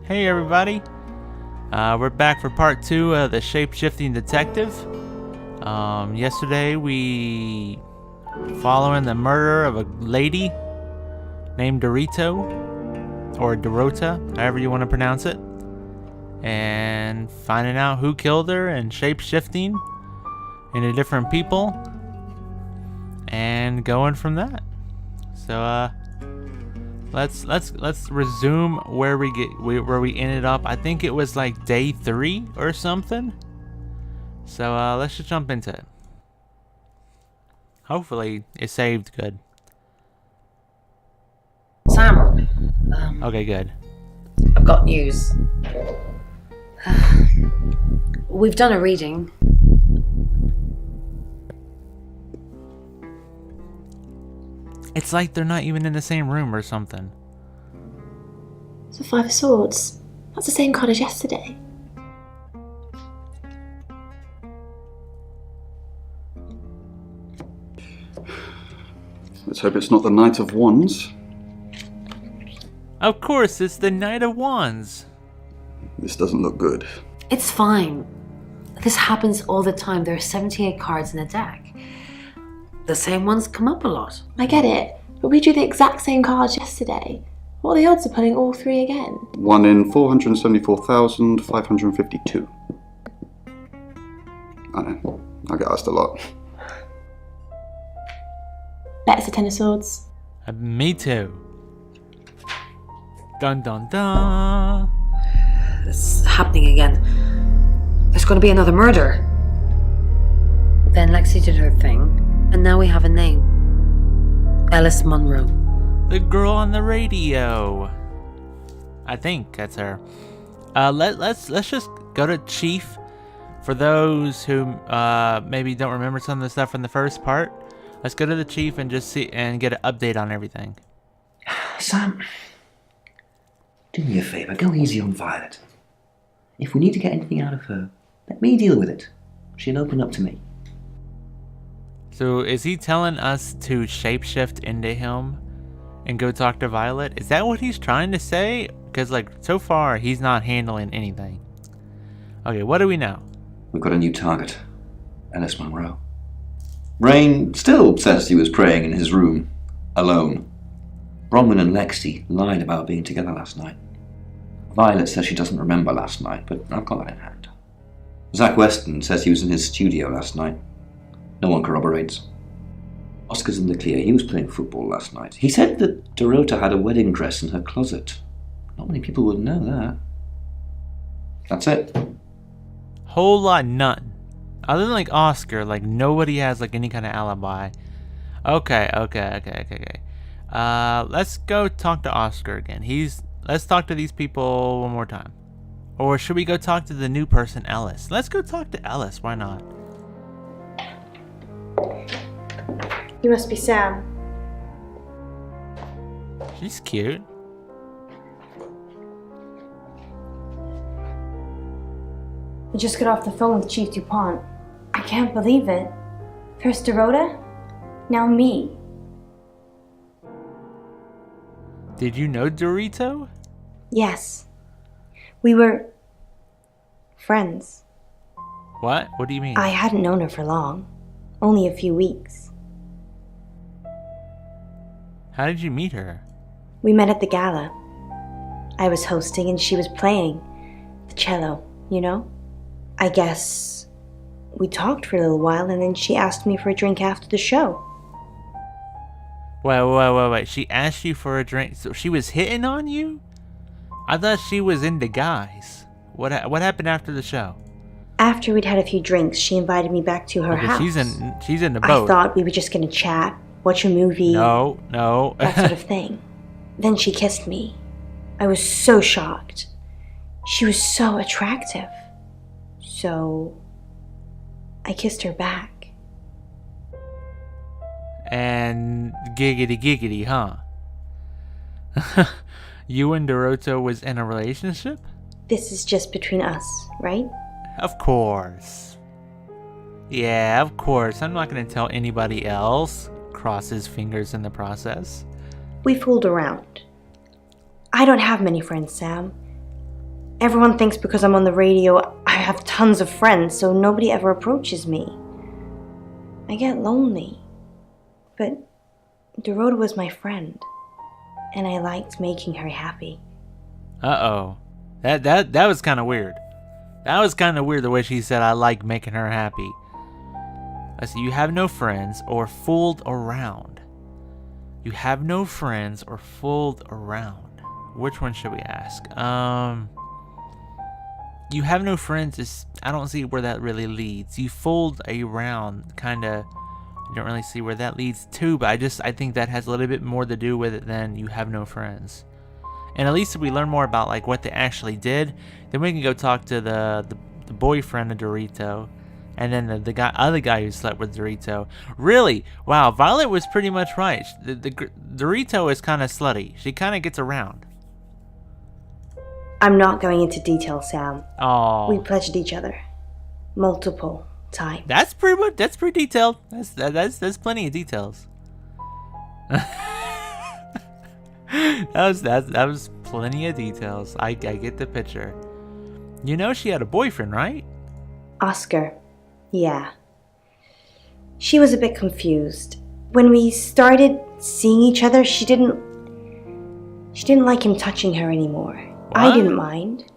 Hey everybody, we're back for part 2 of the Shapeshifting Detective. Yesterday we following the murder of a lady named Dorito, or Dorota, however you want to pronounce it, and finding out who killed her and shapeshifting into different people and going from that. So Let's resume where we ended up. I think it was like day 3 or something. So let's just jump into it. Hopefully it saved good. Sam. Okay, good. I've got news. We've done a reading. It's like they're not even in the same room or something. It's a 5 of Swords. That's the same card as yesterday. Let's hope it's not the Knight of Wands. Of course, it's the Knight of Wands. This doesn't look good. It's fine. This happens all the time. There are 78 cards in a deck. The same ones come up a lot. I get it, but we drew the exact same cards yesterday. What are the odds of pulling all 3 again? 1 in 474,552. I know, I get asked a lot. Bet it's a 10 of Swords. Me too. Dun dun dun. It's happening again. There's going to be another murder. Then Lexi did her thing, and now we have a name. Alice Munro. The girl on the radio. I think that's her. Let's just go to Chief. For those who maybe don't remember some of the stuff from the first part, let's go to the Chief and just see and get an update on everything. Sam, do me a favour, go easy on Violet. If we need to get anything out of her, let me deal with it. She'll open up to me. So is he telling us to shapeshift into him and go talk to Violet? Is that what he's trying to say? Because like so far he's not handling anything. Okay, what do we know? We've got a new target. Alice Munro. Rain still says he was praying in his room, alone. Bronwyn and Lexi lied about being together last night. Violet says she doesn't remember last night, but I've got that in hand. Zach Weston says he was in his studio last night. No one corroborates. Oscar's in the clear. He was playing football last night. He said that Dorota had a wedding dress in her closet. Not many people would know that. That's it. Whole lot none. Other than like Oscar, like nobody has like any kind of alibi. Okay. Let's go talk to Oscar again. Let's talk to these people one more time. Or should we go talk to the new person, Ellis? Let's go talk to Ellis. Why not? You must be Sam. She's cute. I just got off the phone with Chief DuPont. I can't believe it. First Dorota, now me. Did you know Dorito? Yes. We were friends. What? What do you mean? I hadn't known her for long. Only a few weeks. How did you meet her? We met at the gala. I was hosting and she was playing the cello, you know? I guess we talked for a little while and then she asked me for a drink after the show. Wait. She asked you for a drink? So she was hitting on you? I thought she was into guys. What happened after the show? After we'd had a few drinks, she invited me back to her house. She's in the boat. I thought we were just gonna chat, watch a movie. No. That sort of thing. Then she kissed me. I was so shocked. She was so attractive. So I kissed her back. And giggity, huh? You and Dorota was in a relationship? This is just between us, right? Of course. Yeah, of course. I'm not going to tell anybody else. Cross his fingers in the process. We fooled around. I don't have many friends, Sam. Everyone thinks because I'm on the radio, I have tons of friends, so nobody ever approaches me. I get lonely. But Dorota was my friend, and I liked making her happy. Uh-oh. That was kind of weird. That was kind of weird the way she said, I like making her happy. Let's see, you have no friends or fooled around. You have no friends or fooled around. Which one should we ask? You have no friends is, I don't see where that really leads. You fooled around, kinda, you don't really see where that leads to, but I think that has a little bit more to do with it than you have no friends. And at least if we learn more about like what they actually did, then we can go talk to the boyfriend of Dorito, and then the other guy who slept with Dorito. Really, wow, Violet was pretty much right. The Dorito is kind of slutty. She kind of gets around. I'm not going into detail, Sam. Oh, We pledged each other multiple times. that's pretty detailed. That's plenty of details. That was plenty of details. I get the picture. You know she had a boyfriend, right? Oscar. Yeah. She was a bit confused. When we started seeing each other, she didn't like him touching her anymore. I didn't mind.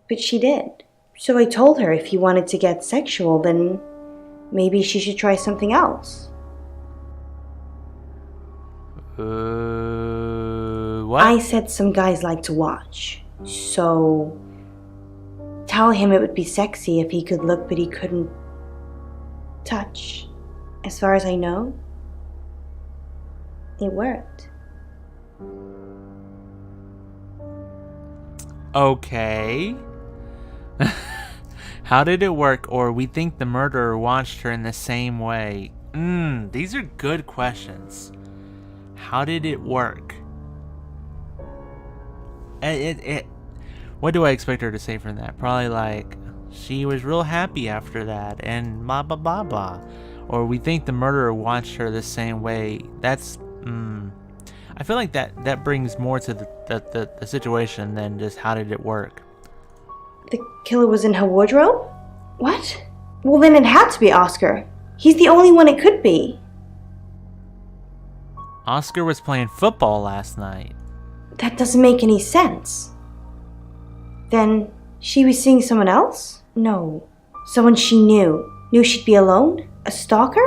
But she did. So I told her if he wanted to get sexual, then maybe she should try something else. What? I said some guys like to watch. So tell him it would be sexy if he could look but he couldn't touch. As far as I know, it worked. Okay. How did it work? Or we think the murderer watched her in the same way. These are good questions. How did it work? What do I expect her to say from that? Probably like, she was real happy after that, and blah blah blah blah. Or we think the murderer watched her the same way. That's, I feel like that brings more to the situation than just how did it work. The killer was in her wardrobe? What? Well, then it had to be Oscar. He's the only one it could be. Oscar was playing football last night. That doesn't make any sense. Then she was seeing someone else? No. Someone she knew. Knew she'd be alone? A stalker?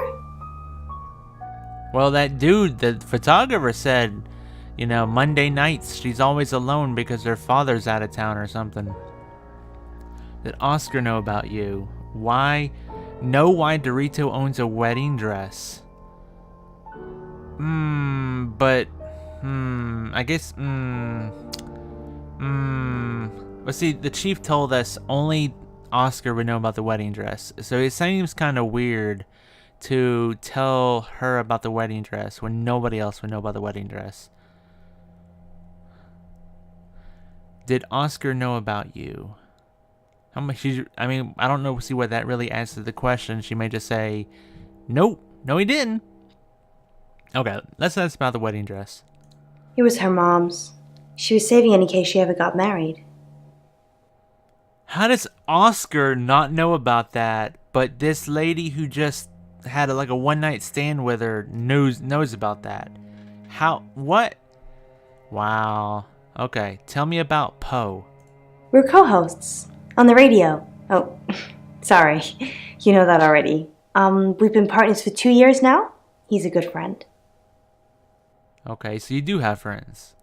Well, that dude, the photographer said, you know, Monday nights she's always alone because her father's out of town or something. Did Oscar know about you? Why? Know why Dorito owns a wedding dress? I guess, But see, the chief told us only Oscar would know about the wedding dress. So it seems kind of weird to tell her about the wedding dress when nobody else would know about the wedding dress. Did Oscar know about you? How much? I mean, I don't know. See what that really adds to the question. She may just say, "Nope, no, he didn't." Okay, let's ask about the wedding dress. It was her mom's. She was saving it in case she ever got married. How does Oscar not know about that, but this lady who just had like a one-night stand with her knows about that? How? What? Wow. Okay, tell me about Poe. We're co-hosts on the radio. Oh, sorry. You know that already. We've been partners for 2 years now. He's a good friend. Okay, so you do have friends.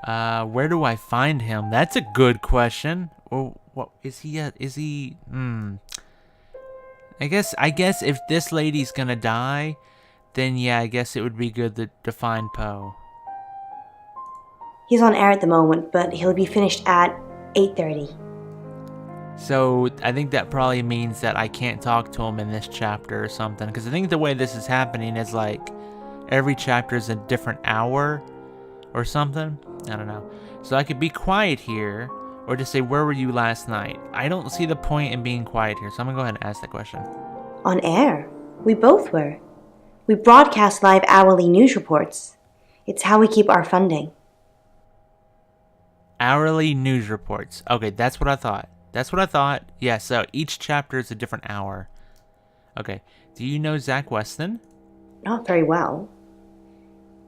Where do I find him? That's a good question. Or what is he at? Is he? I guess if this lady's gonna die, then yeah, I guess it would be good to find Poe. He's on air at the moment, but he'll be finished at 8:30. So I think that probably means that I can't talk to him in this chapter or something. Because I think the way this is happening is like every chapter is a different hour or something. I don't know. So I could be quiet here or just say, where were you last night? I don't see the point in being quiet here. So I'm going to go ahead and ask that question. On air? We both were. We broadcast live hourly news reports. It's how we keep our funding. Hourly news reports. Okay, that's what I thought. That's what I thought. Yeah, so each chapter is a different hour. Okay. Do you know Zach Weston? Not very well.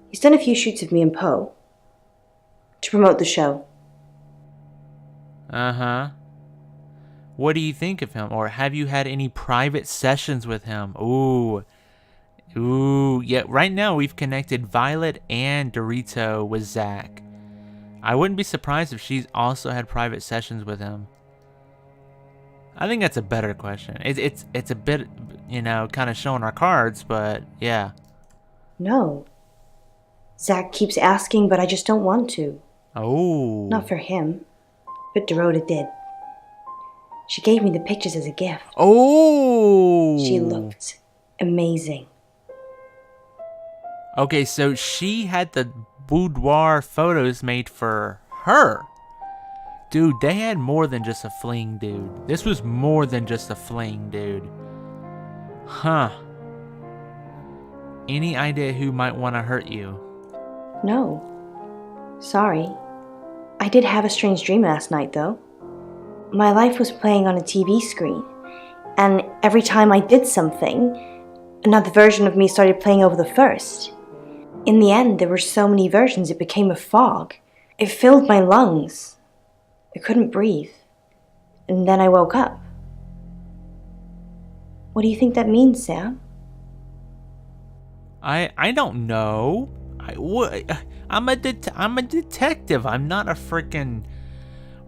He's done a few shoots of me and Poe to promote the show. Uh-huh. What do you think of him? Or have you had any private sessions with him? Ooh. Ooh. Yeah, right now we've connected Violet and Dorito with Zach. I wouldn't be surprised if she's also had private sessions with him. I think that's a better question. It's a bit, you know, kind of showing our cards, but yeah. No. Zach keeps asking, but I just don't want to. Oh. Not for him, but Dorota did. She gave me the pictures as a gift. Oh. She looked amazing. Okay, so she had the boudoir photos made for her. Dude, they had more than just a fling, dude. This was more than just a fling, dude. Huh. Any idea who might want to hurt you? No. Sorry. I did have a strange dream last night, though. My life was playing on a TV screen, and every time I did something, another version of me started playing over the first. In the end, there were so many versions it became a fog. It filled my lungs. I couldn't breathe. And then I woke up. What do you think that means, Sam? I don't know. I'm a detective. I'm not a freaking...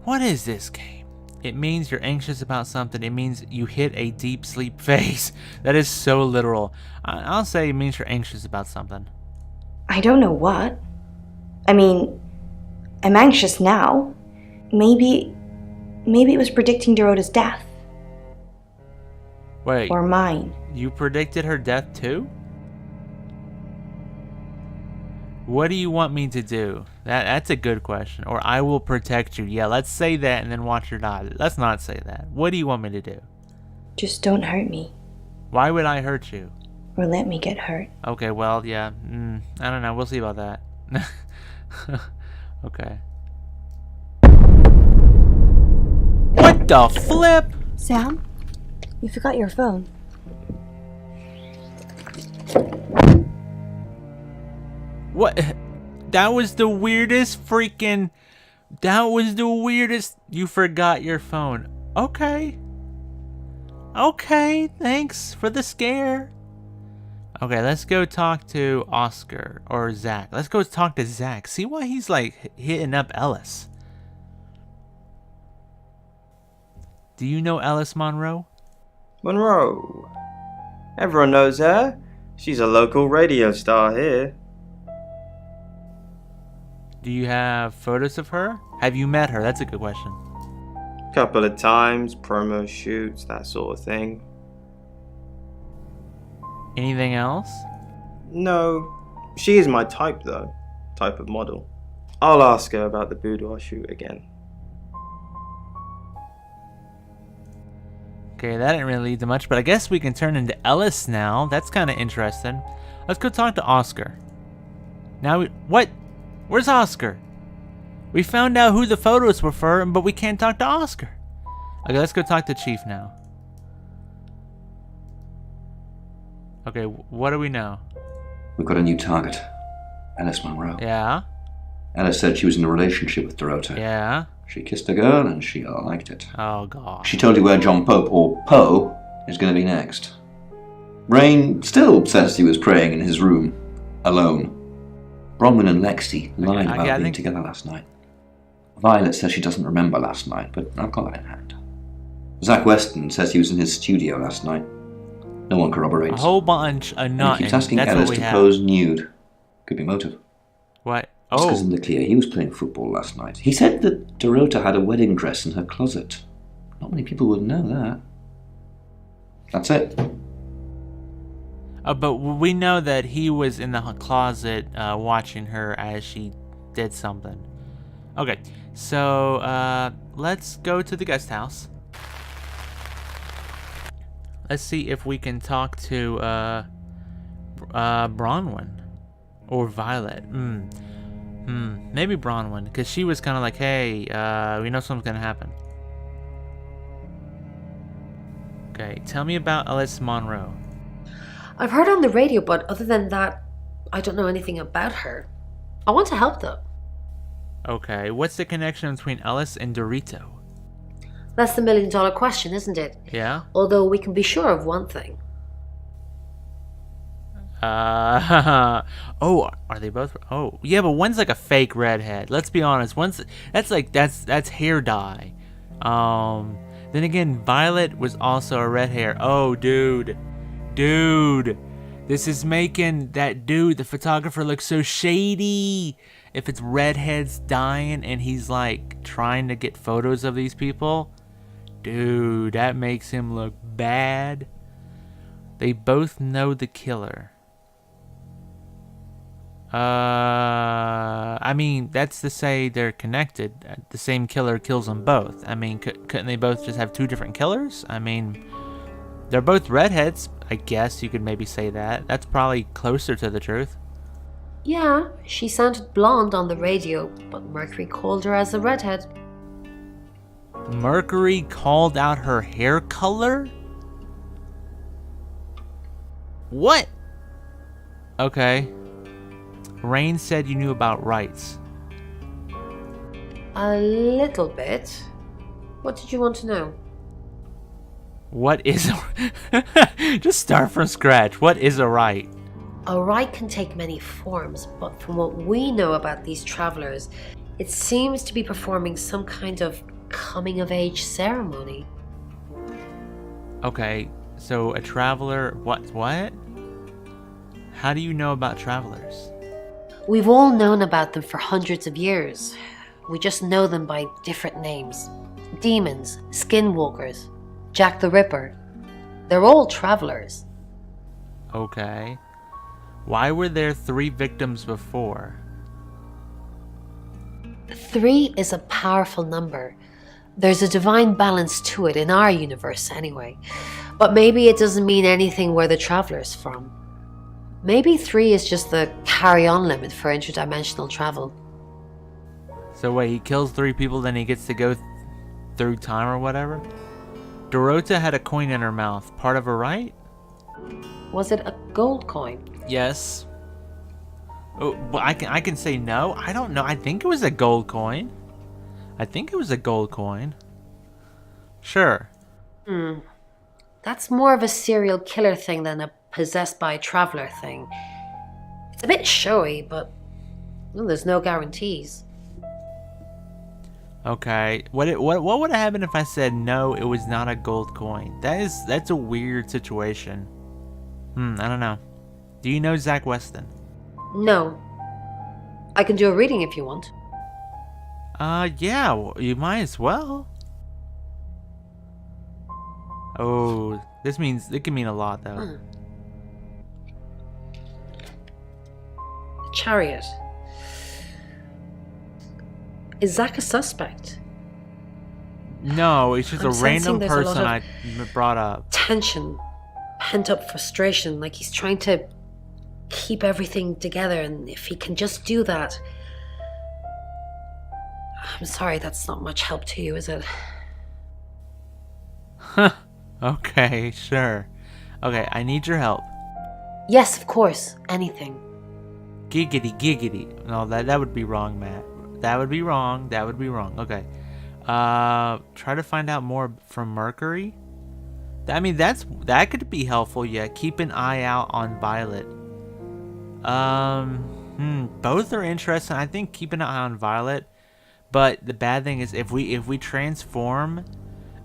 What is this game? It means you're anxious about something. It means you hit a deep sleep phase. That is so literal. I'll say it means you're anxious about something. I don't know what. I mean, I'm anxious now. Maybe it was predicting Dorota's death. Wait. Or mine. You predicted her death too? What do you want me to do? That's a good question. Or I will protect you. Yeah, let's say that and then watch her die. Let's not say that. What do you want me to do? Just don't hurt me. Why would I hurt you? Or let me get hurt. Okay, well, yeah. I don't know. We'll see about that. Okay. What the flip? Sam? You forgot your phone. What? That was the weirdest freaking... That was the weirdest... You forgot your phone. Okay. Okay, thanks for the scare. Okay, let's go talk to Oscar or Zach. Let's go talk to Zach. See why he's like hitting up Ellis. Do you know Ellis Monroe? Monroe. Everyone knows her. She's a local radio star here. Do you have photos of her? Have you met her? That's a good question. Couple of times, promo shoots, that sort of thing. Anything else? No, she is my type though. Type of model. I'll ask her about the boudoir shoot again. Okay, that didn't really lead to much, but I guess we can turn into Ellis now. That's kind of interesting. Let's go talk to Oscar. Now, what? Where's Oscar? We found out who the photos were for, but we can't talk to Oscar. Okay, let's go talk to Chief now. Okay, what do we know? We've got a new target. Alice Monroe. Yeah? Alice said she was in a relationship with Dorota. Yeah? She kissed a girl and she liked it. Oh, God. She told you where John Pope, or Poe, is going to be next. Rain still says he was praying in his room, alone. Bronwyn and Lexi lied about being together last night. Violet says she doesn't remember last night, but I've got that in hand. Zach Weston says he was in his studio last night. No one corroborates. A whole bunch of nothing. He keeps asking That's Ellis what we to have. pose nude. Could be motive. What? Oscar's Oh. in the clear. He was playing football last night. He said that Dorota had a wedding dress in her closet. Not many people would know that. That's it. But we know that he was in the closet watching her as she did something. Okay, so let's go to the guest house. Let's see if we can talk to Bronwyn or Violet. Maybe Bronwyn, because she was kind of like, hey, we know something's gonna happen. Okay, tell me about Alice Monroe. I've heard on the radio, but other than that, I don't know anything about her. I want to help though. Okay, what's the connection between Alice and Dorito? That's the million-dollar question, isn't it? Yeah? Although we can be sure of one thing. Oh, are they both? Oh, yeah, but one's like a fake redhead. Let's be honest. That's hair dye. Then again, Violet was also a red hair. Oh, dude, this is making that dude, the photographer, look so shady. If it's redheads dying and he's like trying to get photos of these people, dude, that makes him look bad. They both know the killer. I mean, that's to say they're connected. The same killer kills them both. I mean, couldn't they both just have two different killers? I mean, they're both redheads. I guess you could maybe say that. That's probably closer to the truth. Yeah, she sounded blonde on the radio, but Mercury called her as a redhead. Mercury called out her hair color? What? Okay. Rain said you knew about rights. A little bit. What did you want to know? What is just start from scratch. What is a right? A right can take many forms, but from what we know about these travelers, it seems to be performing some kind of coming-of-age ceremony. Okay, so a traveler... What? How do you know about travelers? We've all known about them for hundreds of years. We just know them by different names. Demons, skinwalkers, Jack the Ripper. They're all travelers. Okay. Why were there 3 victims before? 3 is a powerful number. There's a divine balance to it in our universe anyway. But maybe it doesn't mean anything where the traveler's from. Maybe 3 is just the carry-on limit for interdimensional travel. So wait, he kills 3 people, then he gets to go through time or whatever? Dorota had a coin in her mouth. Part of her right? Was it a gold coin? Yes. Oh, but I can say no. I don't know. I think it was a gold coin. Sure. That's more of a serial killer thing than a possessed by a traveler thing. It's a bit showy, but well, there's no guarantees. Okay. What would have happened if I said no, it was not a gold coin? That's a weird situation. I don't know. Do you know Zach Weston? No. I can do a reading if you want. Yeah, well, you might as well. Oh, it can mean a lot though. Chariot. Is Zach a suspect? No, it's just I'm a random sensing there's a lot person of I brought up. Tension, pent-up frustration, like he's trying to keep everything together, and if he can just do that... I'm sorry, that's not much help to you, is it? Okay, sure. Okay, I need your help. Yes, of course. Anything. Giggity. No, that would be wrong, Matt. That would be wrong. Okay. Try to find out more from Mercury. I mean, that could be helpful. Yeah, keep an eye out on Violet. Both are interesting. I think keep an eye on Violet. But the bad thing is, if we transform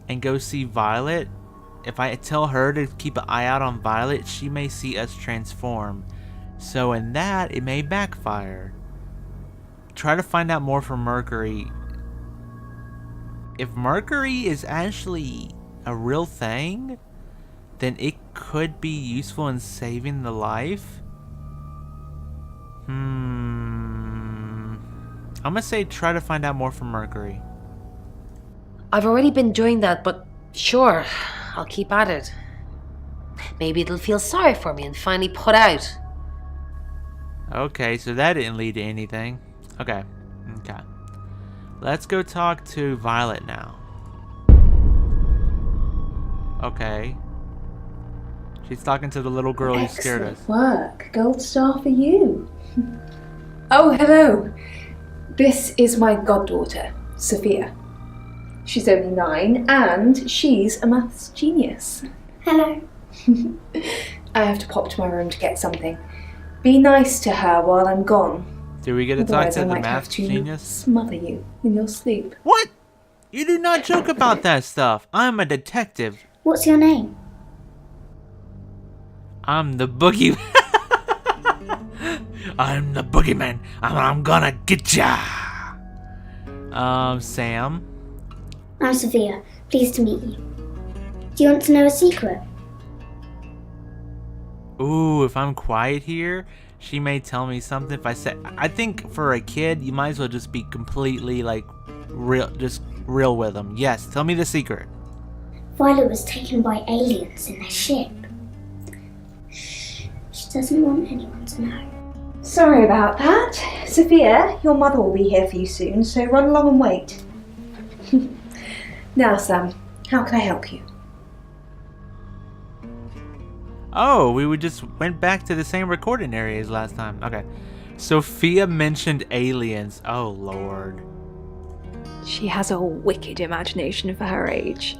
and go see Violet, if I tell her to keep an eye out on Violet, she may see us transform. So in that, it may backfire. Try to find out more from Mercury. If Mercury is actually a real thing, then it could be useful in saving the life. I'm gonna say try to find out more from Mercury. I've already been doing that, but sure, I'll keep at it. Maybe it'll feel sorry for me and finally put out. Okay, so that didn't lead to anything. Okay. Okay. Let's go talk to Violet now. Okay. She's talking to the little girl who scared us. Excellent work. Gold star for you. Oh, hello. This is my goddaughter, Sophia. She's only 9 and she's a maths genius. Hello. I have to pop to my room to get something. Be nice to her while I'm gone. Do we get to talk Otherwise, to I the might math have to genius? smother you in your sleep. What? You do not joke about that stuff. I'm a detective. What's your name? I'm the boogie. I'm the boogeyman. I'm gonna get ya. Sam. I'm Sophia. Pleased to meet you. Do you want to know a secret? Ooh, if I'm quiet here, she may tell me something. If I say, I think for a kid, you might as well just be completely like real with them. Yes, tell me the secret. Violet was taken by aliens in their ship. Shh. She doesn't want anyone to know. Sorry about that. Sophia, your mother will be here for you soon, so run along and wait. Now, Sam, how can I help you? Oh, we just went back to the same recording area as last time. Okay. Sophia mentioned aliens. Oh, Lord. She has a wicked imagination for her age.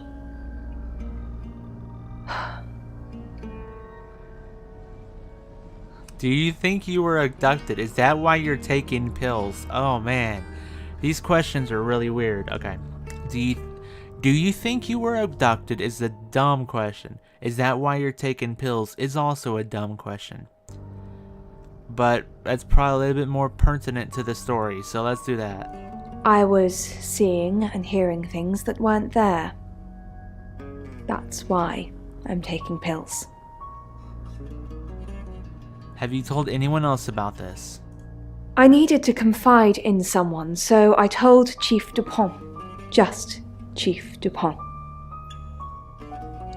Do you think you were abducted? Is that why you're taking pills? Oh, man. These questions are really weird. Okay. Do you think you were abducted is a dumb question. Is that why you're taking pills is also a dumb question. But that's probably a little bit more pertinent to the story, so let's do that. I was seeing and hearing things that weren't there. That's why I'm taking pills. Have you told anyone else about this? I needed to confide in someone, so I told Chief Dupont. Just Chief Dupont.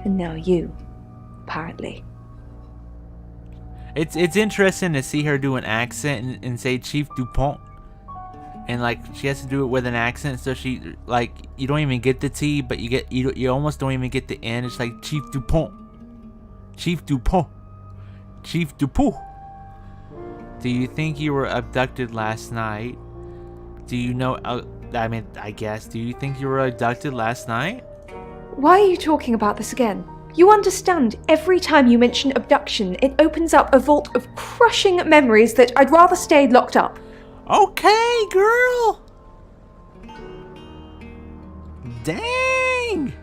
And now you, apparently. It's interesting to see her do an accent and say Chief Dupont. And like she has to do it with an accent, so she like you don't even get the T, but you almost don't even get the N. It's like Chief Dupont. Chief Dupont. Chief Dupont. Do you think you were abducted last night? Do you know I guess, do you think you were abducted last night? Why are you talking about this again? You understand, every time you mention abduction, it opens up a vault of crushing memories that I'd rather stay locked up. Okay, girl! Dang!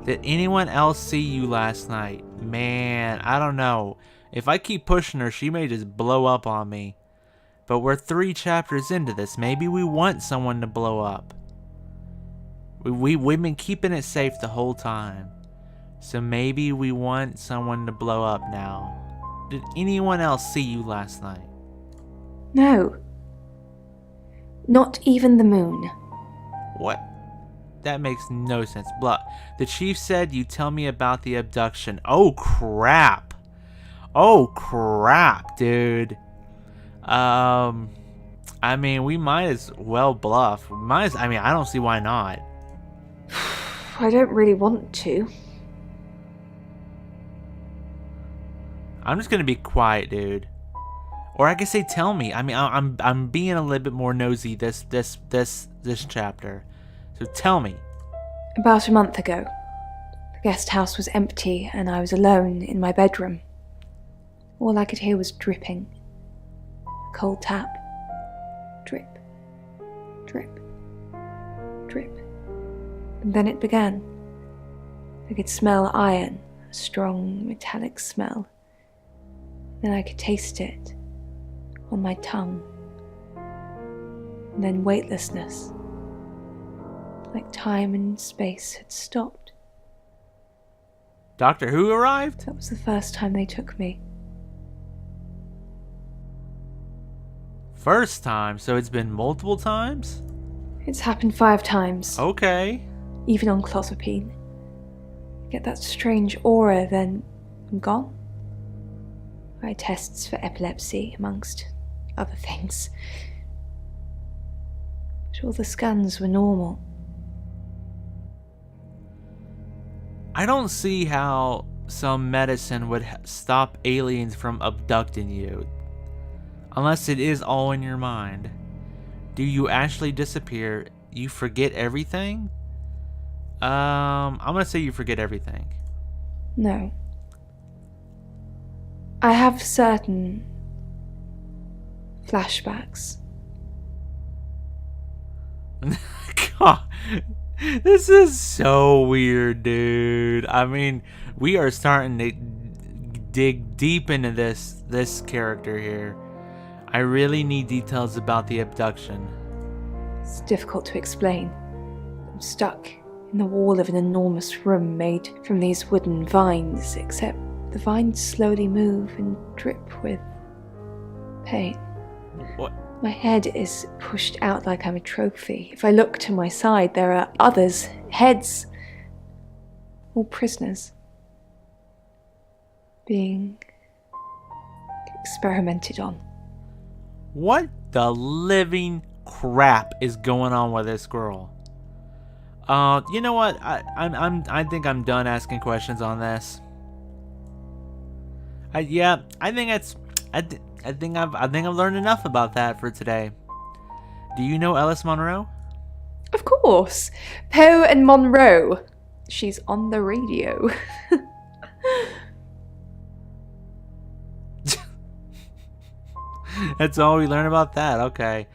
Did anyone else see you last night? Man, I don't know. If I keep pushing her, she may just blow up on me. But we're 3 chapters into this. Maybe we want someone to blow up. We've been keeping it safe the whole time. So maybe we want someone to blow up now. Did anyone else see you last night? No. Not even the moon. What? That makes no sense. Blah. The chief said you tell me about the abduction. Oh, crap. Oh, crap, dude. I mean, we might as well bluff. I don't see why not. I don't really want to. I'm just gonna be quiet, dude. Or I could say, tell me. I mean, I'm being a little bit more nosy this chapter. So tell me. About a month ago, the guest house was empty and I was alone in my bedroom. All I could hear was dripping. A cold tap. Drip. Drip. Drip. And then it began. I could smell iron, a strong metallic smell. Then I could taste it on my tongue. And then weightlessness. Like time and space had stopped. Doctor Who arrived? That was the first time they took me. First time? So it's been multiple times? It's happened 5 times. Okay. Even on clozapine. Get that strange aura, then I'm gone. I had tests for epilepsy, amongst other things. But all the scans were normal. I don't see how some medicine would stop aliens from abducting you. Unless it is all in your mind. Do you actually disappear? You forget everything? I'm gonna say you forget everything. No. I have certain flashbacks. God, this is so weird, dude. I mean, we are starting to dig deep into this character here. I really need details about the abduction. It's difficult to explain. I'm stuck in the wall of an enormous room made from these wooden vines, except the vines slowly move and drip with pain. What? My head is pushed out like I'm a trophy. If I look to my side, there are others, heads, all prisoners, being experimented on. What the living crap is going on with this girl? You know what? I think I'm done asking questions on this. I think I've learned enough about that for today. Do you know Alice Monroe? Of course. Poe and Monroe. She's on the radio. That's all we learn about that. Okay,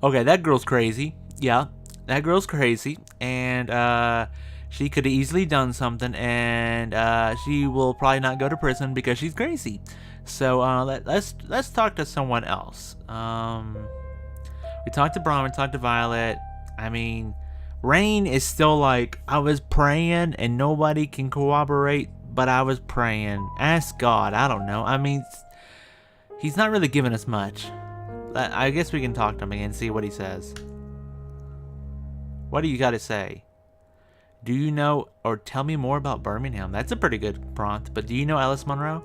that girl's crazy. Yeah, that girl's crazy, and she could have easily done something, and she will probably not go to prison because she's crazy. So let's talk to someone else. We talked to Braun, we talked to Violet. I mean, Rain is still like, I was praying and nobody can corroborate, but I was praying. Ask God. I don't know. I mean, he's not really giving us much. I guess we can talk to him again and see what he says. What do you got to say? Do you know, or tell me more about Birmingham? That's a pretty good prompt, but do you know Alice Monroe?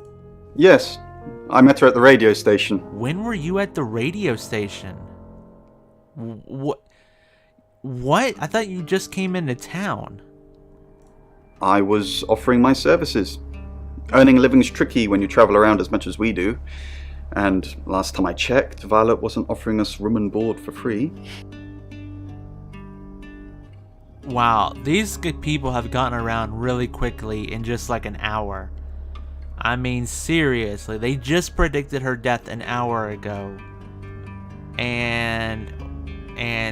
Yes, I met her at the radio station. When were you at the radio station? What? I thought you just came into town. I was offering my services. Earning a living's tricky when you travel around as much as we do. And last time I checked, Violet wasn't offering us room and board for free. Wow, these good people have gotten around really quickly in just like an hour. I mean, seriously, they just predicted her death an hour ago. And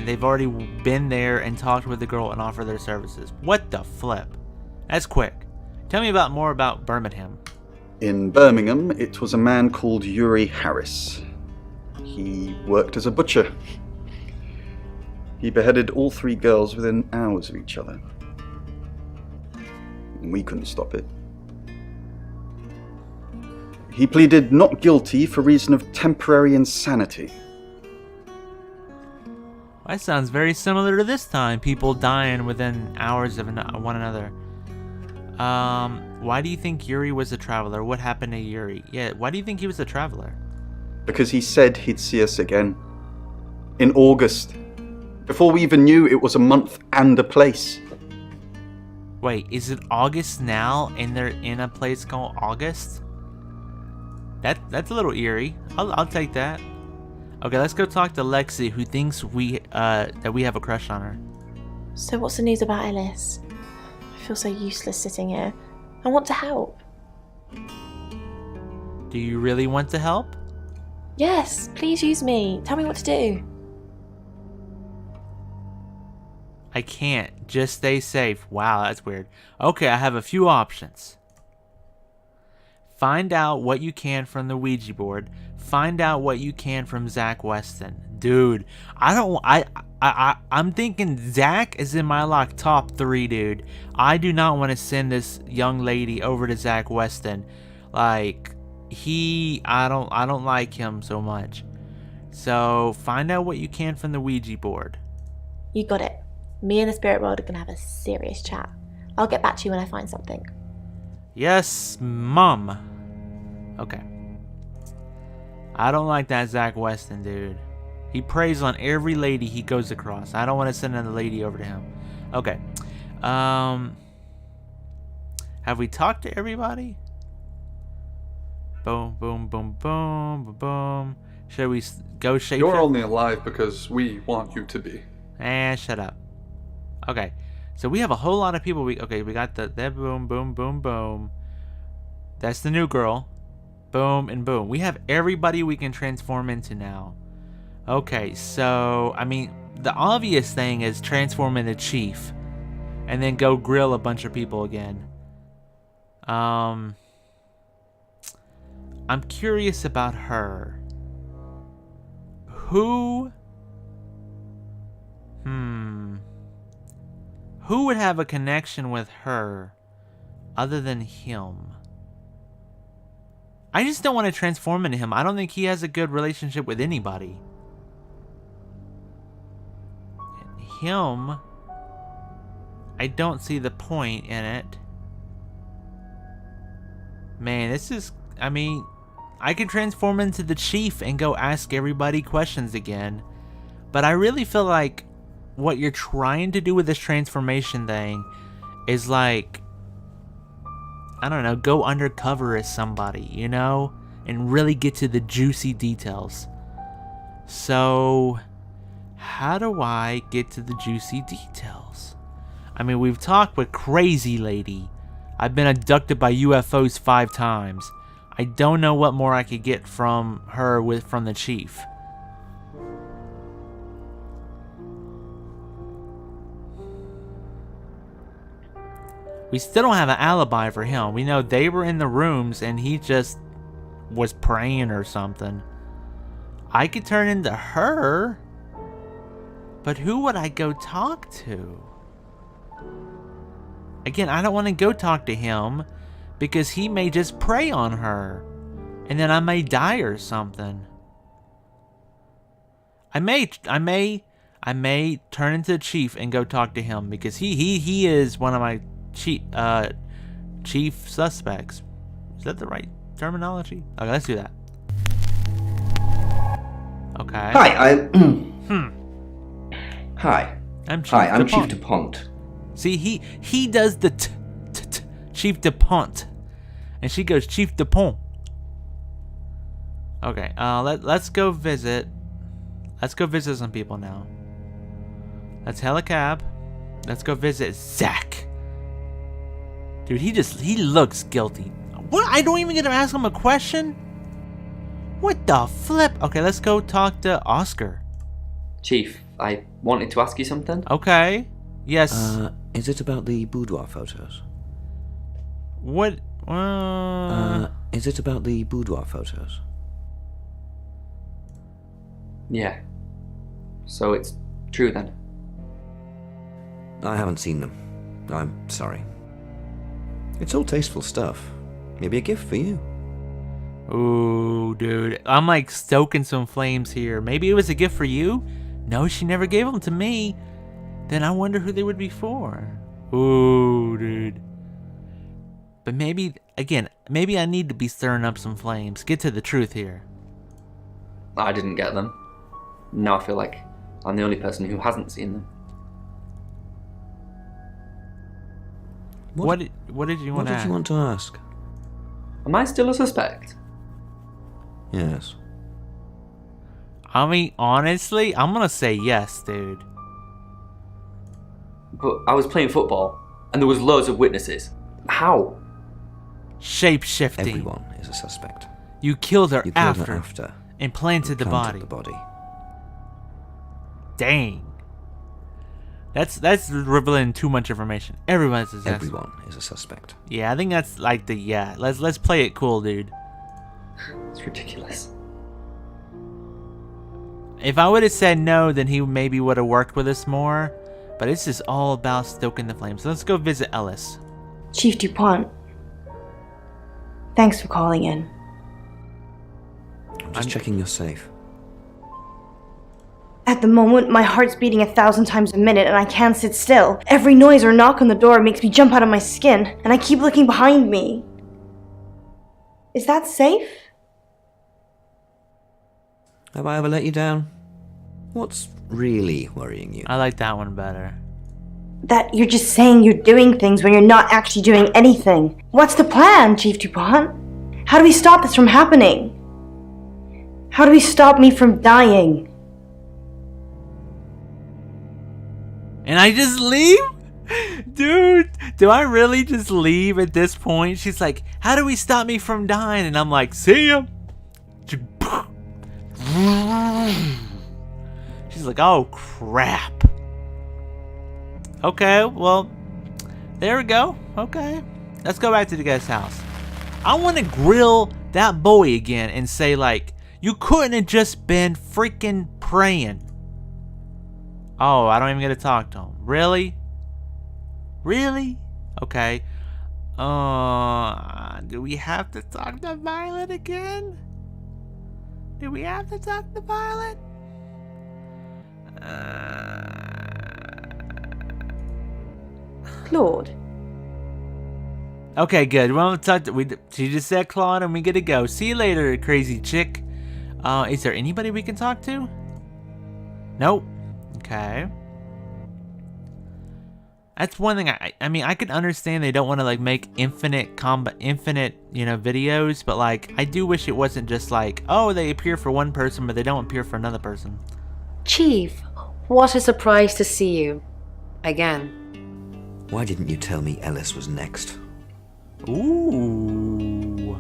they've already been there and talked with the girl and offered their services. What the flip? That's quick. Tell me more about Birmingham. In Birmingham, it was a man called Yuri Harris. He worked as a butcher. He beheaded all 3 girls within hours of each other. We couldn't stop it. He pleaded not guilty for reason of temporary insanity. That sounds very similar to this time. People dying within hours of one another. Why do you think Yuri was a traveler? What happened to Yuri? Yeah, why do you think he was a traveler? Because he said he'd see us again. In August. Before we even knew it was a month and a place. Wait, is it August now and they're in a place called August? That's a little eerie. I'll take that. Okay, let's go talk to Lexi, who thinks that we have a crush on her. So what's the news about Ellis? I feel so useless sitting here. I want to help. Do you really want to help? Yes, please use me. Tell me what to do. I can't. Just stay safe. Wow, that's weird. Okay, I have a few options. Find out what you can from the Ouija board. Find out what you can from Zach Weston. Dude, I'm thinking Zach is in my top 3, dude. I do not want to send this young lady over to Zach Weston. I don't like him so much. So find out what you can from the Ouija board. You got it. Me and the spirit world are going to have a serious chat. I'll get back to you when I find something. Yes, Mom. Okay. I don't like that Zach Weston, dude. He preys on every lady he goes across. I don't want to send another lady over to him. Okay. Have we talked to everybody? Boom, boom, boom, boom, boom, boom. Should we go shape? You're only alive because we want you to be. Shut up. Okay. So we have a whole lot of people. We got that boom, boom, boom, boom. That's the new girl. Boom and boom. We have everybody we can transform into now. Okay, so, I mean, the obvious thing is transform into Chief. And then go grill a bunch of people again. I'm curious about her. Who would have a connection with her other than him? I just don't want to transform into him. I don't think he has a good relationship with anybody. And him, I don't see the point in it. Man, this is, I mean, I could transform into the Chief and go ask everybody questions again. But I really feel like what you're trying to do with this transformation thing is like, I don't know, go undercover as somebody, you know? And really get to the juicy details. So, how do I get to the juicy details? I mean, we've talked with Crazy Lady. I've been abducted by UFOs 5 times. I don't know what more I could get from her from the Chief. We still don't have an alibi for him. We know they were in the rooms and he just was praying or something. I could turn into her, but who would I go talk to? Again, I don't want to go talk to him because he may just prey on her and then I may die or something. I may turn into the Chief and go talk to him because he is one of my chief suspects. Is that the right terminology? Okay, let's do that. Okay. Hi, Hi. I'm Chief I'm DuPont. Chief DuPont. See, he does the Chief DuPont, and she goes Chief DuPont. Okay, let's go visit. Let's go visit some people now. Let's hail a cab. Let's go visit Zach. Dude, he looks guilty. What? I don't even get to ask him a question? What the flip? Okay, let's go talk to Oscar. Chief, I wanted to ask you something. Okay. Yes. Is it about the boudoir photos? What? Is it about the boudoir photos? Yeah. So it's true then? I haven't seen them. I'm sorry. It's all tasteful stuff. Maybe a gift for you. Ooh, dude. I'm like stoking some flames here. Maybe it was a gift for you? No, she never gave them to me. Then I wonder who they would be for. Ooh, dude. But maybe, again, maybe I need to be stirring up some flames. Get to the truth here. I didn't get them. Now I feel like I'm the only person who hasn't seen them. What did you want to ask? What did you want to ask? Am I still a suspect? Yes. I mean, honestly, I'm gonna say yes, dude. But I was playing football, and there was loads of witnesses. How? Shape-shifting. Everyone is a suspect. You killed her, You killed after, her after and planted the body. Dang. That's revealing too much information. Everyone's a suspect. Everyone is a suspect. Yeah, I think that's like the Let's play it cool, dude. It's ridiculous. If I would have said no, then he maybe would have worked with us more. But it's just all about stoking the flames. So let's go visit Ellis. Chief DuPont, thanks for calling in. I'm just checking you're safe. At the moment, my heart's beating 1,000 times a minute and I can't sit still. Every noise or knock on the door makes me jump out of my skin, and I keep looking behind me. Is that safe? Have I ever let you down? What's really worrying you? I like that one better. That you're just saying you're doing things when you're not actually doing anything. What's the plan, Chief DuPont? How do we stop this from happening? How do we stop me from dying? And I just leave? Dude, do I really just leave at this point? She's like, how do we stop me from dying? And I'm like, see ya. She's like, oh crap. Okay, well, there we go. Okay, let's go back to the guest house. I want to grill that boy again and say, like, you couldn't have just been freaking praying. Oh, I don't even get to talk to him. Really? Really? Okay. Do we have to talk to Violet again? Do we have to talk to Violet? Claude. Okay, good. Well, she just said Claude, and we get to go. See you later, crazy chick. Is there anybody we can talk to? Nope. Okay. That's one thing. I mean, I could understand they don't want to like make infinite, videos, but like, I do wish it wasn't just like, oh, they appear for one person, but they don't appear for another person. Chief, what a surprise to see you again. Why didn't you tell me Ellis was next? Ooh.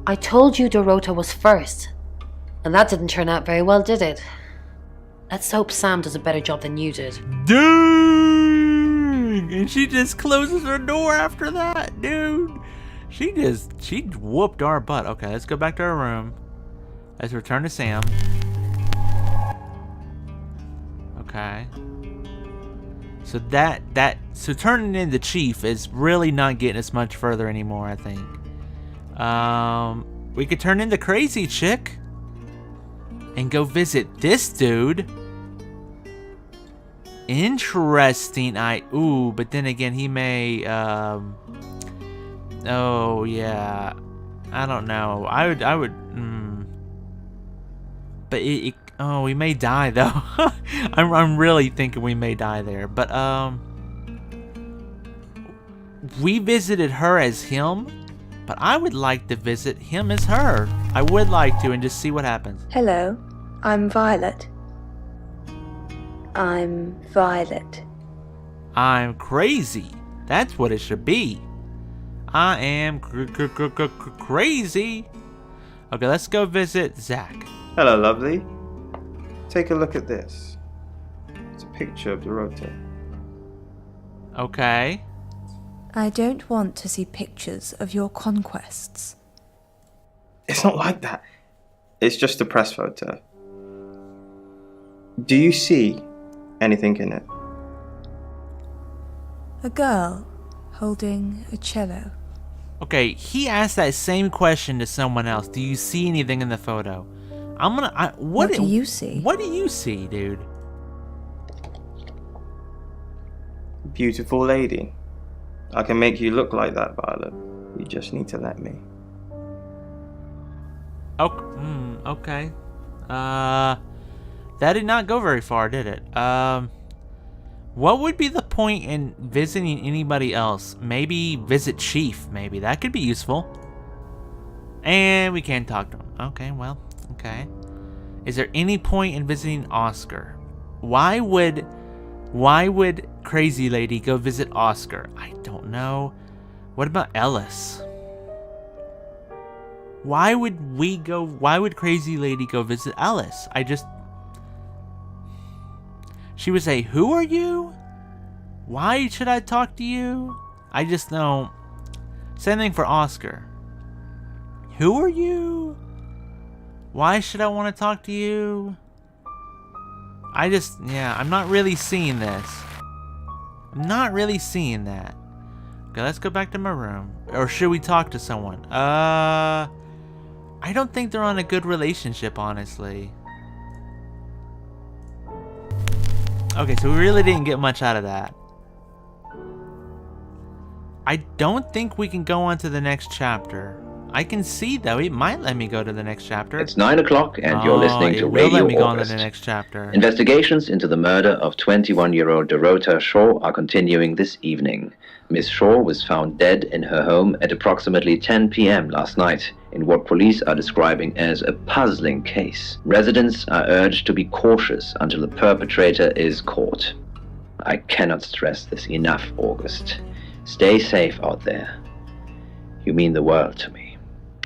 I told you Dorota was first, and that didn't turn out very well, did it? Let's hope Sam does a better job than you did. Dang! And she just closes her door after that, dude. She whooped our butt. Okay, let's go back to our room. Let's return to Sam. Okay. So so turning into Chief is really not getting us much further anymore, I think. We could turn into Crazy Chick and go visit this dude. Interesting. But then again, he may, oh yeah, I don't know. I would, but we may die though. I'm really thinking we may die there. But we visited her as him, but I would like to visit him as her. I would like to, and just see what happens. Hello, I'm Violet. I'm Violet. I'm crazy. That's what it should be. I am crazy. Okay, let's go visit Zach. Hello, lovely. Take a look at this. It's a picture of Dorota. Okay. I don't want to see pictures of your conquests. It's not like that. It's just a press photo. Do you see anything in it? A girl holding a cello. Okay, he asked that same question to someone else. Do you see anything in the photo? What do you see? What do you see, dude? Beautiful lady. I can make you look like that, Violet. You just need to let me. Okay. That did not go very far, did it? What would be the point in visiting anybody else? Maybe visit Chief, maybe. That could be useful. And we can't talk to him. Okay, well, okay. Is there any point in visiting Oscar? Why would Crazy Lady go visit Oscar? I don't know. What about Ellis? Why would Crazy Lady go visit Ellis? She would say, who are you? Why should I talk to you? I just know. Same thing for Oscar. Who are you? Why should I want to talk to you? I'm not really seeing this. I'm not really seeing that. Okay, let's go back to my room. Or should we talk to someone? I don't think they're on a good relationship, honestly. Okay, so we really didn't get much out of that. I don't think we can go on to the next chapter. I can see, though. It might let me go to the next chapter. It's 9 o'clock and you're listening to it will Radio let me go on to August. the next chapter. Investigations into the murder of 21-year-old Dorota Shaw are continuing this evening. Miss Shaw was found dead in her home at approximately 10 p.m. last night in what police are describing as a puzzling case. Residents are urged to be cautious until the perpetrator is caught. I cannot stress this enough, August. Stay safe out there. You mean the world to me.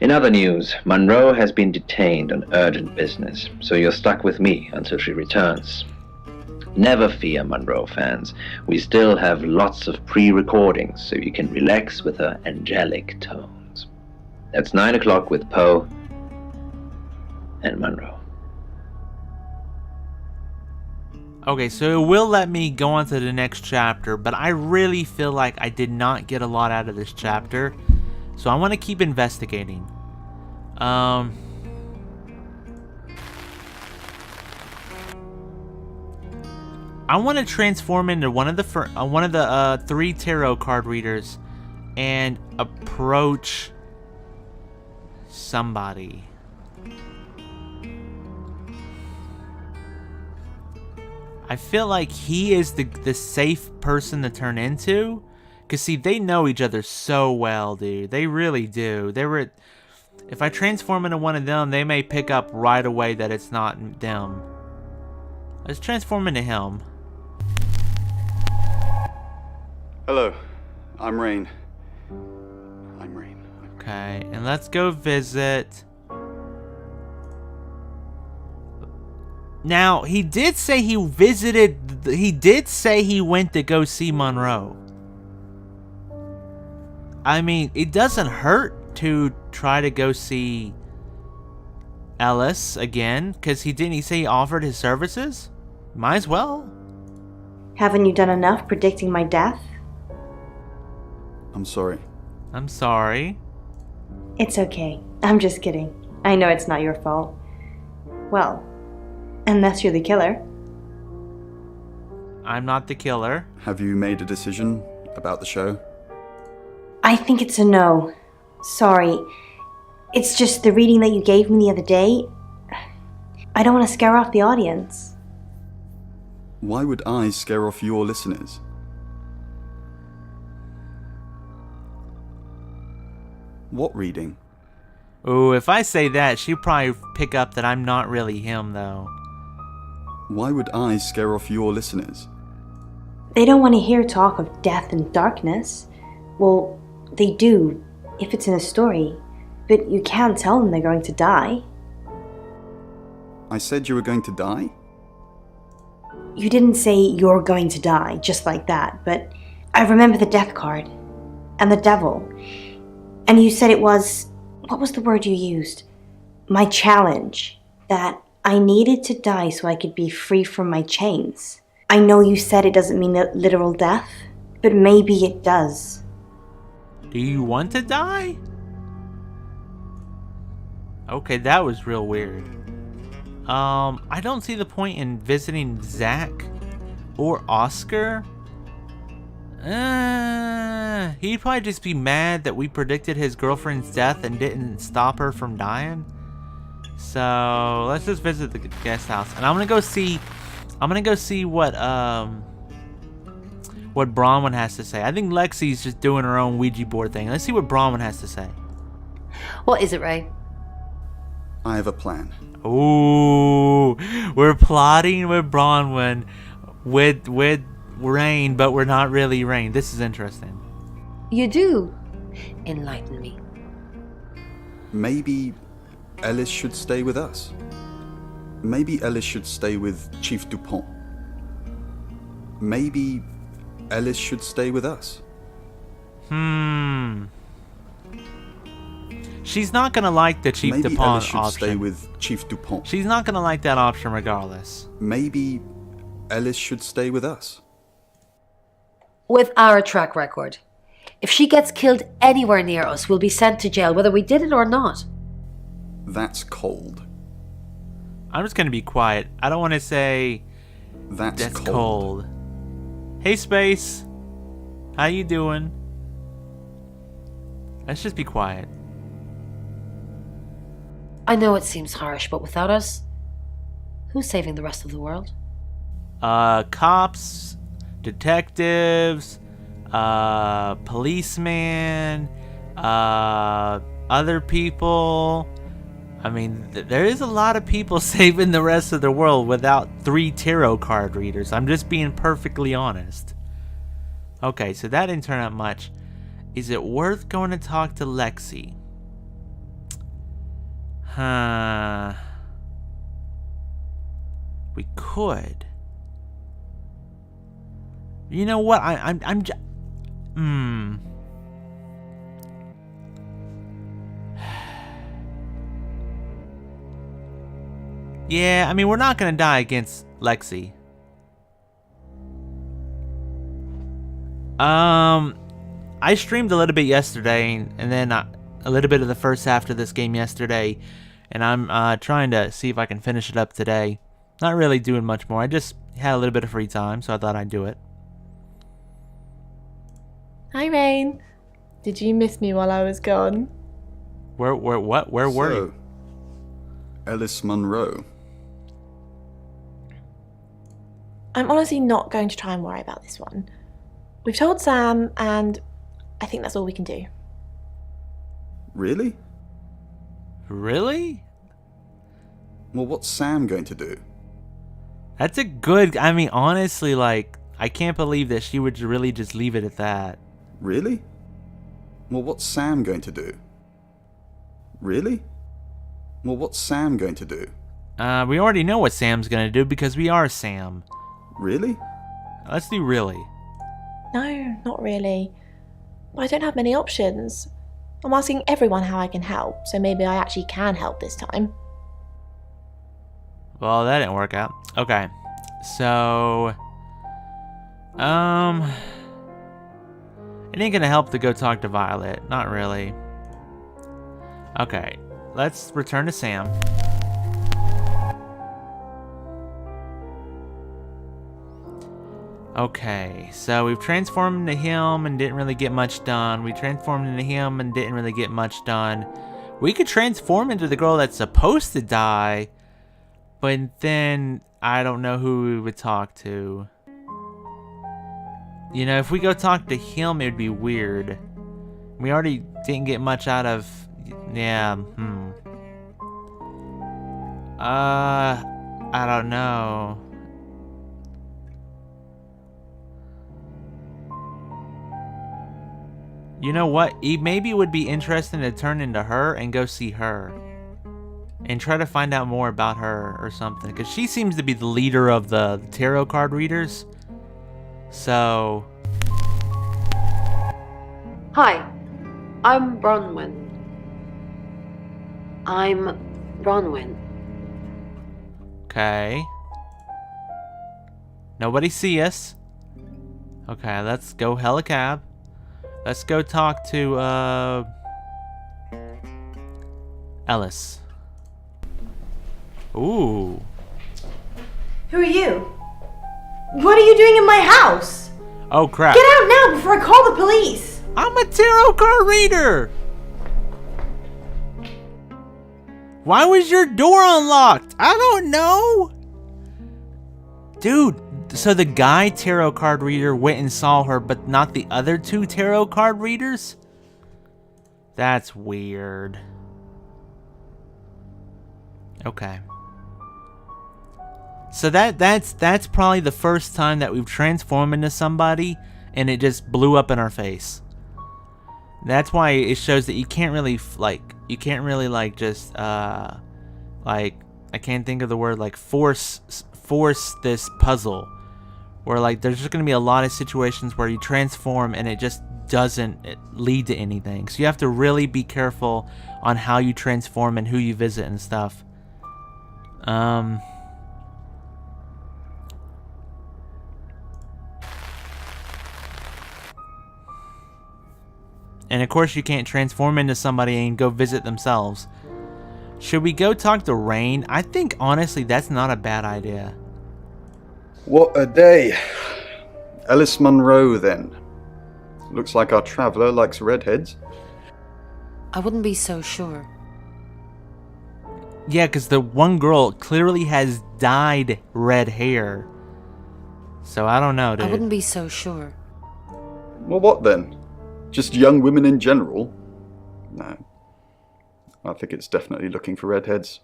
In other news, Monroe has been detained on urgent business, so you're stuck with me until she returns. Never fear, Monroe fans. We still have lots of pre-recordings, so you can relax with her angelic tones. That's 9 o'clock with Poe and Monroe. Okay, so it will let me go on to the next chapter, but I really feel like I did not get a lot out of this chapter. So I want to keep investigating. I want to transform into one of the 3 tarot card readers and approach somebody. I feel like he is the safe person to turn into. Because, see, they know each other so well, dude. They really do. If I transform into one of them, they may pick up right away that it's not them. Let's transform into him. Hello, I'm Rain. Okay, and let's go visit. Now, he did say he went to go see Monroe. I mean, it doesn't hurt to try to go see Ellis again, because didn't he say he offered his services? Might as well. Haven't you done enough predicting my death? I'm sorry. I'm sorry. It's okay. I'm just kidding. I know it's not your fault. Well, unless you're the killer. I'm not the killer. Have you made a decision about the show? I think it's a no. Sorry. It's just the reading that you gave me the other day. I don't want to scare off the audience. Why would I scare off your listeners? What reading? Ooh, if I say that, she'll probably pick up that I'm not really him, though. Why would I scare off your listeners? They don't want to hear talk of death and darkness. Well, they do, if it's in a story. But you can't tell them they're going to die. I said you were going to die? You didn't say you're going to die, just like that, but I remember the death card. And the devil. And you said it was... What was the word you used? My challenge. That I needed to die so I could be free from my chains. I know you said it doesn't mean literal death, but maybe it does. Do you want to die? Okay, that was real weird. I don't see the point in visiting Zach or Oscar. He'd probably just be mad that we predicted his girlfriend's death and didn't stop her from dying. So let's just visit the guest house, and I'm gonna go see what Bronwyn has to say. I think Lexi's just doing her own Ouija board thing. Let's see what Bronwyn has to say. What is it, Ray? I have a plan. Ooh, we're plotting with Bronwyn with Rain, but we're not really Rain. This is interesting. You do. Enlighten me. Maybe Ellis should stay with us. Maybe Ellis should stay with Chief Dupont. Maybe Ellis should stay with us. She's not gonna like the Chief Maybe Dupont Ellis should option. stay with Chief Dupont. She's not gonna like that option regardless. Maybe Ellis should stay with us. With our track record. If she gets killed anywhere near us, we'll be sent to jail, whether we did it or not. That's cold. I'm just gonna be quiet. I don't want to say that's cold. Hey, Space. How you doing? Let's just be quiet. I know it seems harsh, but without us, who's saving the rest of the world? Cops, detectives, policemen, other people. I mean, there is a lot of people saving the rest of the world without 3 tarot card readers. I'm just being perfectly honest. Okay, so that didn't turn out much. Is it worth going to talk to Lexi? We could. You know what? I'm just... Yeah, I mean, we're not gonna die against Lexi. I streamed a little bit yesterday, and then a little bit of the first half of this game yesterday, and I'm trying to see if I can finish it up today. Not really doing much more. I just had a little bit of free time, so I thought I'd do it. Hi, Rain. Did you miss me while I was gone? Where were you? Ellis Monroe. I'm honestly not going to try and worry about this one. We've told Sam, and I think that's all we can do. Really? Really? Well, what's Sam going to do? That's a good... I mean, honestly, like, I can't believe that she would really just leave it at that. Really? Well, what's Sam going to do? Really? Well, what's Sam going to do? We already know what Sam's gonna do because we are Sam. Really? Let's do really. No, not really. I don't have many options. I'm asking everyone how I can help, so maybe I actually can help this time. Well, that didn't work out. Okay. So... It ain't gonna help to go talk to Violet. Not really. Okay. Let's return to Sam. Okay, so we've transformed into him and didn't really get much done. We transformed into him and didn't really get much done. We could transform into the girl that's supposed to die, but then I don't know who we would talk to. You know, if we go talk to him, it would be weird. We already didn't get much out of... Yeah, I don't know. You know what? Maybe it would be interesting to turn into her and go see her. And try to find out more about her or something. Because she seems to be the leader of the tarot card readers. So... Hi, I'm Bronwyn. Okay. Nobody see us. Okay, let's go hail a cab. Let's go talk to, Ellis. Ooh. Who are you? What are you doing in my house? Oh, crap. Get out now before I call the police! I'm a tarot card reader! Why was your door unlocked? I don't know! Dude, so the guy tarot card reader went and saw her, but not the other 2 tarot card readers? That's weird. Okay. So that's probably the first time that we've transformed into somebody and it just blew up in our face. That's why it shows that you can't really just I can't think of the word, like force this puzzle, where like there's just gonna be a lot of situations where you transform and it just doesn't lead to anything. So you have to really be careful on how you transform and who you visit and stuff. And of course you can't transform into somebody and go visit themselves. Should we go talk to Rain? I think honestly that's not a bad idea. What a day. Ellis Monroe then. Looks like our traveller likes redheads. I wouldn't be so sure. Yeah, because the one girl clearly has dyed red hair. So I don't know, dude. I wouldn't be so sure. Well, what then? Just young women in general? No. I think it's definitely looking for redheads.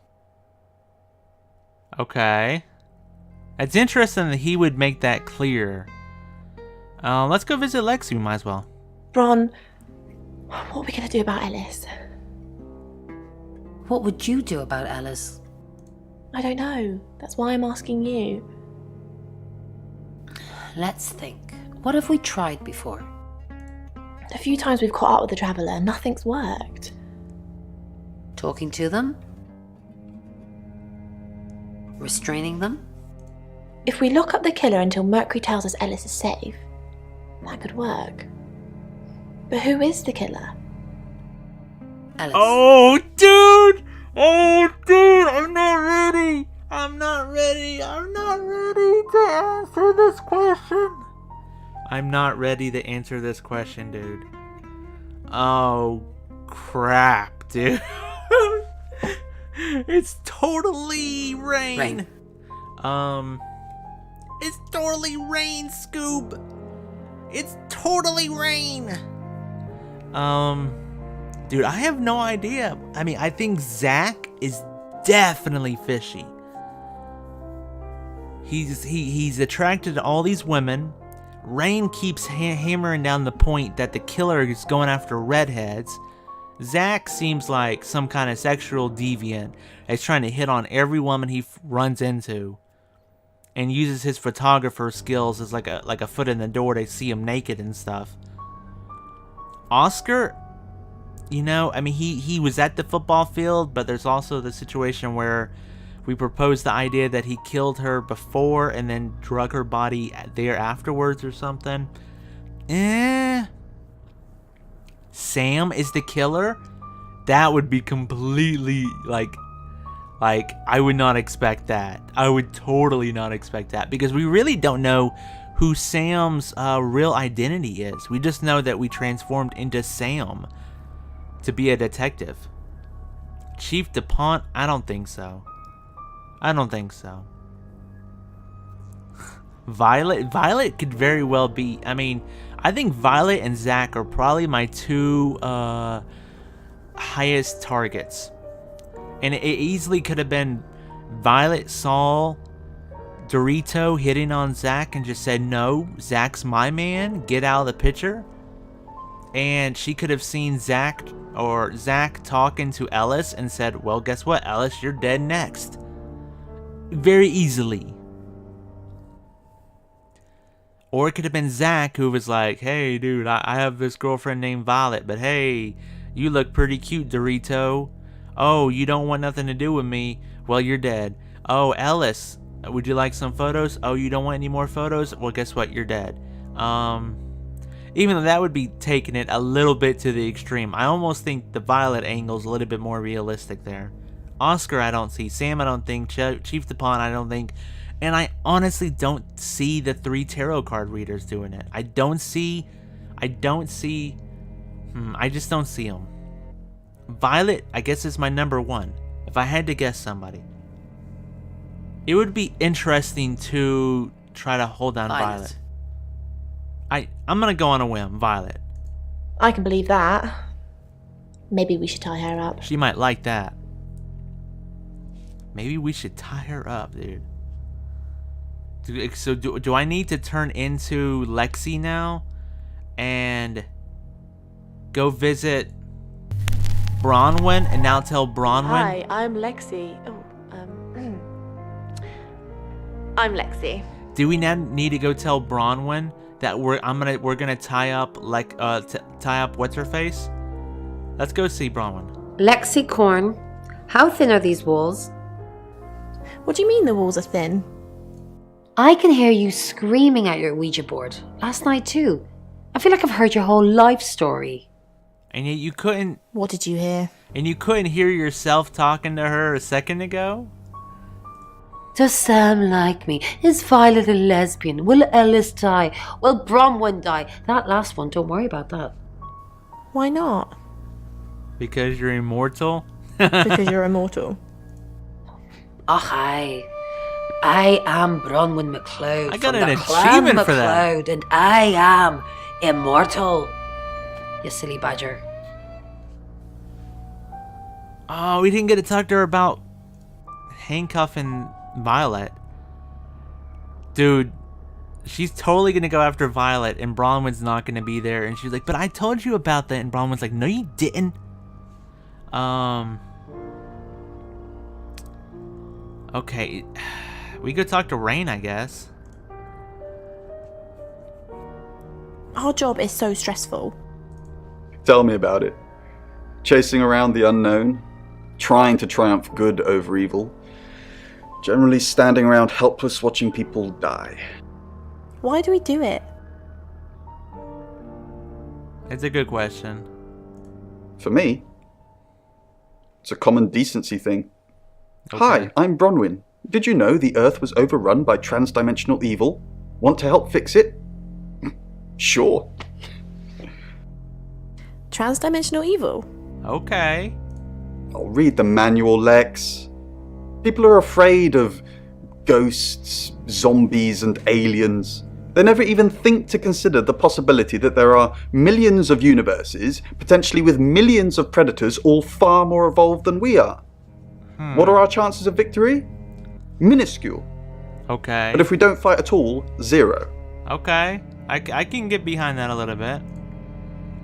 Okay. It's interesting that he would make that clear. Let's go visit Lexi, we might as well. Bron, what are we going to do about Ellis? What would you do about Ellis? I don't know. That's why I'm asking you. Let's think. What have we tried before? The few times we've caught up with the Traveller, nothing's worked. Talking to them? Restraining them? If we lock up the killer until Mercury tells us Ellis is safe, that could work. But who is the killer? Ellis. Oh, dude! Oh, dude! I'm not ready! I'm not ready to answer this question. I'm not ready to answer this question, dude. Oh, crap, dude. It's totally Rain. It's totally Rain, Scoob. It's totally Rain. Dude, I have no idea. I mean, I think Zach is definitely fishy. He's attracted to all these women. Rain keeps hammering down the point that the killer is going after redheads. Zach seems like some kind of sexual deviant that's trying to hit on every woman he runs into, and uses his photographer skills as like a foot in the door to see him naked and stuff. Oscar, you know, I mean, he was at the football field, but there's also the situation where we proposed the idea that he killed her before and then drug her body there afterwards or something. Sam is the killer? That would be completely, like, I would not expect that. I would totally not expect that, because we really don't know who Sam's real identity is. We just know that we transformed into Sam to be a detective. Chief DuPont? I don't think so. I don't think so. Violet could very well be. I mean, I think Violet and Zach are probably my two highest targets. And it easily could have been Violet saw Dorito hitting on Zach and just said, no, Zach's my man, get out of the picture. And she could have seen Zach talking to Ellis and said, well, guess what, Ellis, you're dead next. Very easily. Or it could have been Zach who was like, hey, dude, I have this girlfriend named Violet, but hey, you look pretty cute, Dorito. Oh, you don't want nothing to do with me? Well, you're dead. Oh, Ellis, would you like some photos? Oh, you don't want any more photos? Well, guess what? You're dead. Even though that would be taking it a little bit to the extreme. I almost think the Violet angle is a little bit more realistic there. Oscar, I don't see. Sam, I don't think. Chief DuPont, I don't think. And I honestly don't see the 3 tarot card readers doing it. I just don't see them. Violet, I guess, is my number 1. If I had to guess somebody. It would be interesting to try to hold down Violet. I'm going to go on a whim. Violet. I can believe that. Maybe we should tie her up. She might like that. Maybe we should tie her up, dude. So do I need to turn into Lexi now and go visit Bronwyn and now tell Bronwyn? Hi, I'm Lexi. I'm Lexi. Do we now need to go tell Bronwyn that we're gonna tie up what's her face? Let's go see Bronwyn. Lexi Korn, how thin are these walls? What do you mean the walls are thin? I can hear you screaming at your Ouija board. Last night too. I feel like I've heard your whole life story. And yet you couldn't... What did you hear? And you couldn't hear yourself talking to her a second ago? Does Sam like me? Is Violet a lesbian? Will Ellis die? Will Bronwyn die? That last one, don't worry about that. Why not? Because you're immortal? Because you're immortal. aye. I am Bronwyn MacLeod. I got from an the Clan achievement for that. MacLeod, and I am immortal. You silly badger. Oh, we didn't get to talk to her about handcuffing Violet. Dude, she's totally gonna go after Violet, and Bronwyn's not gonna be there. And she's like, "But I told you about that." And Bronwyn's like, "No, you didn't." Okay, we go talk to Rain, I guess. Our job is so stressful. Tell me about it. Chasing around the unknown, trying to triumph good over evil, generally standing around helpless watching people die. Why do we do it? It's a good question. For me, it's a common decency thing. Okay. Hi, I'm Bronwyn. Did you know the Earth was overrun by transdimensional evil? Want to help fix it? Sure. Transdimensional evil? Okay. I'll read the manual, Lex. People are afraid of ghosts, zombies, and aliens. They never even think to consider the possibility that there are millions of universes, potentially with millions of predators, all far more evolved than we are. What are our chances of victory? Minuscule. Okay. But if we don't fight at all, 0. Okay. I can get behind that a little bit.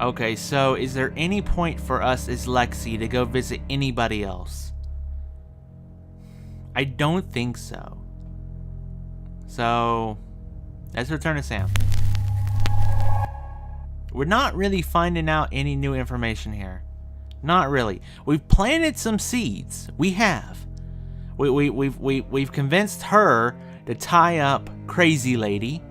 Okay, so is there any point for us as Lexi to go visit anybody else? I don't think so. So, let's return to Sam. We're not really finding out any new information here. Not really. We've planted some seeds. We have. We've convinced her to tie up Crazy Lady.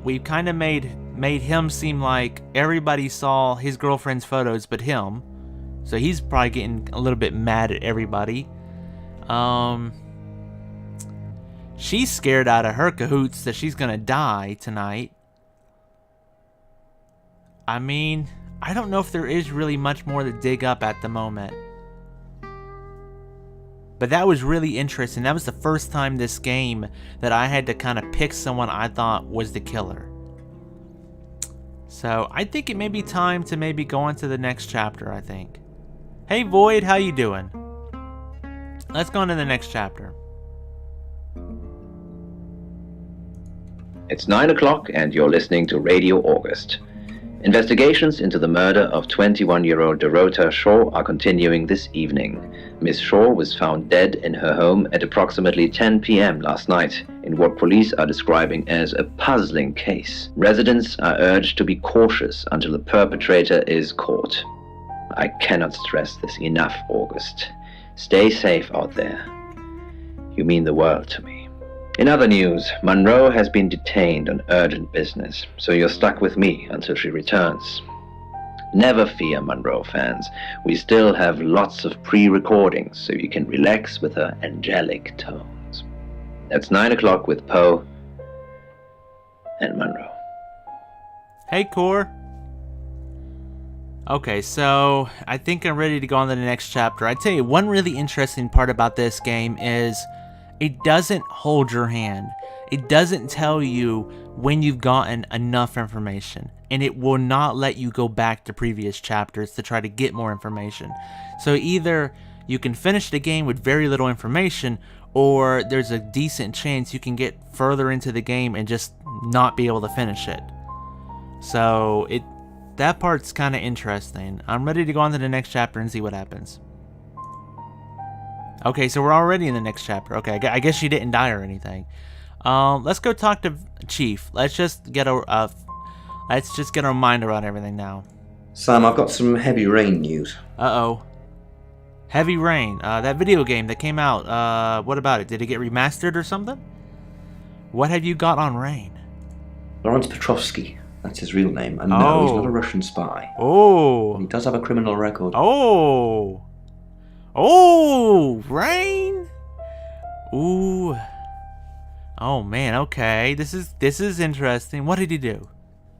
We've kind of made him seem like everybody saw his girlfriend's photos but him. So he's probably getting a little bit mad at everybody. She's scared out of her cahoots that she's gonna die tonight. I mean, I don't know if there is really much more to dig up at the moment. But that was really interesting. That was the first time this game that I had to kind of pick someone I thought was the killer. So I think it may be time to maybe go on to the next chapter, I think. Hey Void, how you doing? Let's go on to the next chapter. It's 9 o'clock and you're listening to Radio August. Investigations into the murder of 21-year-old Dorota Shaw are continuing this evening. Miss Shaw was found dead in her home at approximately 10 p.m. last night in what police are describing as a puzzling case. Residents are urged to be cautious until the perpetrator is caught. I cannot stress this enough, August. Stay safe out there. You mean the world to me. In other news, Monroe has been detained on urgent business, so you're stuck with me until she returns. Never fear, Monroe fans. We still have lots of pre-recordings, so you can relax with her angelic tones. That's 9 o'clock with Poe and Monroe. Hey, Core. Okay, so I think I'm ready to go on to the next chapter. I tell you, one really interesting part about this game is it doesn't hold your hand. It doesn't tell you when you've gotten enough information, and it will not let you go back to previous chapters to try to get more information. So either you can finish the game with very little information, or there's a decent chance you can get further into the game and just not be able to finish it. So that part's kind of interesting. I'm ready to go on to the next chapter and see what happens. Okay, so we're already in the next chapter. Okay, I guess she didn't die or anything. Let's go talk to Chief. Let's just get a mind around everything now. Sam, I've got some Heavy Rain news. Uh-oh. Heavy Rain. That video game that came out. What about it? Did it get remastered or something? What have you got on Rain? Lawrence Petrovsky. That's his real name. And no, he's not a Russian spy. Oh. He does have a criminal record. Oh. Oh, Rain. Ooh. Oh man, okay. This is interesting. What did he do?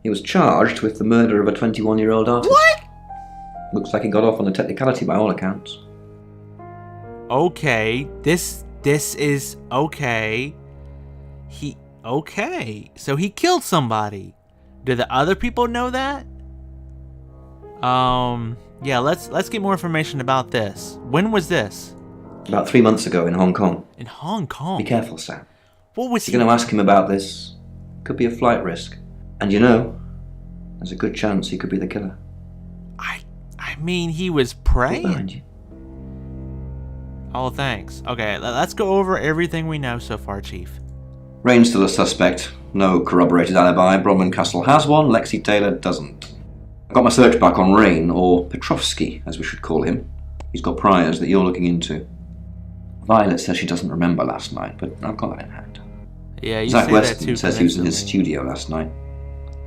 He was charged with the murder of a 21-year-old artist. What? Looks like he got off on a technicality by all accounts. Okay, this is okay. So he killed somebody. Do the other people know that? Yeah, let's get more information about this. When was this? About 3 months ago in Hong Kong. In Hong Kong? Be careful, Sam. What was You're going to ask him about this. Could be a flight risk. And there's a good chance he could be the killer. I mean, he was praying. Behind you. Oh, thanks. Okay, let's go over everything we know so far, Chief. Rain's still a suspect. No corroborated alibi. Bronwyn Castle has one. Lexi Taylor doesn't. I got my search back on Rain, or Petrovsky, as we should call him. He's got priors that you're looking into. Violet says she doesn't remember last night, but I've got that in hand. Yeah, you Zach say Weston that too says he was in his convincingly. studio last night.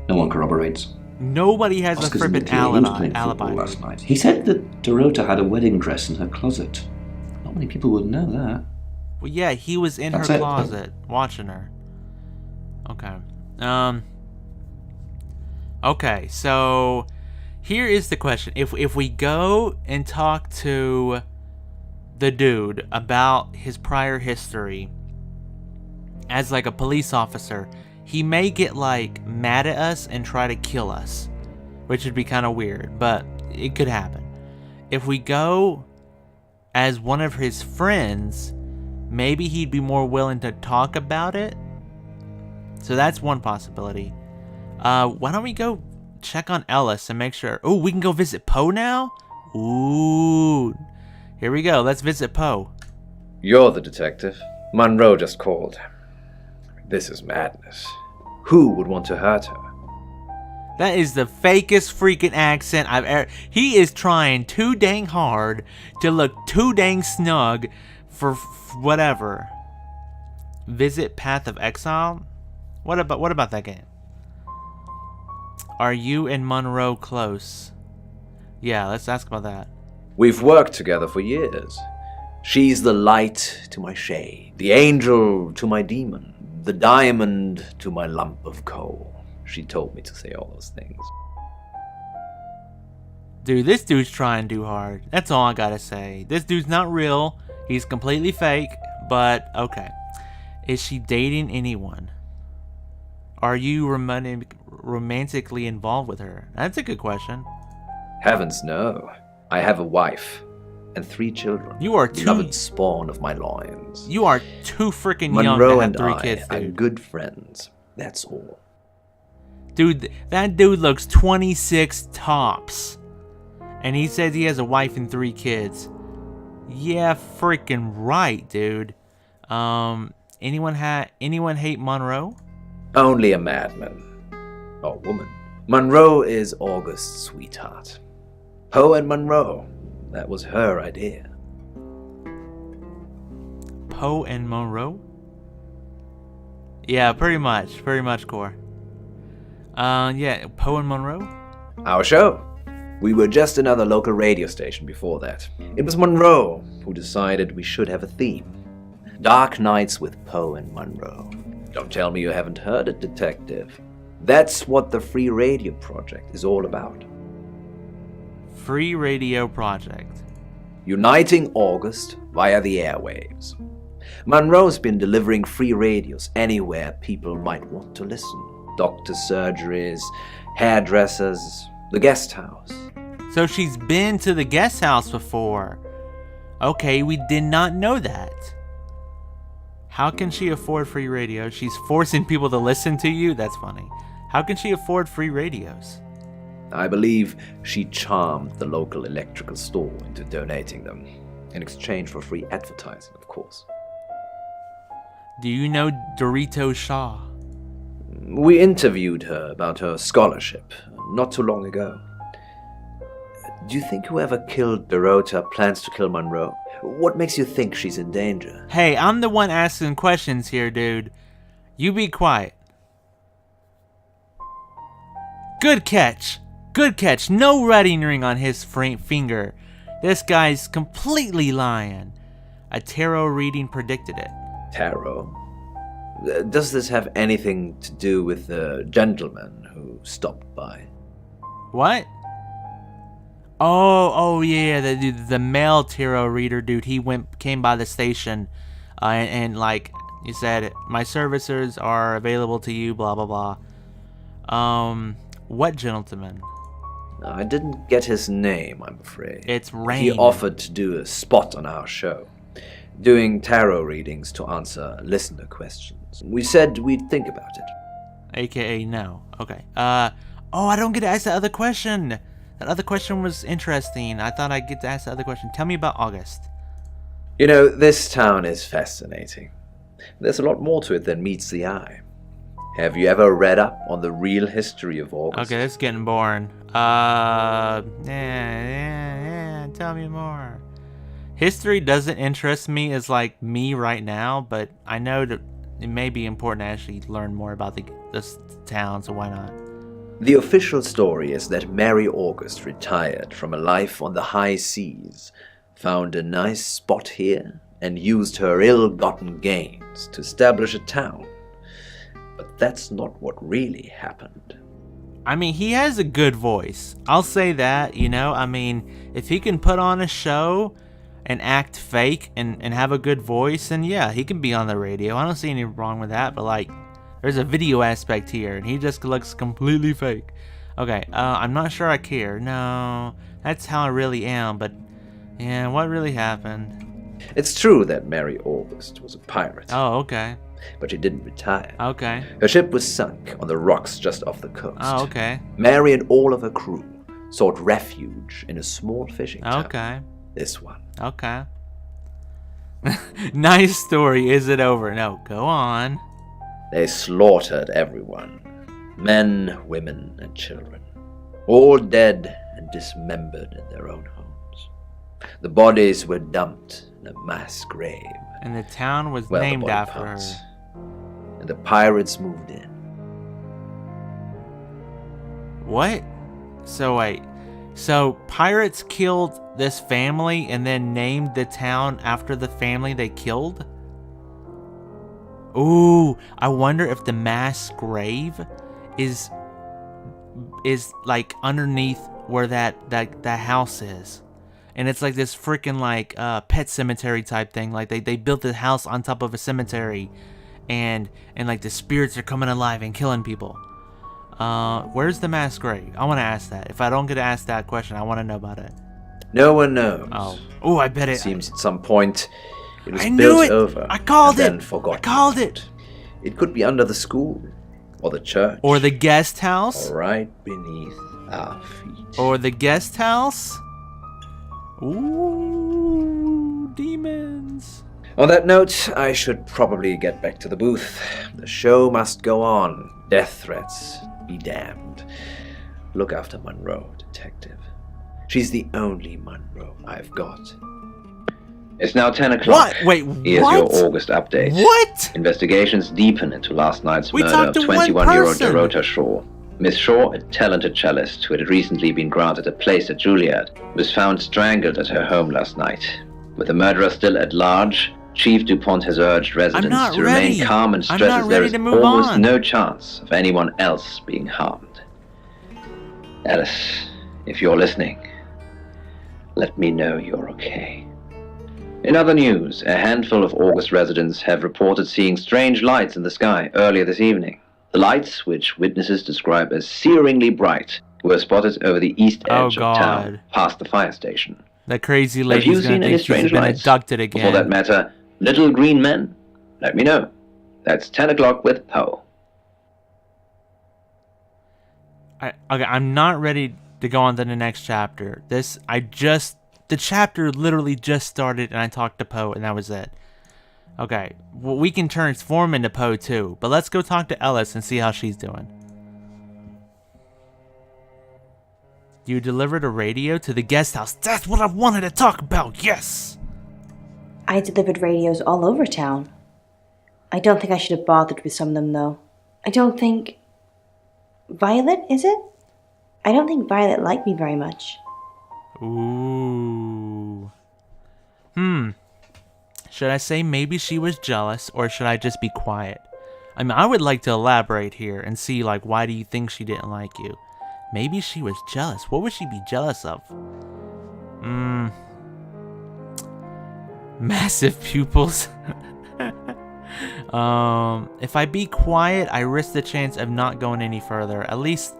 No one corroborates. Nobody has Oscar's a in the frippin' team. He was playing alibi. football last night. He said that Dorota had a wedding dress in her closet. Not many people would know that. Well, yeah, he was in That's her it. closet watching her. Okay. Okay, so here is the question. If we go and talk to the dude about his prior history as like a police officer, he may get like mad at us and try to kill us, which would be kind of weird, but it could happen. If we go as one of his friends, maybe he'd be more willing to talk about it. So that's one possibility. Why don't we go check on Ellis and make sure... Oh, we can go visit Poe now? Ooh. Here we go. Let's visit Poe. You're the detective. Monroe just called. This is madness. Who would want to hurt her? That is the fakest freaking accent I've ever... He is trying too dang hard to look too dang snug for whatever. Visit Path of Exile? What about that game? Are you and Monroe close? Yeah, let's ask about that. We've worked together for years. She's the light to my shade, the angel to my demon, the diamond to my lump of coal. She told me to say all those things. Dude, this dude's trying too hard. That's all I gotta say. This dude's not real. He's completely fake, but okay. Is she dating anyone? Are you romantically involved with her? That's a good question. Heavens no. I have a wife and 3 children. You are too... beloved spawn of my loins. You are too freaking young Monroe to have and 3 I kids, are dude. good friends. That's all. Dude, that dude looks 26 tops. And he says he has a wife and 3 kids. Yeah, freaking right, dude. Anyone hate Monroe? Only a madman. Or woman. Monroe is August's sweetheart. Poe and Monroe. That was her idea. Poe and Monroe? Yeah, pretty much, Core. Yeah, Poe and Monroe? Our show. We were just another local radio station before that. It was Monroe who decided we should have a theme. Dark Nights with Poe and Monroe. Don't tell me you haven't heard it, detective. That's what the Free Radio Project is all about. Free Radio Project. Uniting August via the airwaves. Monroe's been delivering free radios anywhere people might want to listen. Doctor's surgeries, hairdressers, the guest house. So she's been to the guest house before. Okay, we did not know that. How can she afford free radio? She's forcing people to listen to you? That's funny. How can she afford free radios? I believe she charmed the local electrical store into donating them, in exchange for free advertising, of course. Do you know Dorito Shaw? We interviewed her about her scholarship not too long ago. Do you think whoever killed Dorota plans to kill Monroe? What makes you think she's in danger? Hey, I'm the one asking questions here, dude. You be quiet. Good catch. Good catch. No wedding ring on his finger. This guy's completely lying. A tarot reading predicted it. Tarot? Does this have anything to do with the gentleman who stopped by? What? Oh, yeah, the male tarot reader dude. He came by the station, and like he said, my services are available to you. Blah blah blah. What gentleman? I didn't get his name, I'm afraid. It's Rain. He offered to do a spot on our show, doing tarot readings to answer listener questions. We said we'd think about it. AKA no. Okay. Oh, I don't get to ask that other question. That other question was interesting. I thought I'd get to ask the other question. Tell me about August. You know, this town is fascinating. There's a lot more to it than meets the eye. Have you ever read up on the real history of August? Okay, it's getting boring. Yeah, tell me more. History doesn't interest me as like me right now, but I know that it may be important to actually learn more about this town, so why not? The official story is that Mary August retired from a life on the high seas, found a nice spot here, and used her ill-gotten gains to establish a town. But that's not what really happened. I mean, he has a good voice. I'll say that, you know? I mean, if he can put on a show and act fake and have a good voice, then yeah, he can be on the radio. I don't see anything wrong with that, but like, there's a video aspect here, and he just looks completely fake. Okay, I'm not sure I care. No, that's how I really am, but yeah, what really happened? It's true that Mary August was a pirate. Oh, okay. But she didn't retire. Okay. Her ship was sunk on the rocks just off the coast. Oh, okay. Mary and all of her crew sought refuge in a small fishing town. Okay. This one. Okay. Nice story. Is it over? No, go on. They slaughtered everyone. Men, women, and children. All dead and dismembered in their own homes. The bodies were dumped in a mass grave. And the town was Well, the named body after parts. her. And the pirates moved in. What? So wait. So pirates killed this family and then named the town after the family they killed? Ooh, I wonder if the mass grave is like underneath where that house is. And it's like this freaking like pet cemetery type thing. Like they built the house on top of a cemetery, and like the spirits are coming alive and killing people. Where's the mass grave? I want to ask that. If I don't get to ask that question, I want to know about it. No one knows. Oh, I bet it. Seems at some point it was I knew built it! over. I called and it! Then forgotten. I called it! It could be under the school, or the church, Or the guest house? or right beneath our feet. Or the guest house? Ooh, demons. On that note, I should probably get back to the booth. The show must go on. Death threats be damned. Look after Monroe, detective. She's the only Monroe I've got. It's now 10 o'clock. What? Wait, Here's what? your August update. What? Investigations deepen into last night's We murder of talked to one 21-year-old person. Dorota Shaw. Miss Shaw, a talented cellist who had recently been granted a place at Juilliard, was found strangled at her home last night. With the murderer still at large, Chief DuPont has urged residents to remain calm and I'm stresses not there ready is to move almost on. no chance of anyone else being harmed. Alice, if you're listening, let me know you're okay. In other news, a handful of August residents have reported seeing strange lights in the sky earlier this evening. The lights, which witnesses describe as searingly bright, were spotted over the east edge of town, past the fire station. That crazy Have lady's you gonna seen any think she's strange been lights? abducted For again. that matter, little green men? Let me know. That's 10 o'clock with Poe. Okay, I'm not ready to go on to the next chapter. The chapter literally just started and I talked to Poe and that was it. Okay, well, we can transform into Poe too, but let's go talk to Ellis and see how she's doing. You delivered a radio to the guest house. That's what I wanted to talk about, yes! I delivered radios all over town. I don't think I should have bothered with some of them, though. I don't think... Violet, is it? I don't think Violet liked me very much. Ooh. Should I say maybe she was jealous, or should I just be quiet? I mean, I would like to elaborate here and see, like, why do you think she didn't like you? Maybe she was jealous. What would she be jealous of? Massive pupils. If I be quiet, I risk the chance of not going any further. At least.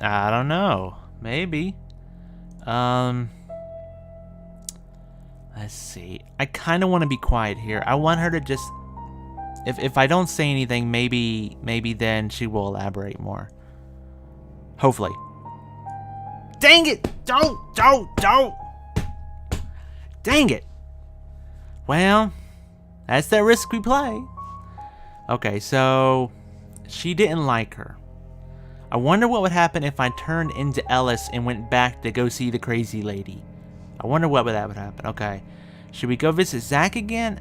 I don't know. Maybe. Let's see. I kind of want to be quiet here. I want her to just... If I don't say anything, maybe then she will elaborate more. Hopefully. Dang it! Don't! Dang it! Well, that's the risk we play. Okay, so... She didn't like her. I wonder what would happen if I turned into Ellis and went back to go see the crazy lady. I wonder what that would happen. Okay. Should we go visit Zach again?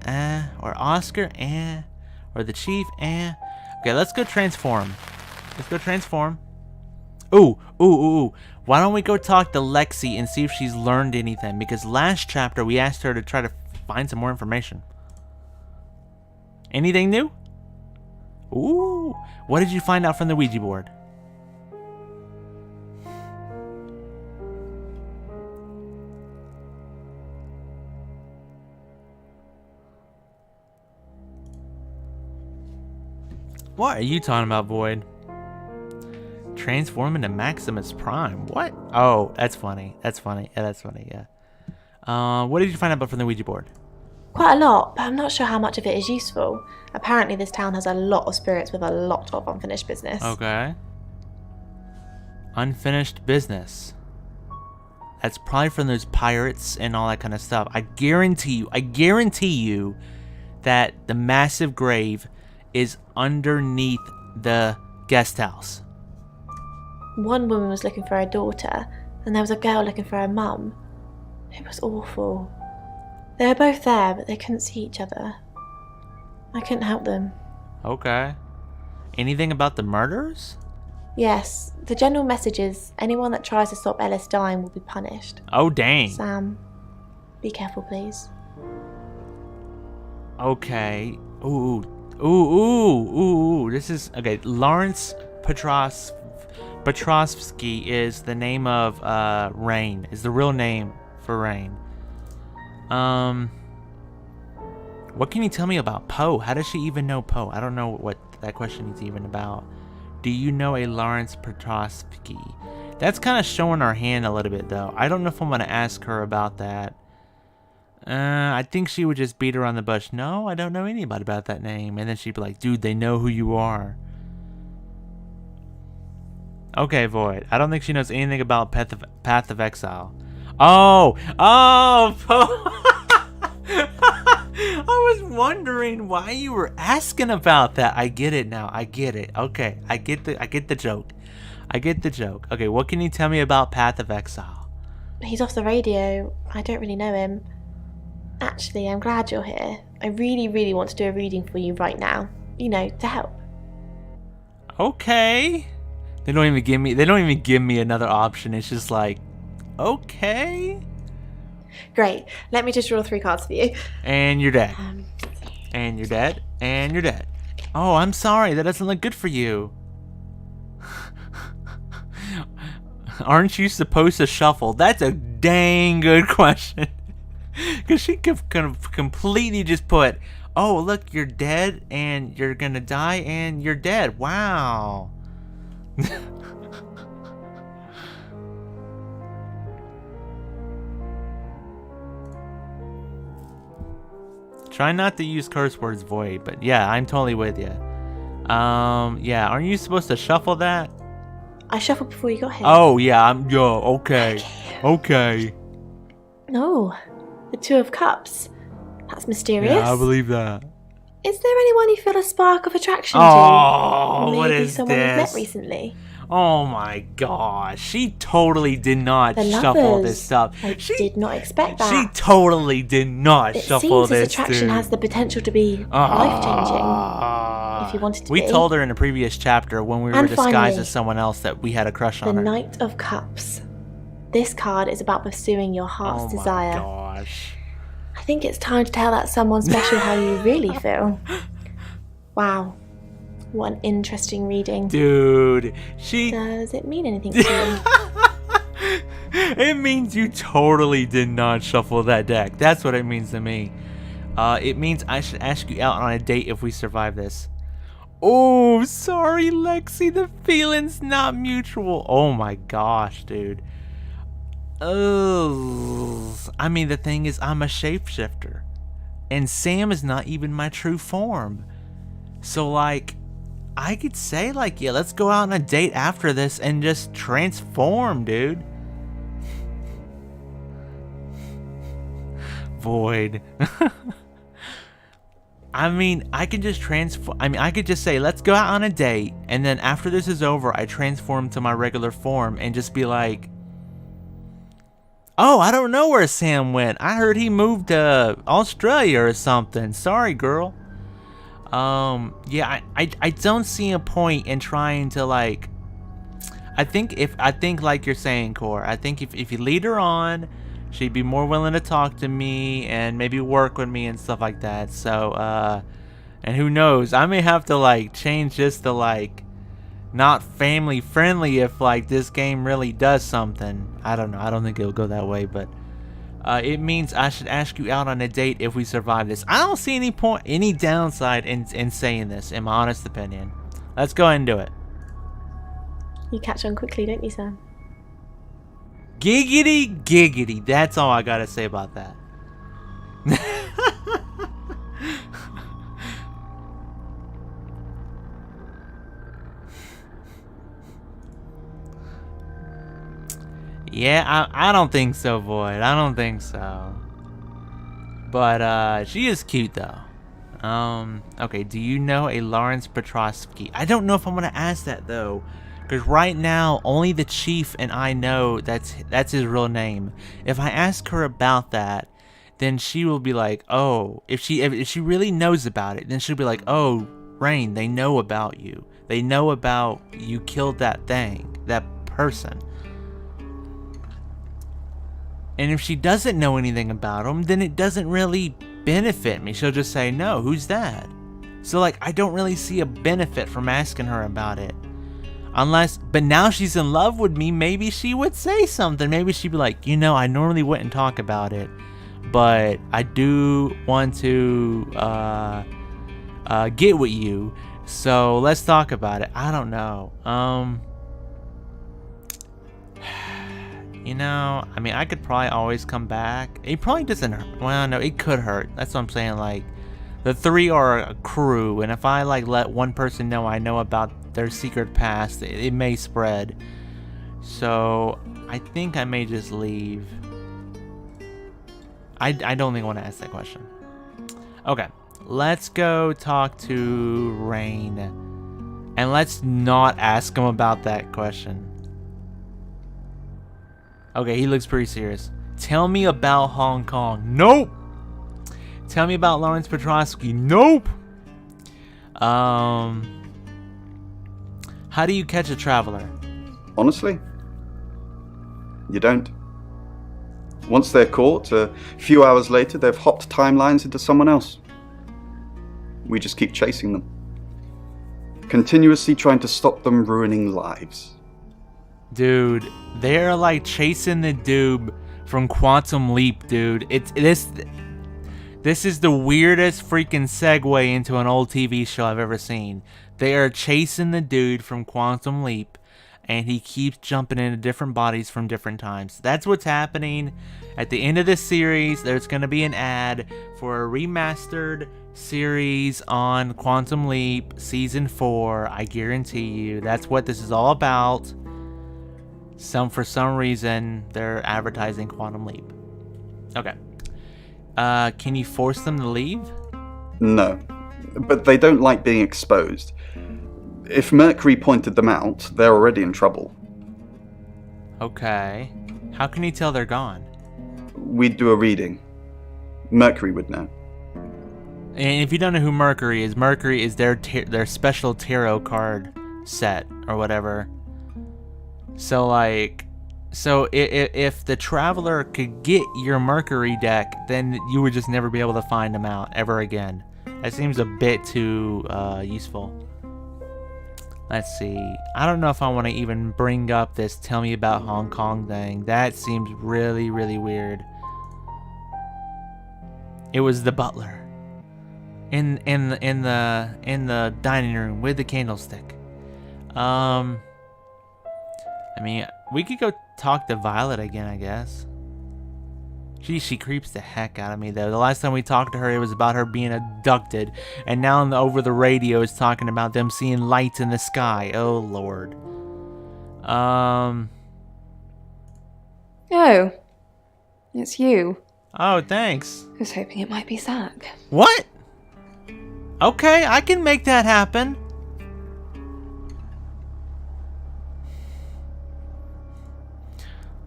Or Oscar? Or the chief? Okay, let's go transform. Ooh. Why don't we go talk to Lexi and see if she's learned anything? Because last chapter we asked her to try to find some more information. Anything new? Ooh. What did you find out from the Ouija board? What are you talking about, Void? Transform into Maximus Prime. What? Oh, that's funny. Yeah, that's funny, yeah. What did you find out from the Ouija board? Quite a lot, but I'm not sure how much of it is useful. Apparently this town has a lot of spirits with a lot of unfinished business. Okay. Unfinished business. That's probably from those pirates and all that kind of stuff. I guarantee you that the massive grave is underneath the guest house. One woman was looking for her daughter, and there was a girl looking for her mum. It was awful. They were both there, but they couldn't see each other. I couldn't help them. Okay. Anything about the murders? Yes, the general message is anyone that tries to stop Ellis dying will be punished. Oh, dang. Sam, be careful, please. Okay. Ooh. This is... Okay, Lawrence Petrovsky is the name of Rain. Is the real name for Rain. What can you tell me about Poe? How does she even know Poe? I don't know what that question is even about. Do you know a Lawrence Petrovsky? That's kind of showing our hand a little bit, though. I don't know if I'm going to ask her about that. I think she would just beat around the bush. No, I don't know anybody about that name. And then she'd be like, dude, they know who you are. Okay, Void. I don't think she knows anything about Path of Exile. Oh, I was wondering why you were asking about that. I get it now. I get it. Okay, I get the joke. Okay, what can you tell me about Path of Exile? He's off the radio. I don't really know him. Actually, I'm glad you're here. I really, really want to do a reading for you right now. You know, to help. Okay. They don't even give me another option. It's just like, okay. Great. Let me just draw 3 cards for you. And you're dead. And you're dead. And you're dead. Oh, I'm sorry. That doesn't look good for you. Aren't you supposed to shuffle? That's a dang good question. Because she could completely just put, oh, look, you're dead, and you're going to die, and you're dead. Wow. Try not to use curse words, Void, but yeah, I'm totally with you. Yeah, aren't you supposed to shuffle that? I shuffled before you got here. Oh, yeah, okay. Okay. No, the 2 of Cups. That's mysterious. Yeah, I believe that. Is there anyone you feel a spark of attraction to? Oh, what Maybe is someone this? you've met recently. Oh my gosh, she totally did not The shuffle lovers. this stuff. I did not expect that. She totally did not It shuffle seems this. this attraction dude. has the potential to be life-changing. If if you wanted to we be. told her in a previous chapter when we were And disguised finally, as someone else that we had a crush The on her. Knight of Cups. This card is about pursuing your heart's Oh my desire. gosh. I think it's time to tell that someone special how you really feel. Wow. What an interesting reading. Dude, Does it mean anything to you? It means you totally did not shuffle that deck. That's what it means to me. It means I should ask you out on a date if we survive this. Oh, sorry, Lexi. The feeling's not mutual. Oh my gosh, dude. Oh, I mean, the thing is, I'm a shapeshifter. And Sam is not even my true form. So, like, I could say, like, yeah, let's go out on a date after this and just transform, dude. Void. I mean, I could just transform. I mean, I could just say, let's go out on a date. And then after this is over, I transform to my regular form and just be like, oh, I don't know where Sam went. I heard he moved to Australia or something. Sorry, girl. Yeah, I don't see a point in trying to, like, I think like you're saying, Core, I think if you lead her on, she'd be more willing to talk to me and maybe work with me and stuff like that. So, and who knows, I may have to, like, change this to, like, not family friendly if, like, this game really does something. I don't know. I don't think it'll go that way, but it means I should ask you out on a date if we survive this. I don't see any downside in saying this, in my honest opinion. Let's go ahead and do it. You catch on quickly, don't you, Sam? Giggity, giggity. That's all I gotta say about that. Yeah, I don't think so, Void. I don't think so. But she is cute though. Okay, do you know a Lawrence Petrosky? I don't know if I'm gonna ask that though, because right now only the chief and I know that's his real name. If I ask her about that, then she will be like, oh, if she really knows about it, then she'll be like, oh, Rain, they know about you. They know about you killed that thing, that person. And if she doesn't know anything about him, then it doesn't really benefit me. She'll just say, no, who's that? So, like, I don't really see a benefit from asking her about it. But now she's in love with me, maybe she would say something. Maybe she'd be like, you know, I normally wouldn't talk about it, but I do want to get with you, so let's talk about it. I don't know. You know, I mean, I could probably always come back. It probably doesn't hurt. Well, no, it could hurt. That's what I'm saying. Like, the three are a crew, and if I, like, let one person know I know about their secret past, it may spread. So, I think I may just leave. I don't think I want to ask that question. Okay, let's go talk to Rain. And let's not ask him about that question. Okay, he looks pretty serious. Tell me about Hong Kong. Nope. Tell me about Lawrence Petrosky. Nope. How do you catch a traveler? Honestly, you don't. Once they're caught, a few hours later, they've hopped timelines into someone else. We just keep chasing them. Continuously trying to stop them ruining lives. Dude, they're like chasing the dude from Quantum Leap, dude. This is the weirdest freaking segue into an old TV show I've ever seen. They are chasing the dude from Quantum Leap, and he keeps jumping into different bodies from different times. That's what's happening. At the end of this series, there's going to be an ad for a remastered series on Quantum Leap Season 4. I guarantee you, that's what this is all about. For some reason, they're advertising Quantum Leap. Okay. Can you force them to leave? No, but they don't like being exposed. If Mercury pointed them out, they're already in trouble. Okay. How can you tell they're gone? We'd do a reading. Mercury would know. And if you don't know who Mercury is their special tarot card set or whatever. So like, if the Traveler could get your Mercury deck, then you would just never be able to find them out ever again. That seems a bit too useful. Let's see. I don't know if I want to even bring up this tell me about Hong Kong thing. That seems really, really weird. It was the butler in the dining room with the candlestick. I mean, we could go talk to Violet again, I guess. She creeps the heck out of me, though. The last time we talked to her, it was about her being abducted. And now over the radio, it's talking about them seeing lights in the sky. Oh, Lord. Oh. It's you. Oh, thanks. I was hoping it might be Zach. What? Okay, I can make that happen.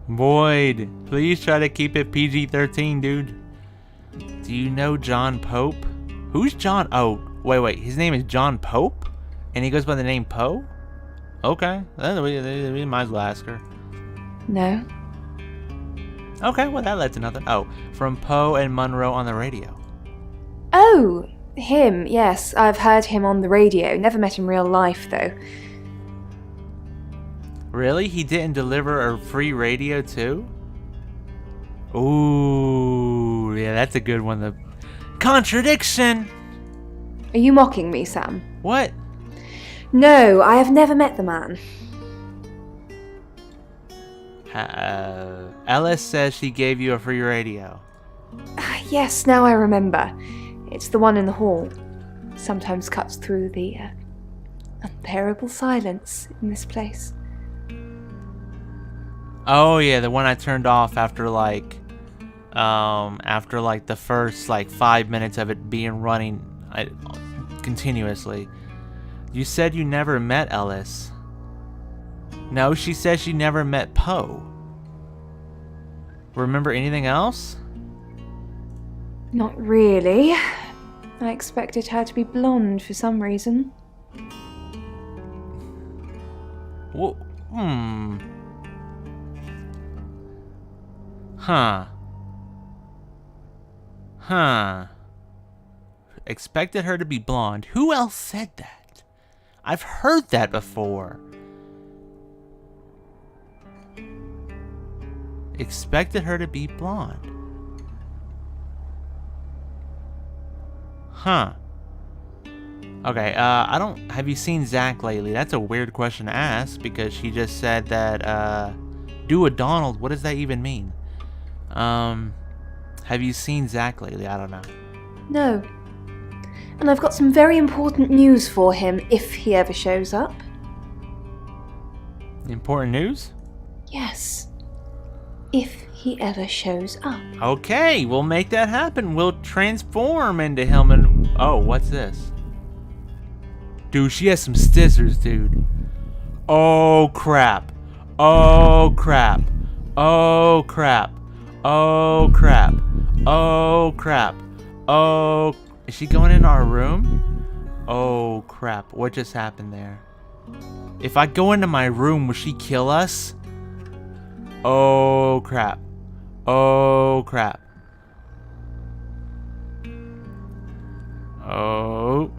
Boyd, please try to keep it PG-13, dude. Do you know John Pope? Who's John? Oh, wait. His name is John Pope? And he goes by the name Poe? Okay, then we might as well ask her. No. Okay, well that led to nothing. Oh, from Poe and Monroe on the radio. Oh, him, yes. I've heard him on the radio. Never met in real life, though. Really? He didn't deliver a free radio too? Ooh, yeah, that's a good one. The Contradiction! Are you mocking me, Sam? What? No, I have never met the man. Ellis says she gave you a free radio. Yes, now I remember. It's the one in the hall. Sometimes cuts through the unbearable silence in this place. Oh yeah, the one I turned off after like the first 5 minutes of it being running continuously. You said you never met Ellis. No, she says she never met Poe. Remember anything else? Not really. I expected her to be blonde for some reason. Well, Huh. Expected her to be blonde. Who else said that? I've heard that before. Expected her to be blonde. Huh. Okay, have you seen Zach lately? That's a weird question to ask because she just said that, do a Donald. What does that even mean? Have you seen Zach lately? I don't know. No. And I've got some very important news for him if he ever shows up. Important news? Yes. If he ever shows up. Okay, we'll make that happen. We'll transform into him and... Oh, what's this? Dude, she has some scissors, dude. Oh, crap. Oh, crap. Oh, crap. Oh, crap. Oh, crap. Oh... Is she going in our room? Oh, crap. What just happened there? If I go into my room, will she kill us? Oh, crap. Oh, crap. Oh.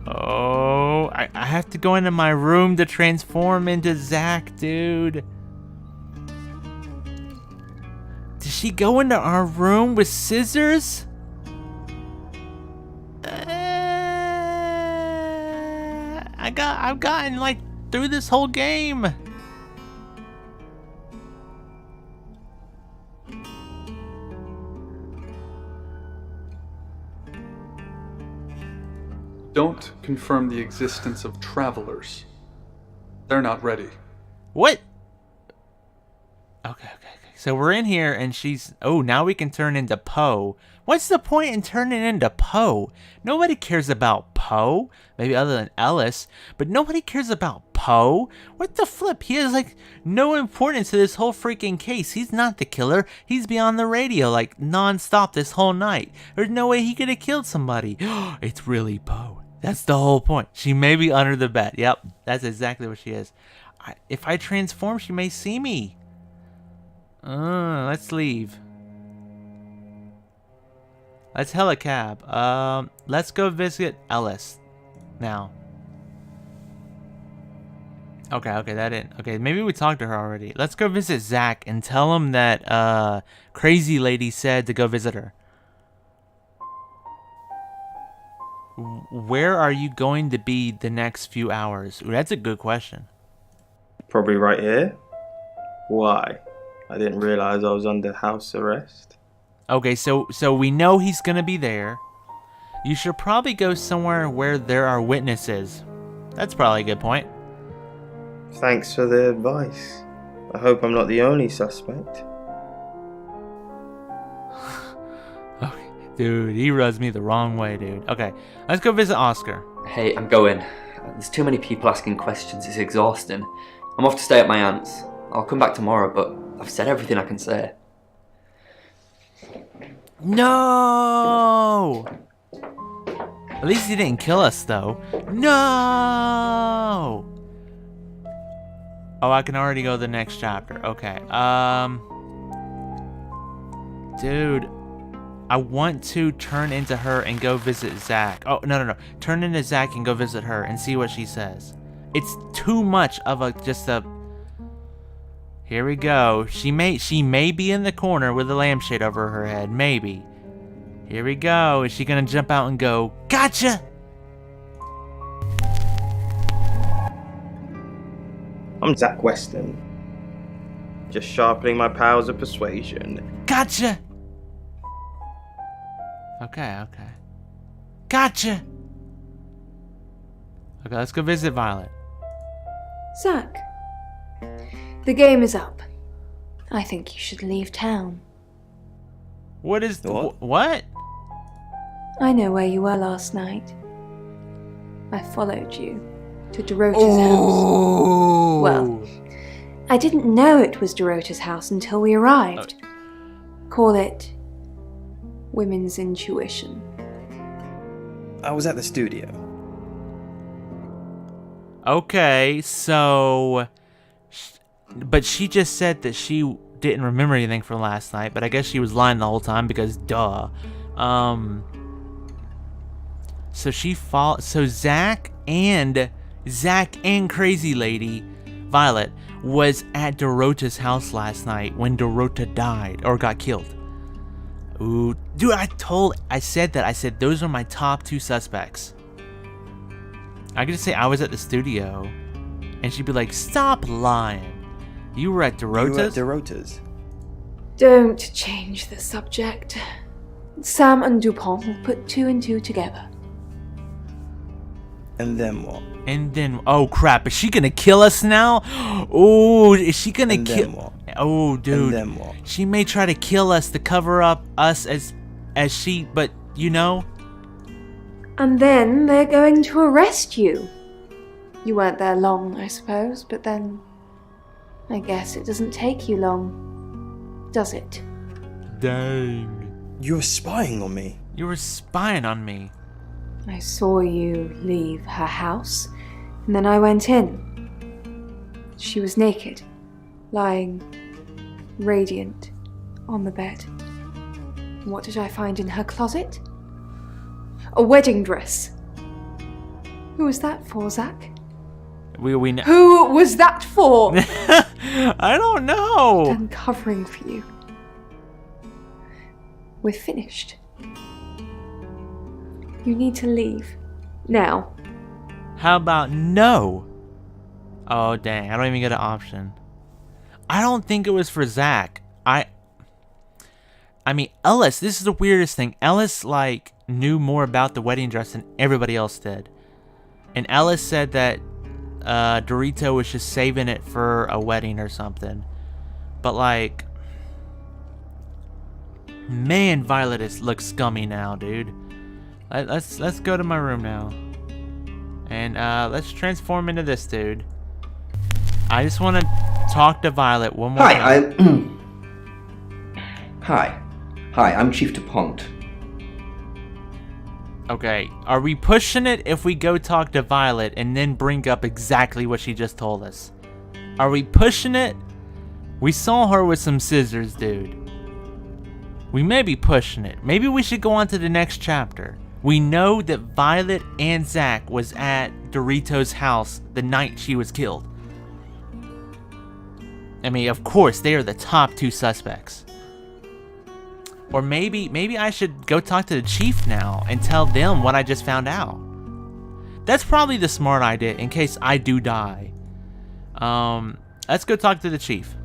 Oh. I have to go into my room to transform into Zach, dude. Did she go into our room with scissors? I've gotten through this whole game. Don't confirm the existence of travelers. They're not ready. What? Okay. So we're in here and she's... Oh, now we can turn into Poe. What's the point in turning into Poe? Nobody cares about Poe. Maybe other than Ellis. But nobody cares about Poe. Poe? What the flip? He has, like, no importance to this whole freaking case. He's not the killer. He's been on the radio, like, non-stop this whole night. There's no way he could have killed somebody. It's really Poe. That's the whole point. She may be under the bed. Yep, that's exactly what she is. If I transform, she may see me. Let's leave. Let's hail a cab. Let's go visit Ellis now. Okay, that didn't. Okay, maybe we talked to her already. Let's go visit Zach and tell him that crazy lady said to go visit her. Where are you going to be the next few hours? Ooh, that's a good question. Probably right here. Why? I didn't realize I was under house arrest. Okay, so we know he's gonna be there. You should probably go somewhere where there are witnesses. That's probably a good point. Thanks for the advice. I hope I'm not the only suspect. Dude, he rubs me the wrong way, dude. Okay, let's go visit Oscar. Hey, I'm going. There's too many people asking questions. It's exhausting. I'm off to stay at my aunt's. I'll come back tomorrow, but I've said everything I can say. No! At least he didn't kill us, though. No! Oh, I can already go to the next chapter. Okay. Dude, I want to turn into her and go visit Zach. Oh, no. Turn into Zach and go visit her and see what she says. It's too much of just a... Here we go. She may be in the corner with a lampshade over her head. Maybe. Here we go. Is she gonna jump out and go, gotcha? I'm Zach Weston. Just sharpening my powers of persuasion. Gotcha! Okay. Gotcha! Okay, let's go visit Violet. Zach, the game is up. I think you should leave town. What is... What? I know where you were last night. I followed you to Dorota's house. Well, I didn't know it was Dorota's house until we arrived. Call it women's intuition. I was at the studio. Okay, so... But she just said that she didn't remember anything from last night, but I guess she was lying the whole time because duh. So Zach and Crazy Lady Violet was at Dorota's house last night when Dorota died or got killed. Ooh, dude, I said those are my top two suspects. I could just say I was at the studio, and she'd be like, "Stop lying. You were at Dorota's." Don't change the subject. Sam and Dupont will put two and two together. And then what? Oh crap, is she gonna kill us now? Oh, is she gonna kill? Then what? Oh, dude. And then what? She may try to kill us to cover up us as she, but you know. And then they're going to arrest you. You weren't there long, I suppose, but then I guess it doesn't take you long, does it? Dang. You were spying on me. You were spying on me. I saw you leave her house, and then I went in. She was naked, lying radiant on the bed. What did I find in her closet? A wedding dress. Who was that for, Zach? We know. Who was that for? I don't know. I'm covering for you. We're finished. You need to leave. Now. How about no? Oh, dang. I don't even get an option. I don't think it was for Zach. I mean, Ellis, this is the weirdest thing. Ellis, knew more about the wedding dress than everybody else did. And Ellis said that Dorito was just saving it for a wedding or something. But, man, Violet looks scummy now, dude. Let's go to my room now. And let's transform into this dude. I just want to talk to Violet one more Hi, time. Hi, I'm Chief DuPont. Okay, are we pushing it if we go talk to Violet and then bring up exactly what she just told us? Are we pushing it? We saw her with some scissors, dude. We may be pushing it. Maybe we should go on to the next chapter. We know that Violet and Zach was at Dorito's house the night she was killed. I mean, of course, they are the top two suspects. Or maybe I should go talk to the chief now and tell them what I just found out. That's probably the smart idea in case I do die. Let's go talk to the chief.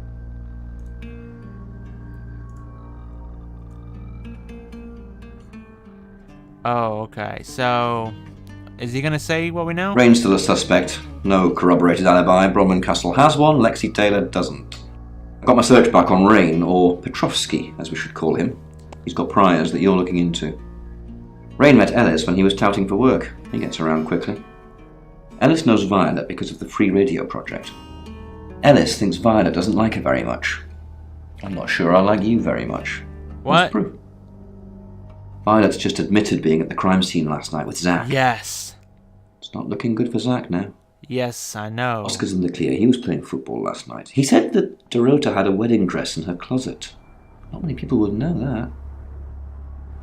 Oh, okay. So, is he gonna say what we know? Rain's still a suspect. No corroborated alibi. Bronwyn Castle has one. Lexi Taylor doesn't. I got my search back on Rain, or Petrovsky, as we should call him. He's got priors that you're looking into. Rain met Ellis when he was touting for work. He gets around quickly. Ellis knows Violet because of the free radio project. Ellis thinks Violet doesn't like her very much. I'm not sure I like you very much. What? Proof? Violet's just admitted being at the crime scene last night with Zach. Yes. It's not looking good for Zach now. Yes, I know. Oscar's in the clear. He was playing football last night. He said that Dorota had a wedding dress in her closet. Not many people would know that.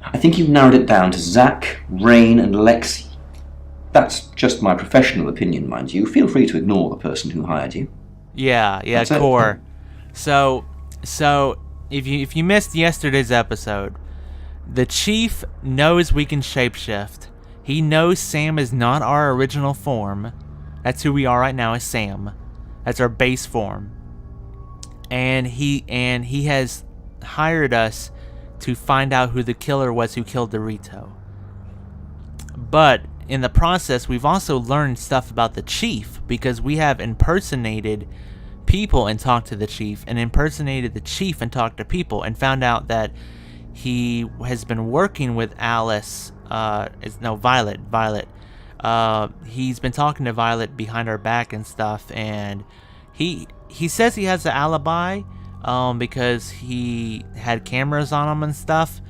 I think you've narrowed it down to Zach, Rain, and Lexi. That's just my professional opinion, mind you. Feel free to ignore the person who hired you. Yeah, Core. So if you missed yesterday's episode, the chief knows we can shapeshift. He knows Sam is not our original form. That's who we are right now, is Sam. That's our base form. And he has hired us to find out who the killer was who killed Dorito. But in the process, we've also learned stuff about the chief because we have impersonated people and talked to the chief, and impersonated the chief and talked to people, and found out that he has been working with Violet. He's been talking to Violet behind our back and stuff, and he says he has an alibi because he had cameras on him and stuff,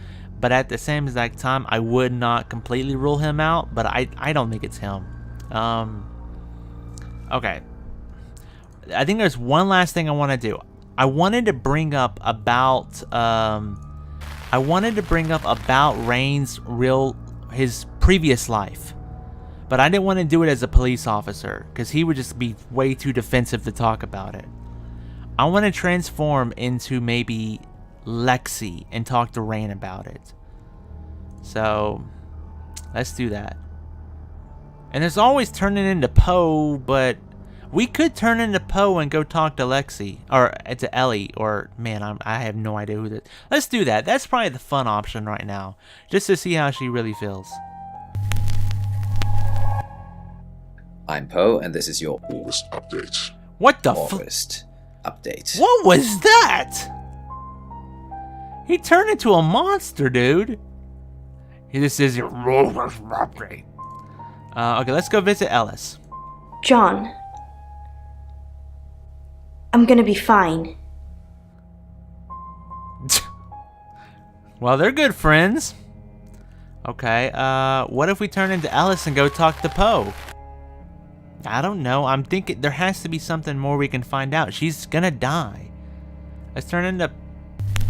but at the same exact time, I would not completely rule him out, but I don't think it's him. Okay. I think there's one last thing I want to do. I wanted to bring up about Rain's his previous life. But I didn't want to do it as a police officer, because he would just be way too defensive to talk about it. I want to transform into maybe Lexi and talk to Rain about it. So, let's do that. And there's always turning into Poe, but we could turn into Poe and go talk to Lexi, or to Ellie, or, man, I have no idea who that. Let's do that. That's probably the fun option right now, just to see how she really feels. I'm Poe, and this is your August update. What the August update. What was that? He turned into a monster, dude. This is your August update. Okay, let's go visit Ellis. John, I'm gonna be fine. Well, they're good friends. Okay, what if we turn into Ellis and go talk to Poe? I don't know. I'm thinking there has to be something more we can find out. She's gonna die. Let's turn into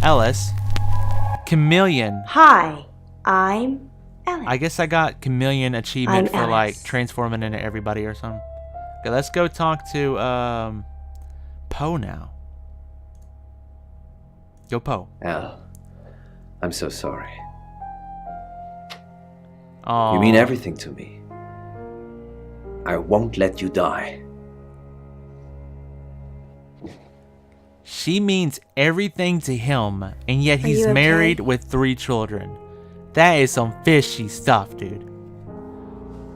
Ellis. Chameleon. Hi, I'm Ellis. I guess I got Chameleon achievement I'm for Ellis. like transforming into everybody or something. Okay, let's go talk to Poe now. Yo, Poe. Al, I'm so sorry. Oh. You mean everything to me. I won't let you die. She means everything to him, and yet Are he's you okay? married with 3 children. That is some fishy stuff, dude.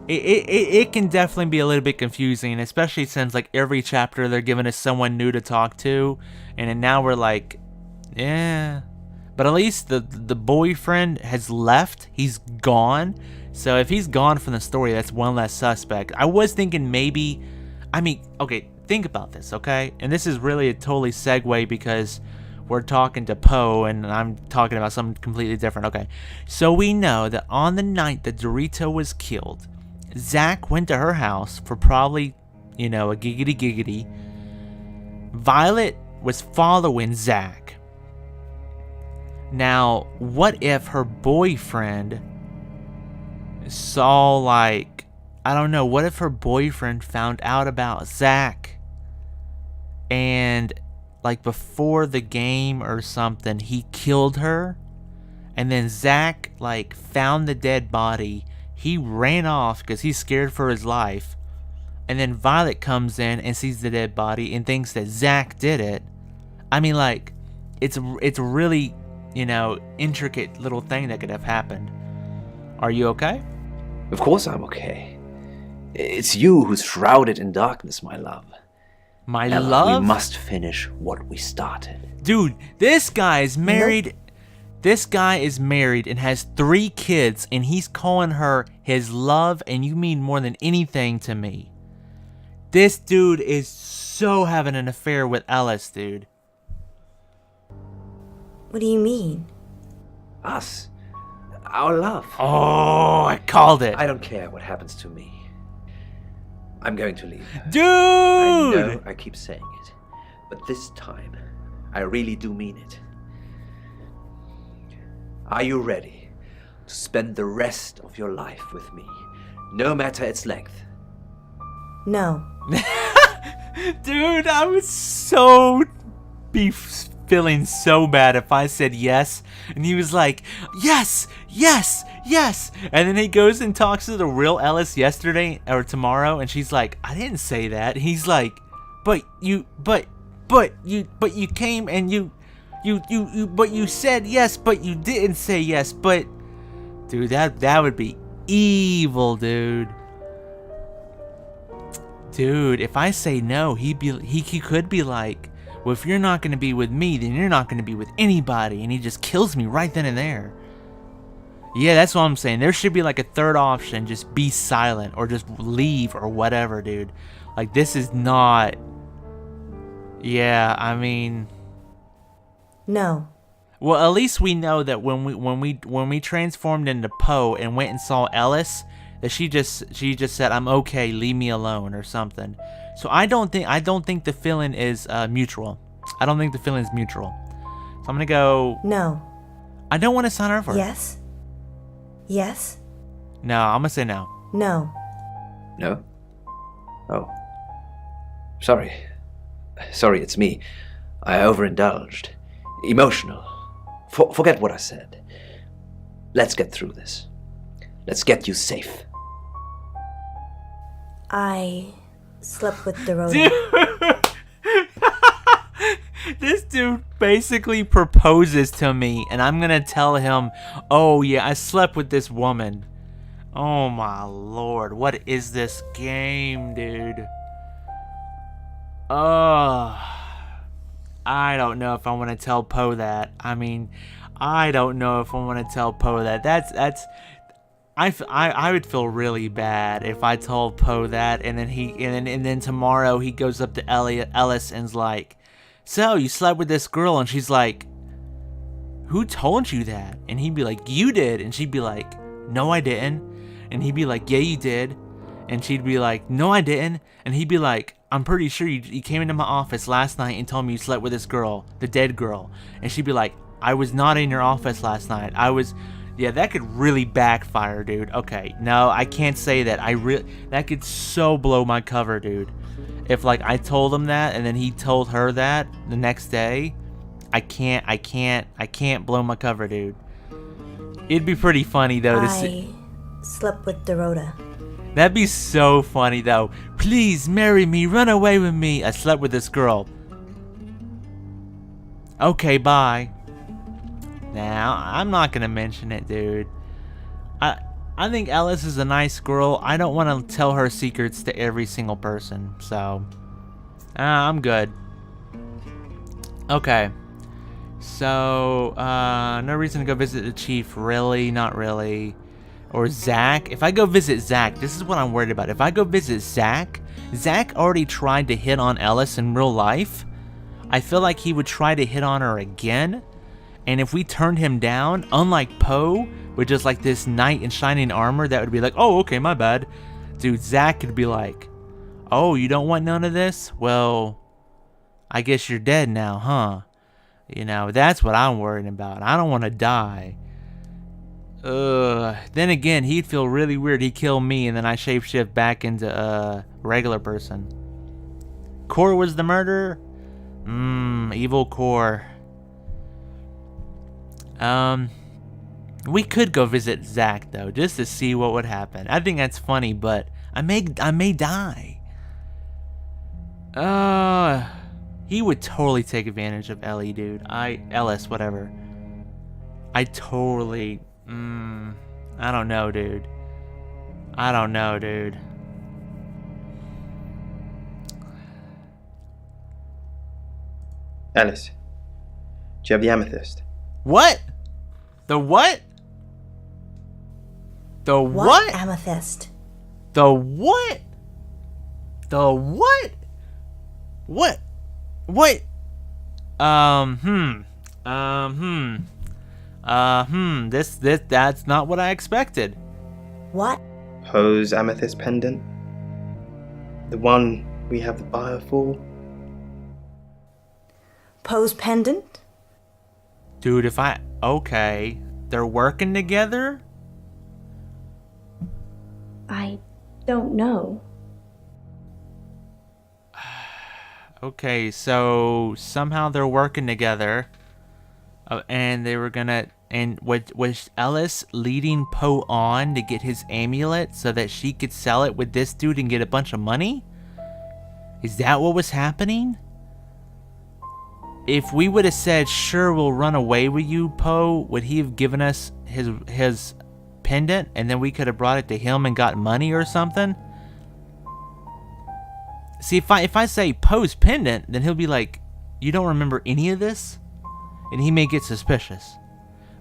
It can definitely be a little bit confusing, especially since like every chapter they're giving us someone new to talk to, and then now we're like, yeah. But at least the boyfriend has left. He's gone. So if he's gone from the story, that's one less suspect. I was thinking maybe, I mean, okay, think about this, okay? And this is really a totally segue because we're talking to Poe and I'm talking about something completely different. Okay, so we know that on the night that Dorito was killed, Zach went to her house for probably, a giggity giggity. Violet was following Zach. Now, what if her boyfriend saw, like, I don't know, what if her boyfriend found out about Zach and, like, before the game or something, he killed her, and then Zach, like, found the dead body, he ran off because he's scared for his life, and then Violet comes in and sees the dead body and thinks that Zach did it. I mean, like, it's a really, intricate little thing that could have happened. Are you okay? Of course I'm okay. It's you who's shrouded in darkness, my love. My Ella, love? We must finish what we started. Dude, this guy is married. This guy is married and has 3 kids, and he's calling her his love, and you mean more than anything to me. This dude is so having an affair with Ellis, dude. What do you mean? Us. Our love. Oh, I called it. I don't care what happens to me. I'm going to leave. Dude! I know I keep saying it, but this time, I really do mean it. Are you ready to spend the rest of your life with me, no matter its length? No. Dude, I would so be feeling so bad if I said yes, and he was like, yes, yes, yes, and then he goes and talks to the real Ellis yesterday or tomorrow, and she's like, I didn't say that. He's like, but you came and but you said yes, but you didn't say yes, but dude, that would be evil, dude. Dude, if I say no, he could be like, well, if you're not going to be with me, then you're not going to be with anybody. And he just kills me right then and there. Yeah, that's what I'm saying. There should be like a third option. Just be silent or just leave or whatever, dude. Like, this is not... Yeah, I mean... No. Well, at least we know that when we transformed into Poe and went and saw Ellis, that she just said, I'm okay, leave me alone or something. So I don't think the feeling is mutual. I don't think the feeling is mutual. So I'm gonna go. No. I don't want to sign her for. Yes. Yes. No, I'm gonna say no. No. No? Oh. Sorry. Sorry, it's me. I overindulged. Emotional. Forget what I said. Let's get through this. Let's get you safe. I slept with Dorota. This dude basically proposes to me, and I'm gonna tell him, oh yeah, I slept with this woman. Oh my lord, what is this game, dude? I don't know if I want to tell Poe that. I mean, I don't know if I want to tell Poe that. I would feel really bad if I told Poe that, and then tomorrow he goes up to Ellis and's like, so you slept with this girl, and she's like, who told you that? And he'd be like, you did, and she'd be like, no I didn't, and he'd be like, yeah you did, and she'd be like, no I didn't, and he'd be like, I'm pretty sure you came into my office last night and told me you slept with this girl, the dead girl, and she'd be like, I was not in your office last night, I was. Yeah, that could really backfire, dude. Okay, no, I can't say that. That could so blow my cover, dude. If like I told him that and then he told her that the next day, I can't blow my cover, dude. It'd be pretty funny though to see. I slept with Dorota. That'd be so funny though. Please marry me, run away with me. I slept with this girl. Okay, bye. Now, I'm not gonna mention it, dude. I think Ellis is a nice girl. I don't want to tell her secrets to every single person, so I'm good. Okay. So, no reason to go visit the chief, really? Not really. Or Zach. If I go visit Zach, this is what I'm worried about. If I go visit Zach Zach already tried to hit on Ellis in real life. I feel like he would try to hit on her again. And if we turned him down, unlike Poe, with just like this knight in shining armor, that would be like, oh, okay, my bad. Dude, Zach could be like, oh, you don't want none of this? Well, I guess you're dead now, huh? You know, that's what I'm worried about. I don't want to die. Then again, he'd feel really weird. He'd kill me and then I shapeshift back into a regular person. Core was the murderer? Evil Core. We could go visit Zach though, just to see what would happen. I think that's funny, but I may die. He would totally take advantage of Ellie, dude. Ellis, whatever. I totally. I don't know, dude. Ellis, do you have the amethyst? What? The what? The what? Amethyst? The what? The what? What? What? That's not what I expected. What? Poe's amethyst pendant? The one we have the buyer for? Poe's pendant? Dude, okay, they're working together? I don't know. Okay, so somehow they're working together. And they were gonna, and was Ellis leading Poe on to get his amulet so that she could sell it with this dude and get a bunch of money? Is that what was happening? If we would have said, sure, we'll run away with you, Poe, would he have given us his pendant and then we could have brought it to him and got money or something? See, if I say Poe's pendant, then he'll be like, you don't remember any of this? And he may get suspicious.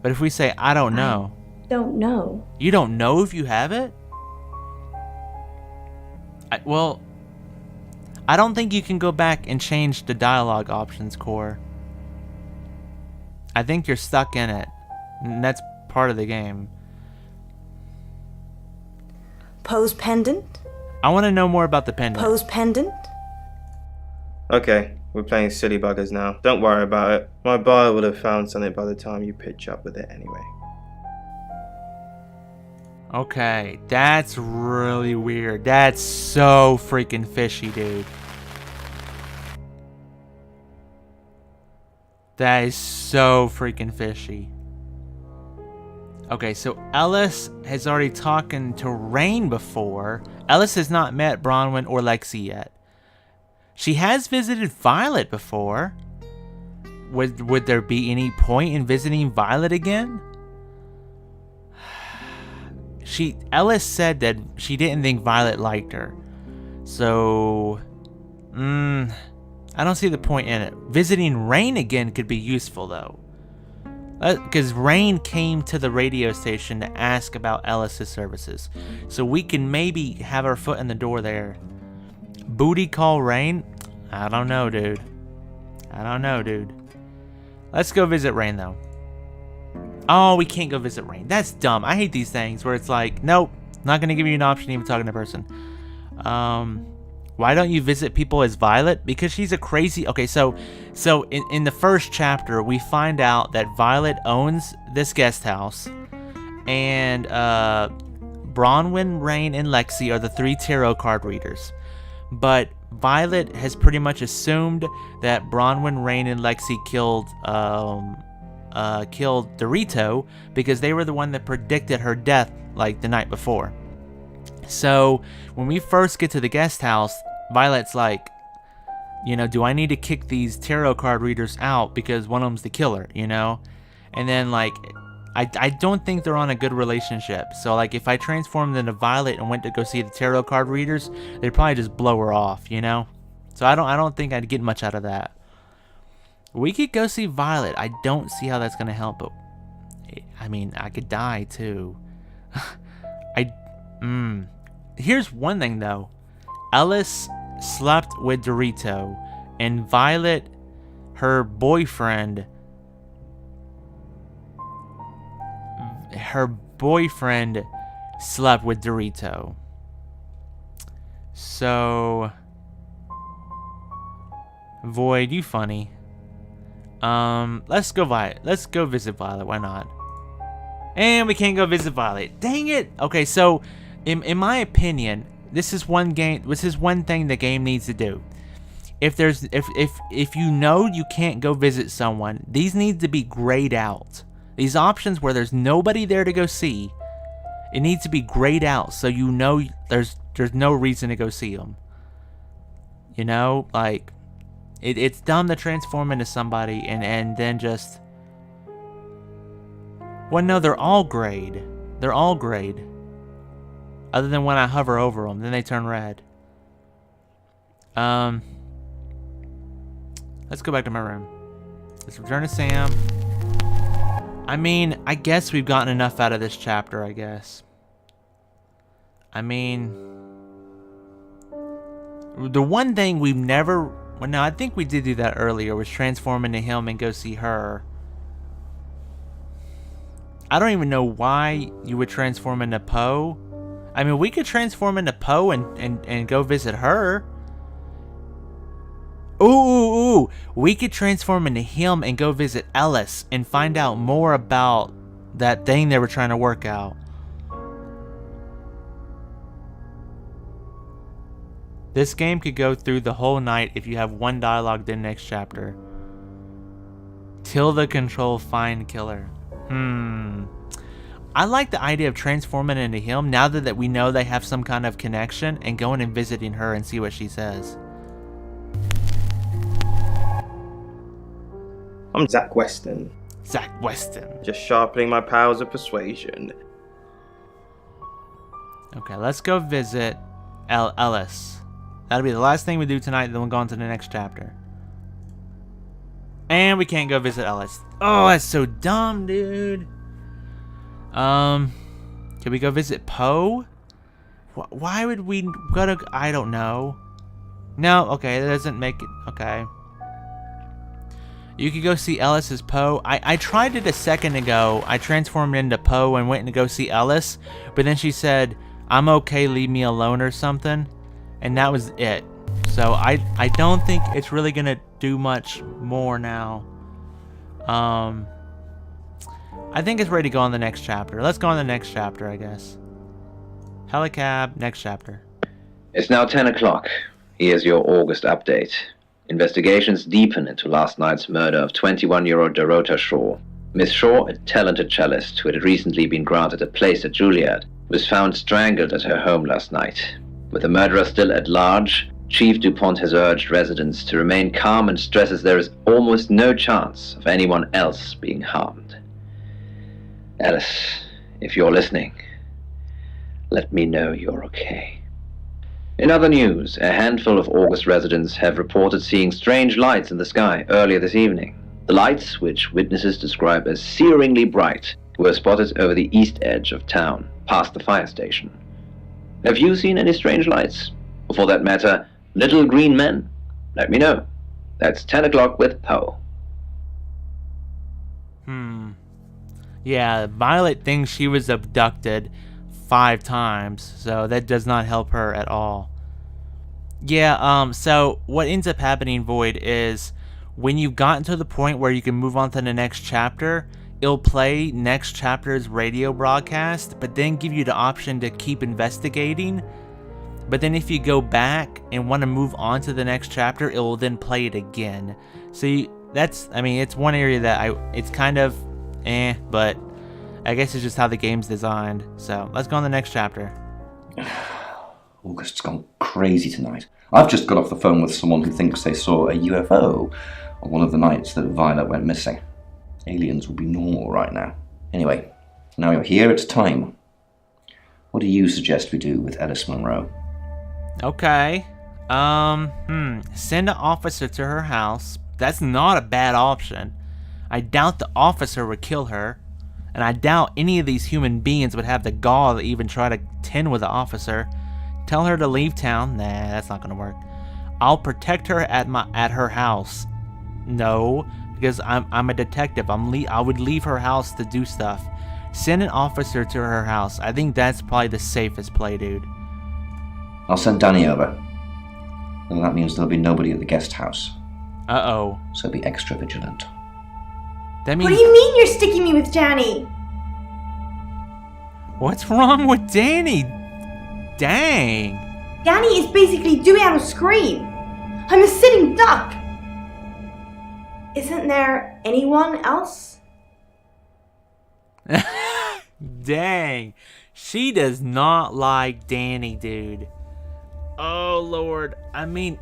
But if we say, I don't know. Don't know. You don't know if you have it? Well, I don't think you can go back and change the dialogue options, Core. I think you're stuck in it. And that's part of the game. Poe's pendant? I want to know more about the pendant. Poe's pendant? Okay, we're playing silly buggers now. Don't worry about it. My buyer would have found something by the time you pitch up with it anyway. Okay, that's really weird. That's so freaking fishy, dude. That is so freaking fishy. Okay, so Ellis has already talked to Rain before. Ellis has not met Bronwyn or Lexi yet. She has visited Violet before. Would there be any point in visiting Violet again? Ellis said that she didn't think Violet liked her. So, I don't see the point in it. Visiting Rain again could be useful though. Because Rain came to the radio station to ask about Ellis's services. So we can maybe have our foot in the door there. Booty call Rain? I don't know, dude. Let's go visit Rain, though. Oh, we can't go visit Rain. That's dumb. I hate these things where it's like, nope, not going to give you an option even talking to a person. Why don't you visit people as Violet? Because she's a crazy... Okay, so in the first chapter, we find out that Violet owns this guest house. And Bronwyn, Rain, and Lexi are the 3 tarot card readers. But Violet has pretty much assumed that Bronwyn, Rain, and Lexi killed Dorito because they were the one that predicted her death like the night before. So when we first get to the guest house, Violet's like, you know, do I need to kick these tarot card readers out because one of them's the killer, you know? And then like, I don't think they're on a good relationship. So like if I transformed into Violet and went to go see the tarot card readers, they'd probably just blow her off, you know? So I don't think I'd get much out of that. We could go see Violet. I don't see how that's gonna help, but I mean, I could die too. Here's one thing though. Ellis slept with Dorito, and Violet, her boyfriend, slept with Dorito. So, Void, you funny. Let's go visit Violet. Why not? And we can't go visit Violet. Dang it. Okay, so in my opinion, this is one thing the game needs to do. If you know you can't go visit someone, these need to be grayed out. These options where there's nobody there to go see, it needs to be grayed out so you know there's no reason to go see them. You know, like it's dumb to transform into somebody and then just. Well, no, they're all grayed. They're all grayed. Other than when I hover over them, then they turn red. Let's go back to my room. Let's return to Sam. I mean, I guess we've gotten enough out of this chapter, I guess. I mean, the one thing we've never... Well, no, I think we did do that earlier, was transform into him and go see her. I don't even know why you would transform into Poe. I mean, we could transform into Poe and go visit her. Ooh, we could transform into him and go visit Ellis and find out more about that thing they were trying to work out. This game could go through the whole night if you have one dialogue in the next chapter. Tilda control find killer. I like the idea of transforming into him now that we know they have some kind of connection and going and visiting her and see what she says. I'm Zach Weston. Zach Weston. Just sharpening my powers of persuasion. Okay, let's go visit Ellis. That'll be the last thing we do tonight, then we'll go on to the next chapter. And we can't go visit Ellis. Oh, that's so dumb, dude. Can we go visit Poe? Why would we go to... I don't know. No, okay, that doesn't make it... Okay. You could go see Ellis as Poe. I tried it a second ago. I transformed into Poe and went to go see Ellis. But then she said, I'm okay, leave me alone or something. And that was it. So I don't think it's really going to do much more now. I think it's ready to go on the next chapter. Let's go on the next chapter, I guess. Helicab, next chapter. It's now 10 o'clock. Here's your August update. Investigations deepen into last night's murder of 21-year-old Dorota Shaw. Miss Shaw, a talented cellist who had recently been granted a place at Juilliard, was found strangled at her home last night. With the murderer still at large, Chief DuPont has urged residents to remain calm and stresses there is almost no chance of anyone else being harmed. Alice, if you're listening, let me know you're okay. In other news, a handful of August residents have reported seeing strange lights in the sky earlier this evening. The lights, which witnesses describe as searingly bright, were spotted over the east edge of town, past the fire station. Have you seen any strange lights? Or for that matter, little green men? Let me know. That's 10 o'clock with Poe. Yeah, Violet thinks she was abducted 5 times, so that does not help her at all. Yeah, so what ends up happening, Void, is when you've gotten to the point where you can move on to the next chapter, it'll play next chapter's radio broadcast, but then give you the option to keep investigating. But then if you go back and want to move on to the next chapter, it will then play it again. So it's one area that it's kind of but I guess it's just how the game's designed. So let's go on the next chapter. August's gone crazy tonight. I've just got off the phone with someone who thinks they saw a UFO on one of the nights that Violet went missing. Aliens will be normal right now. Anyway, now you're here, it's time. What do you suggest we do with Alice Monroe? Okay. Send an officer to her house. That's not a bad option. I doubt the officer would kill her. And I doubt any of these human beings would have the gall to even try to tin with the officer. Tell her to leave town. Nah, that's not gonna work. I'll protect her at her house. No, because I'm a detective. I would leave her house to do stuff. Send an officer to her house. I think that's probably the safest play, dude. I'll send Danny over. And that means there'll be nobody at the guest house. Uh-oh. So be extra vigilant. That means... What do you mean you're sticking me with Danny? What's wrong with Danny? Dang. Danny is basically Dewey on a screen. I'm a sitting duck. Isn't there anyone else? Dang. She does not like Danny, dude. Oh, Lord. I mean,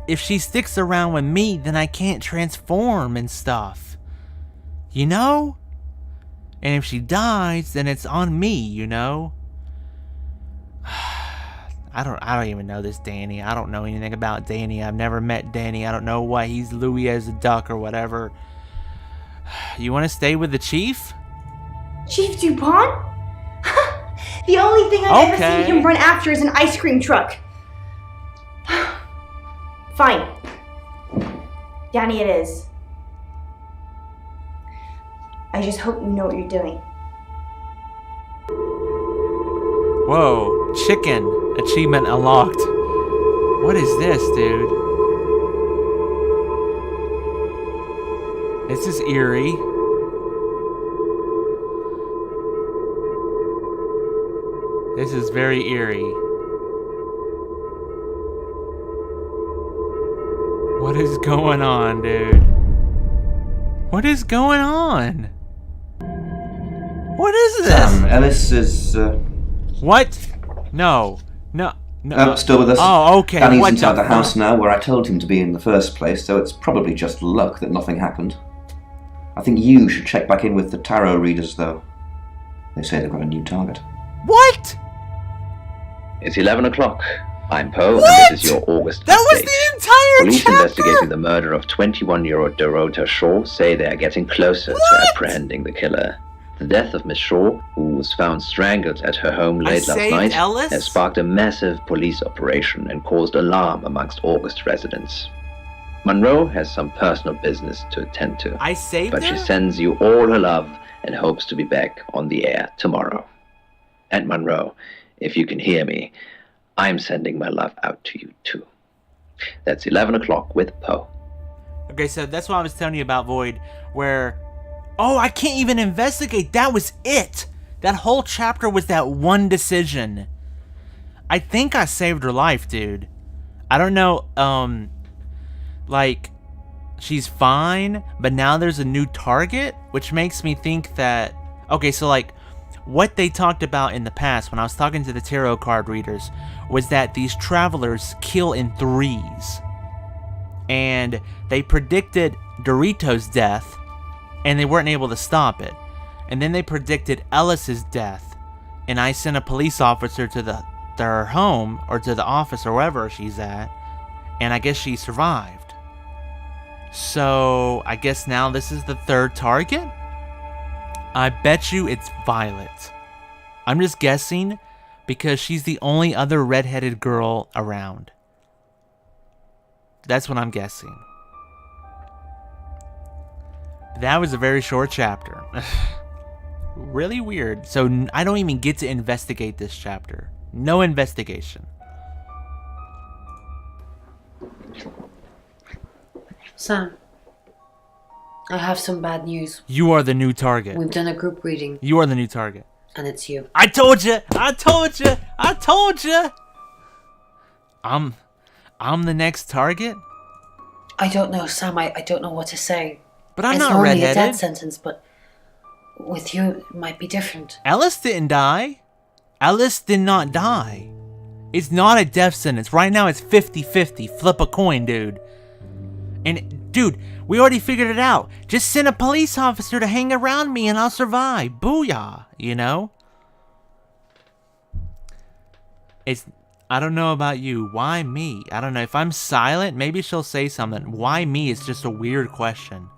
if she sticks around with me, then I can't transform and stuff. You know? And if she dies, then it's on me, you know? I don't even know this Danny. I don't know anything about Danny. I've never met Danny. I don't know why he's Louis as a duck or whatever. You want to stay with the chief? Chief DuPont? The only thing I've ever seen him run after is an ice cream truck. Fine. Danny it is. I just hope you know what you're doing. Whoa, chicken. Achievement unlocked. What is this, dude? This is eerie. This is very eerie. What is going on, dude? What is going on? What is this? Ellis is... What? No. Still with us. Oh, okay. Danny's What inside the the house now, where I told him to be in the first place, so it's probably just luck that nothing happened. I think you should check back in with the tarot readers, though. They say they've got a new target. What? It's 11 o'clock. I'm Poe, What? and this is your August That update. was the entire Police chapter? investigating the murder of 21-year-old Dorota Shaw say they are getting closer to apprehending the killer. The death of Miss Shaw, who was found strangled at her home late last saved night, Ellis? has sparked a massive police operation and caused alarm amongst August residents. Monroe has some personal business to attend to, I saved but her? she sends you all her love and hopes to be back on the air tomorrow. And Monroe, if you can hear me, I'm sending my love out to you too. That's 11 o'clock with Poe. Okay, so that's what I was telling you about, Void, where... Oh, I can't even investigate. That was it. That whole chapter was that one decision. I think I saved her life, dude. I don't know, like, she's fine, but now there's a new target, which makes me think that... Okay, so, like, what they talked about in the past, when I was talking to the tarot card readers, was that these travelers kill in threes. And they predicted Dorito's death, and they weren't able to stop it. And then they predicted Ellis's death, and I sent a police officer to her home, or to the office, or wherever she's at, and I guess she survived. So, I guess now this is the third target? I bet you it's Violet. I'm just guessing, because she's the only other redheaded girl around. That's what I'm guessing. That was a very short chapter. Really weird. So I don't even get to investigate this chapter. No investigation. Sam, I have some bad news. You are the new target. We've done a group reading. You are the new target. And it's you. I told you! I told you! I told you! I'm the next target? I don't know, Sam. I don't know what to say. But I'm it's not normally redheaded. a death sentence, but with you, it might be different. Ellis didn't die. Ellis did not die. It's not a death sentence. Right now it's 50-50. Flip a coin, dude. And, dude, we already figured it out. Just send a police officer to hang around me and I'll survive. Booyah, you know? I don't know about you. Why me? I don't know. If I'm silent, maybe she'll say something. Why me is just a weird question.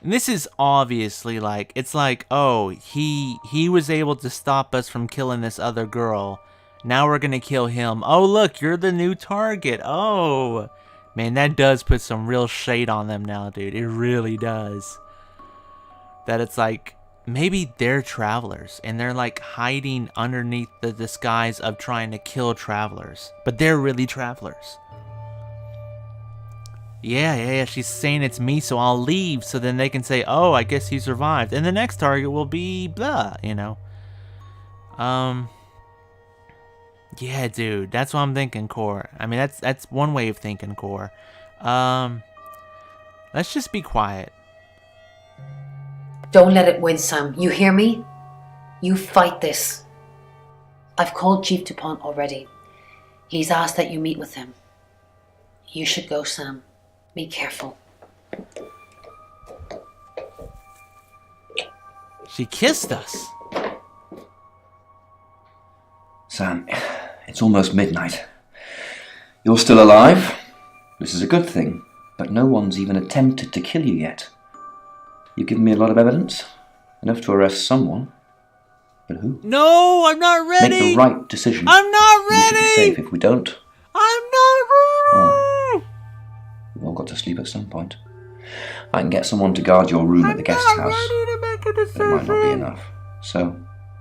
And this is obviously like, it's like, oh, he was able to stop us from killing this other girl. Now we're gonna kill him. Oh, look, you're the new target. Oh, man, that does put some real shade on them now, dude. It really does. That it's like, maybe they're travelers, and they're like hiding underneath the disguise of trying to kill travelers. But they're really travelers. Yeah, she's saying it's me, so I'll leave, so then they can say, oh, I guess he survived. And the next target will be blah, you know. Yeah, dude, that's what I'm thinking, Core. I mean, that's one way of thinking, Core. Let's just be quiet. Don't let it win, Sam. You hear me? You fight this. I've called Chief DuPont already. He's asked that you meet with him. You should go, Sam. Be careful. She kissed us. Sam, it's almost midnight. You're still alive. This is a good thing, but no one's even attempted to kill you yet. You've given me a lot of evidence, enough to arrest someone. But who? No, I'm not ready. Make the right decision. I'm not ready. We should be safe. If we don't, I'm not ready. Well, we've all got to sleep at some point. I can get someone to guard your room at the guest house. To make a decision. But it might not be enough. So,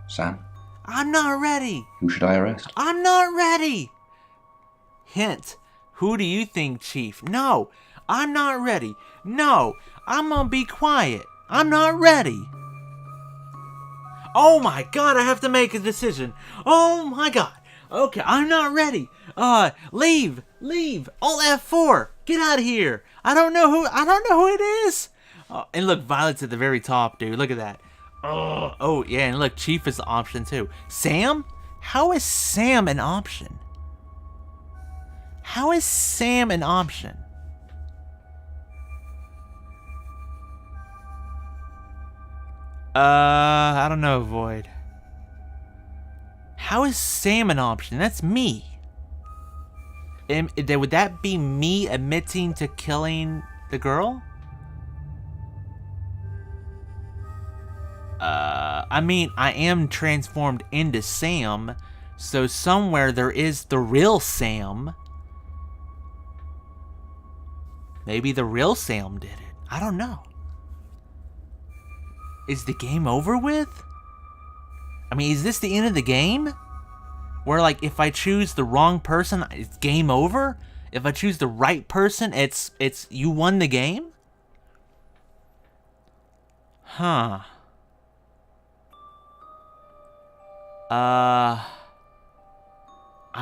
Sam, I'm not ready. who should I arrest? I'm not ready. Hint. Who do you think, Chief? No, I'm not ready. No, I'm gonna be quiet. I'm not ready. Oh my god, I have to make a decision. Oh my god. Okay, I'm not ready. Leave. Alt F4. Get out of here. I don't know who it is. And look, Violet's at the very top, dude. Look at that. Oh yeah, and look, Chief is the option too. Sam? How is Sam an option? How is Sam an option? I don't know, Void. How is Sam an option? That's me. Would that be me admitting to killing the girl? I mean, I am transformed into Sam, so somewhere there is the real Sam. Maybe the real Sam did it. I don't know. Is the game over with? I mean, is this the end of the game? Where, like, if I choose the wrong person, it's game over? If I choose the right person, it's you won the game? Huh. I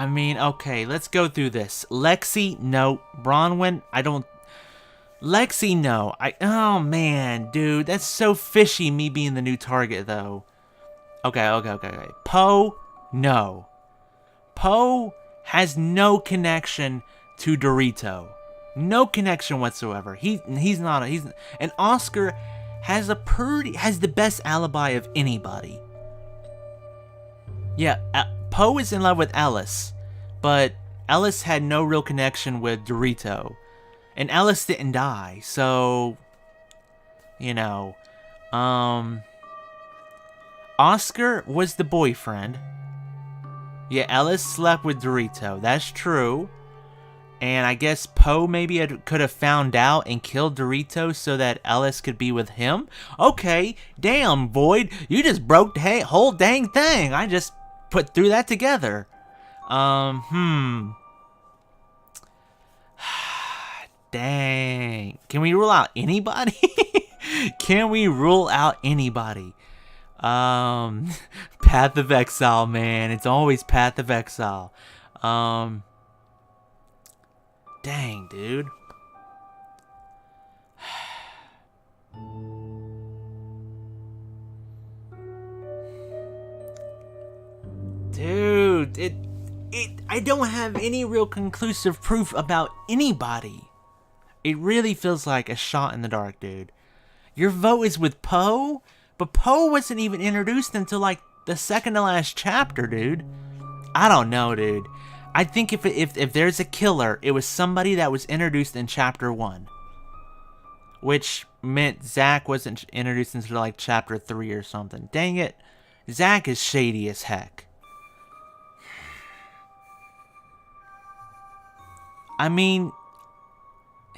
mean, okay, let's go through this. Lexi, no. Bronwyn, I don't... Lexi, no. Oh, man, dude. That's so fishy, me being the new target, though. Okay. Poe, no. Poe has no connection to Dorito. No connection whatsoever. He's not. And Oscar has the best alibi of anybody. Yeah, Poe is in love with Ellis, but Ellis had no real connection with Dorito. And Ellis didn't die, so, you know, Oscar was the boyfriend. Yeah, Ellis slept with Dorito, that's true. And I guess Poe maybe could have found out and killed Dorito so that Ellis could be with him? Okay, damn, Void, you just broke the whole dang thing. I just threw that together. Dang. Can we rule out anybody? Can we rule out anybody? Path of Exile, man. It's always Path of Exile. Dang, dude. Dude, I don't have any real conclusive proof about anybody. It really feels like a shot in the dark, dude. Your vote is with Poe, but Poe wasn't even introduced until like the second to last chapter, dude. I don't know, dude. I think if there's a killer, it was somebody that was introduced in chapter 1. Which meant Zach wasn't introduced until like chapter 3 or something. Dang it. Zach is shady as heck. I mean,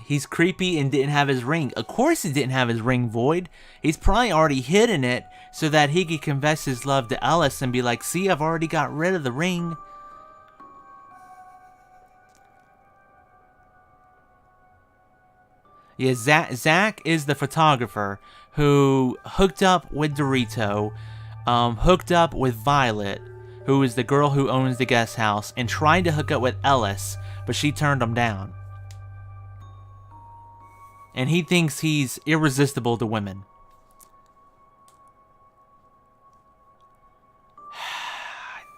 he's creepy and didn't have his ring. Of course he didn't have his ring, Void. He's probably already hidden it so that he could confess his love to Ellis and be like, see, I've already got rid of the ring. Yeah, Zach is the photographer who hooked up with Dorito, hooked up with Violet, who is the girl who owns the guest house, and tried to hook up with Ellis, but she turned him down. And he thinks he's irresistible to women.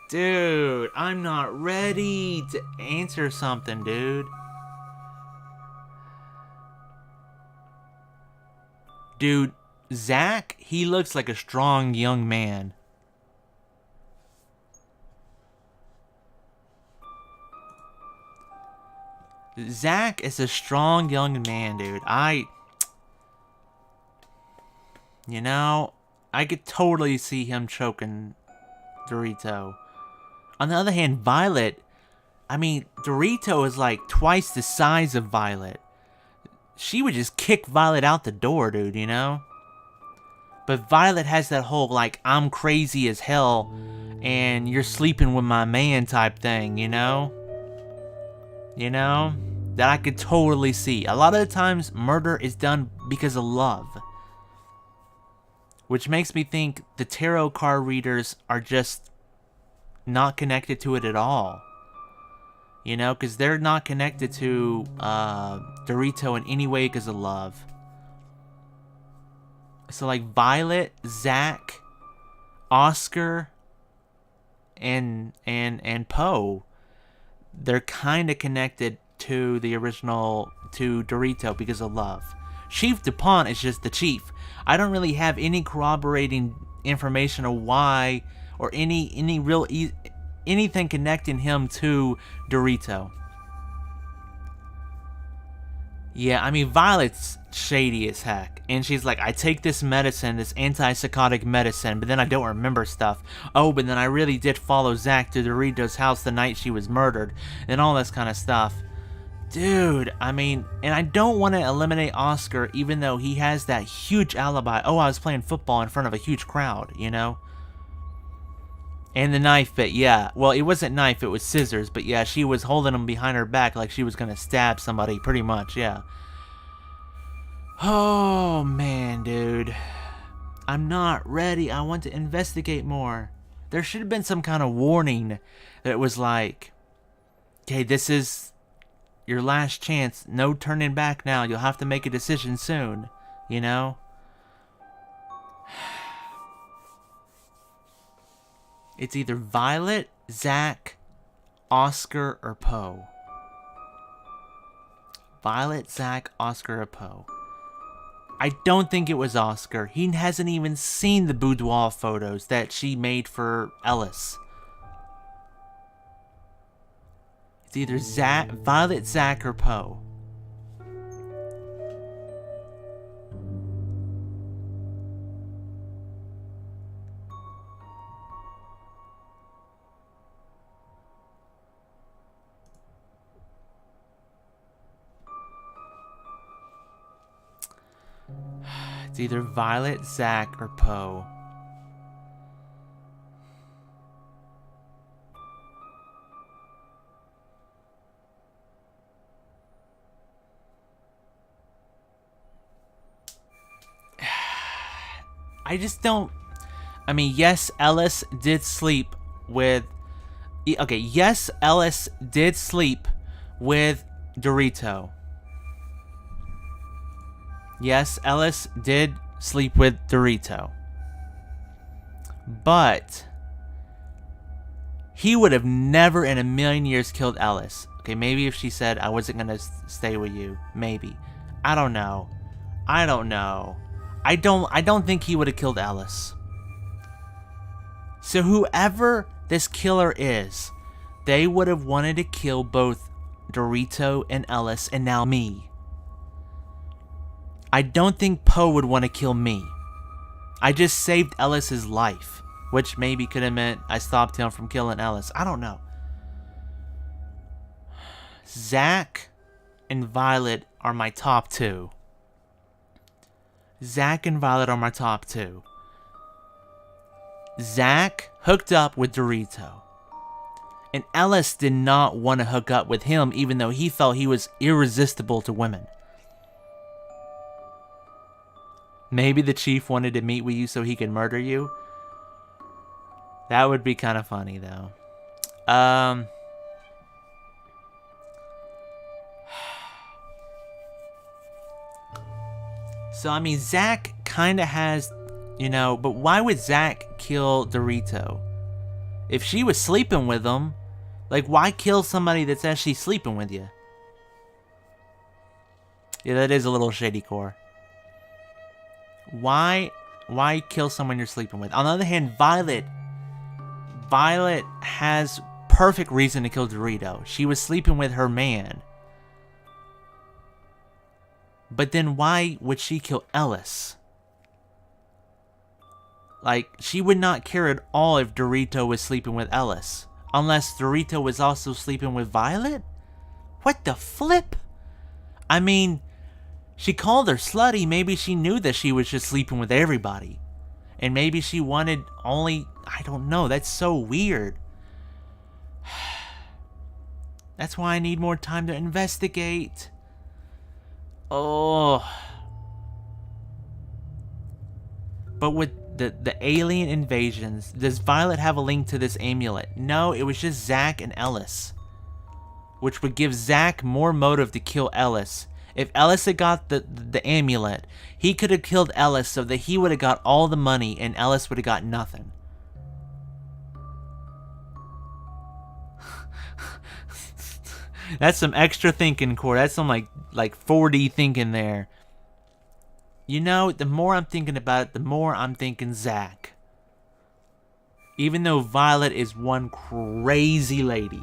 Dude, I'm not ready to answer something, dude. Dude, Zach, he looks like a strong young man. Zach is a strong young man, dude. You know, I could totally see him choking Dorito. On the other hand, Violet, I mean, Dorito is like twice the size of Violet. She would just kick Violet out the door, dude, you know? But Violet has that whole, like, I'm crazy as hell and you're sleeping with my man type thing, you know? You know? That I could totally see. A lot of the times, murder is done because of love. Which makes me think the tarot card readers are just not connected to it at all. You know, because they're not connected to Dorito in any way because of love. So like Violet, Zach, Oscar, and Poe, they're kind of connected to the original, to Dorito because of love. Chief DuPont is just the chief. I don't really have any corroborating information of why or any real anything connecting him to Dorito. Yeah, I mean, Violet's shady as heck. And she's like, I take this medicine, this antipsychotic medicine, but then I don't remember stuff. Oh, but then I really did follow Zach to Dorito's house the night she was murdered. And all this kind of stuff. Dude, I mean, and I don't want to eliminate Oscar even though he has that huge alibi. Oh, I was playing football in front of a huge crowd, you know? And the knife bit, yeah. Well, it wasn't knife, it was scissors. But yeah, she was holding him behind her back like she was going to stab somebody, pretty much, yeah. Oh, man, dude. I'm not ready. I want to investigate more. There should have been some kind of warning that was like, okay, this is your last chance. No turning back now. You'll have to make a decision soon, you know? It's either Violet, Zach, Oscar, or Poe. Violet, Zach, Oscar, or Poe. I don't think it was Oscar. He hasn't even seen the boudoir photos that she made for Ellis. It's either Violet, Zach, or Poe. It's either Violet, Zach, or Poe. I just don't... I mean, yes, Ellis did sleep with... Okay, yes, Ellis did sleep with Dorito. Yes, Ellis did sleep with Dorito. But he would have never in a million years killed Ellis. Okay, maybe if she said, I wasn't going to stay with you. Maybe. I don't know. I don't know. I don't think he would have killed Ellis. So whoever this killer is, they would have wanted to kill both Dorito and Ellis and now me. I don't think Poe would want to kill me. I just saved Ellis's life, which maybe could have meant I stopped him from killing Ellis. I don't know. Zach, and Violet are my top two. Zach and Violet are my top two. Zach hooked up with Dorito. And Ellis did not want to hook up with him, even though he felt he was irresistible to women. Maybe the chief wanted to meet with you so he could murder you. That would be kind of funny, though. So, I mean, Zach kind of has, you know, but why would Zach kill Dorito? If she was sleeping with him, like, why kill somebody that's actually sleeping with you? Yeah, that is a little shady, Core. Why kill someone you're sleeping with? On the other hand, Violet has perfect reason to kill Dorito. She was sleeping with her man. But then why would she kill Ellis? Like, she would not care at all if Dorito was sleeping with Ellis. Unless Dorito was also sleeping with Violet? What the flip? I mean, she called her slutty. Maybe she knew that she was just sleeping with everybody. And maybe she wanted only... I don't know. That's so weird. That's why I need more time to investigate. Oh. But with the alien invasions, does Violet have a link to this amulet? No, it was just Zach and Ellis. Which would give Zach more motive to kill Ellis. If Ellis had got the amulet, he could have killed Ellis so that he would have got all the money and Ellis would have got nothing. That's some extra thinking, Core. That's some like 4D thinking there. You know, the more I'm thinking about it, the more I'm thinking Zach. Even though Violet is one crazy lady.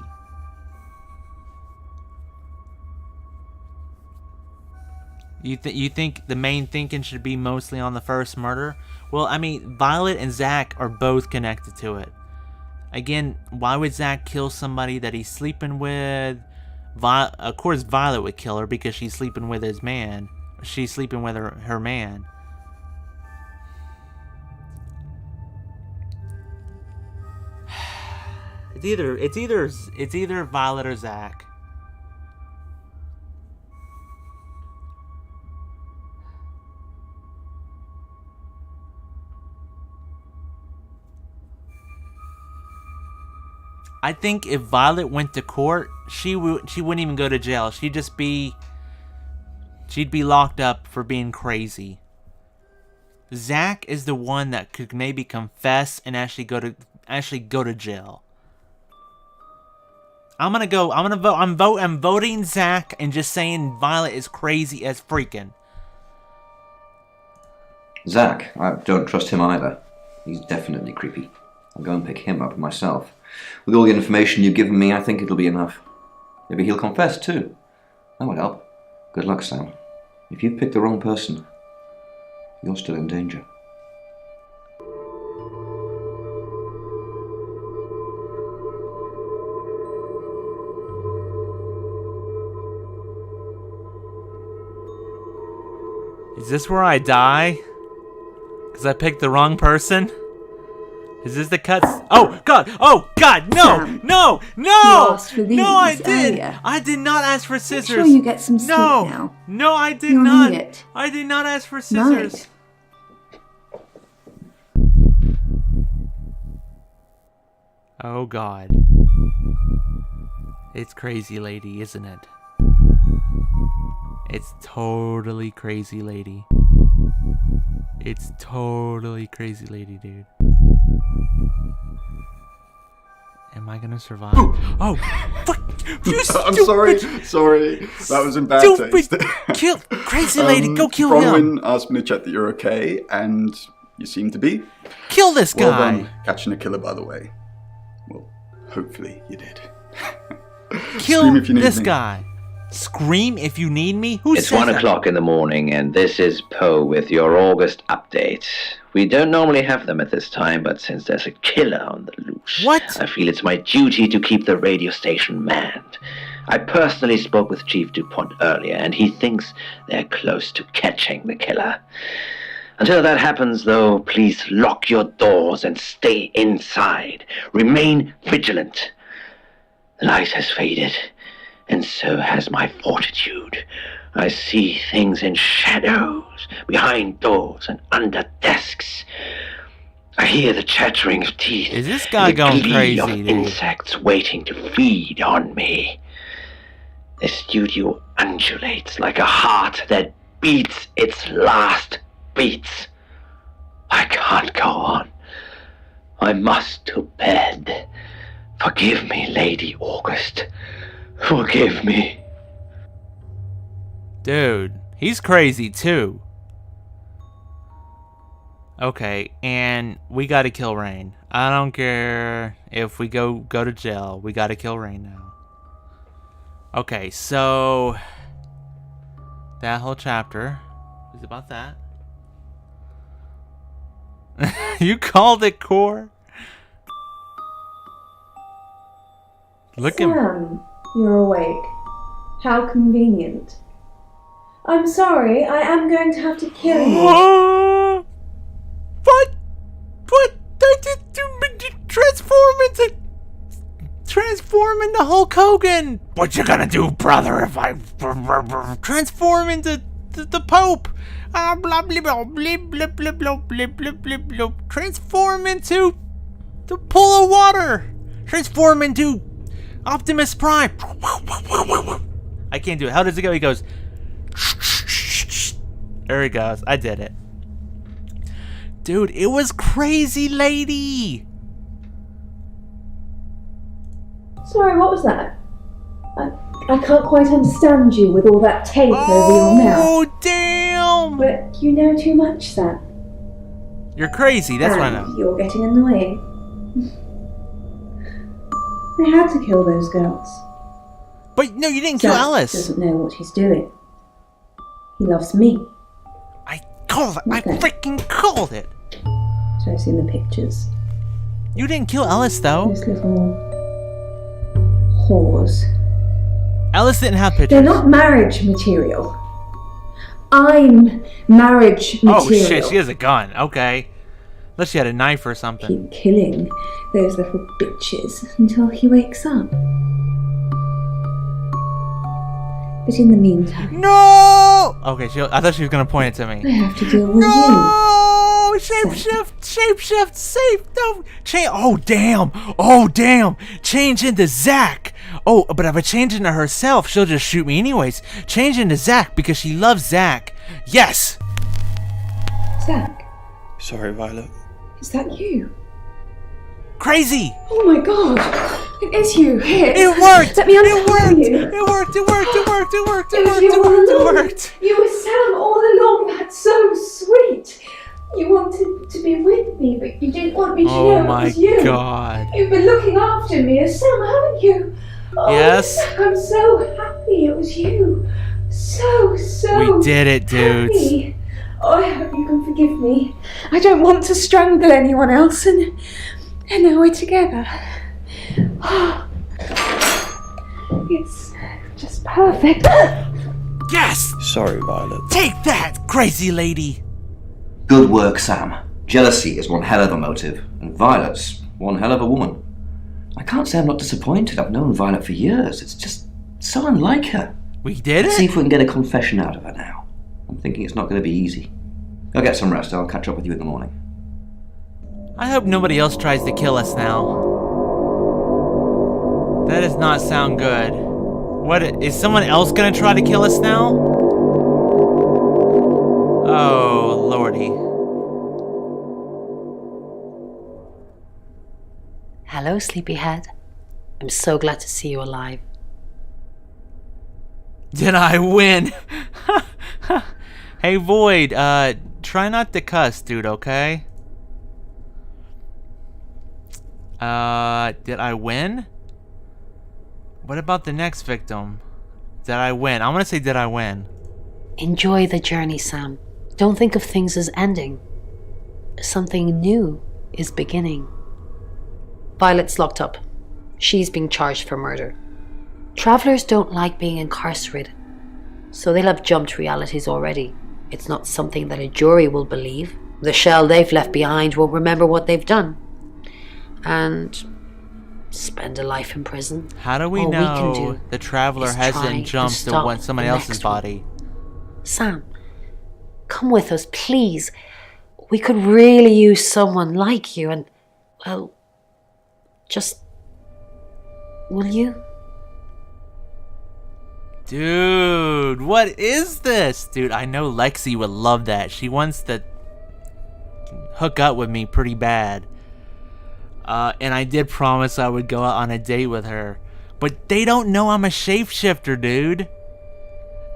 You think the main thinking should be mostly on the first murder? Well, I mean, Violet and Zach are both connected to it. Again, why would Zach kill somebody that he's sleeping with? Of course, Violet would kill her because she's sleeping with his man. She's sleeping with her man. It's either Violet or Zach. I think if Violet went to court, she wouldn't even go to jail. She'd be locked up for being crazy. Zach is the one that could maybe confess and actually go to jail. I'm voting Zach and just saying Violet is crazy as freaking. Zach, I don't trust him either. He's definitely creepy. I'll go and pick him up myself. With all the information you've given me, I think it'll be enough. Maybe he'll confess too. That would help. Good luck, Sam. If you've picked the wrong person, you're still in danger. Is this where I die? Because I picked the wrong person? Is this the cuts? Oh God! Oh God! No! Sam, no! you No! asked for these No! I did! earlier. I did not ask for scissors. Make sure you get some sleep now. No! I did You'll not. need it. I did not ask for scissors. Oh God! It's crazy, lady, isn't it? It's totally crazy, lady. It's totally crazy, lady, dude. Am I gonna survive? Oh, fuck! You I'm stupid, sorry. That was in bad taste. Kill crazy lady. Go kill Bronwyn him. asked me to check that you're okay, and you seem to be. Kill this guy. Well done, catching a killer, by the way. Well, hopefully you did. Kill Scream if you need this me. guy. Scream if you need me? Who It's says 1 that? o'clock in the morning, and this is Poe with your August update. We don't normally have them at this time, but since there's a killer on the loose, What? I feel it's my duty to keep the radio station manned. I personally spoke with Chief DuPont earlier, and he thinks they're close to catching the killer. Until that happens, though, please lock your doors and stay inside. Remain vigilant. The light has faded, and so has my fortitude. I see things in shadows, behind doors and under desks. I hear the chattering of teeth. Is this guy and the going glee crazy, of dude? insects waiting to feed on me. The studio undulates like a heart that beats its last beats. I can't go on. I must to bed. Forgive me, Lady August. Forgive me. Dude, he's crazy too. Okay, and we gotta kill Rain. I don't care if we go to jail. We gotta kill Rain now. Okay, so that whole chapter is about that. You called it core? Look at Sam, you're awake. How convenient. I'm sorry, I am going to have to kill you. But they did transform into Hulk Hogan. What you gonna do, brother, if I transform into the Pope? Blah blah blah blah blah blah blah blah blah blah blah. Transform into the pool of water. Transform into Optimus Prime. I can't do it. How does it go? He goes. There he goes. I did it. Dude, it was crazy, lady. Sorry, what was that? I can't quite understand you with all that tape over your mouth. Oh, damn! But you know too much, Sam. You're crazy, that's what I And know. you're getting annoying. I had to kill those girls. But no, you didn't kill Sam Alice. doesn't know what he's doing. He loves me. Called it. I freaking called it. So I've seen the pictures. You didn't kill Alice, though. Those little whores. Alice didn't have pictures. They're not marriage material. I'm marriage material. Oh, shit, she has a gun. Okay. Unless she had a knife or something. Keep killing those little bitches until he wakes up. But in the meantime... No! Okay, I thought she was going to point it to me. I have to deal with No! Shapeshift, safe, no! Oh, damn! Change into Zack! Oh, but if I change into herself, she'll just shoot me anyways. Change into Zack because she loves Zack. Yes! Zack, Sorry, Violet. is that you? Crazy! Oh my god! It is you! Here! It worked! Let me untie you! It worked! You were Sam all along! That's so sweet! You wanted to be with me, but you didn't want me to know Oh it my was you. god. You've been looking after me as Sam, haven't you? Oh, Yes. I'm so happy it was you. So We did it, dudes. happy. Oh, I hope you can forgive me. I don't want to strangle anyone else, and now we're together. It's just perfect. Yes! Sorry, Violet. Take that, crazy lady! Good work, Sam. Jealousy is one hell of a motive, and Violet's one hell of a woman. I can't say I'm not disappointed. I've known Violet for years. It's just so unlike her. We did Let's it? see if we can get a confession out of her now. I'm thinking it's not going to be easy. Go get some rest. I'll catch up with you in the morning. I hope nobody else tries to kill us now. That does not sound good. What, is someone else gonna try to kill us now? Oh, lordy. Hello, sleepyhead. I'm so glad to see you alive. Did I win? Hey, Void, try not to cuss, dude, okay? Did I win? What about the next victim? Did I win? I'm gonna say, did I win? Enjoy the journey, Sam. Don't think of things as ending. Something new is beginning. Violet's locked up. She's being charged for murder. Travelers don't like being incarcerated, so they'll have jumped realities already. It's not something that a jury will believe. The shell they've left behind won't remember what they've done. And spend a life in prison. How do we All know we can do the traveler is try hasn't and jumped to stop somebody the else's next one. body? Sam, come with us, please. We could really use someone like you and, well, just... will you? Dude, what is this? Dude, I know Lexi would love that. She wants to hook up with me pretty bad. And I did promise I would go out on a date with her. But they don't know I'm a shapeshifter, dude.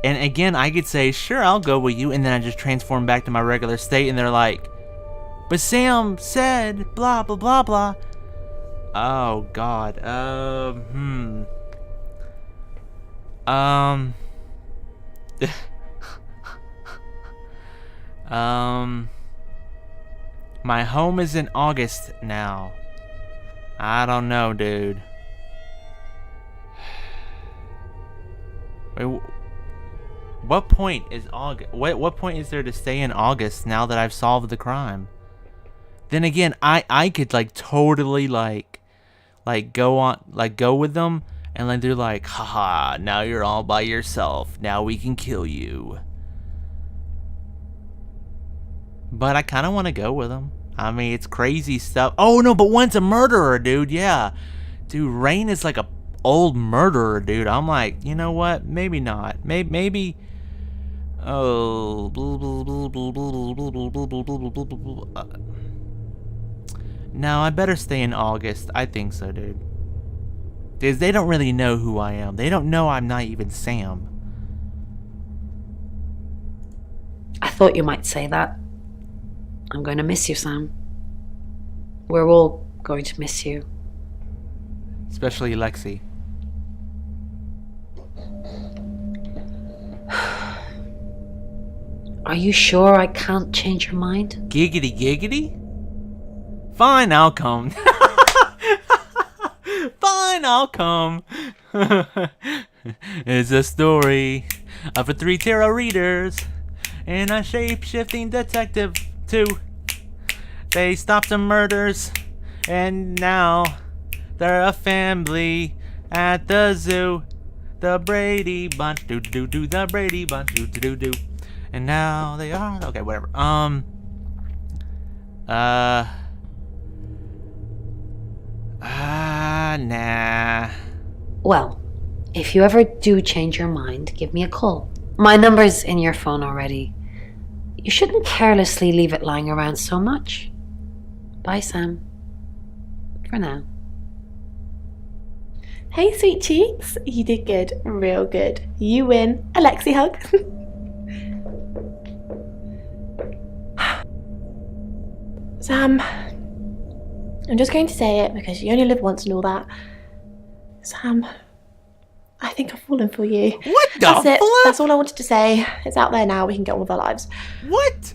And again, I could say, sure, I'll go with you. And then I just transform back to my regular state. And they're like, but Sam said blah, blah, blah, blah. Oh, God. My home is in August now. I don't know, dude. Wait, what point is August? What point is there to stay in August now that I've solved the crime? Then again, I could like totally like go with them and like they're like, haha, now you're all by yourself. Now we can kill you. But I kind of want to go with them. I mean, it's crazy stuff. Oh, no, but one's a murderer, dude. Yeah. Dude, Rain is like a old murderer, dude. I'm like, you know what? Maybe not. Maybe. Oh. No, I better stay in August. I think so, dude. Because they don't really know who I am. They don't know I'm not even Sam. I thought you might say that. I'm going to miss you, Sam. We're all going to miss you. Especially Lexi. Are you sure I can't change your mind? Giggity giggity? Fine, I'll come. Fine, I'll come. It's a story of a 3 tarot readers and a shape-shifting detective too. They stopped some murders and now they're a family at the zoo. The Brady Bunch, do do do, the Brady Bunch, do do do do. And now they are okay, whatever. Nah. Well, if you ever do change your mind, give me a call. My number's in your phone already. You shouldn't carelessly leave it lying around so much. Bye, Sam. For now. Hey, sweet cheeks. You did good. Real good. You win. A Lexi hug. Sam, I'm just going to say it because you only live once and all that. Sam, I think I've fallen for you. What the That's it. flip? That's all I wanted to say. It's out there now. We can get on with our lives. What?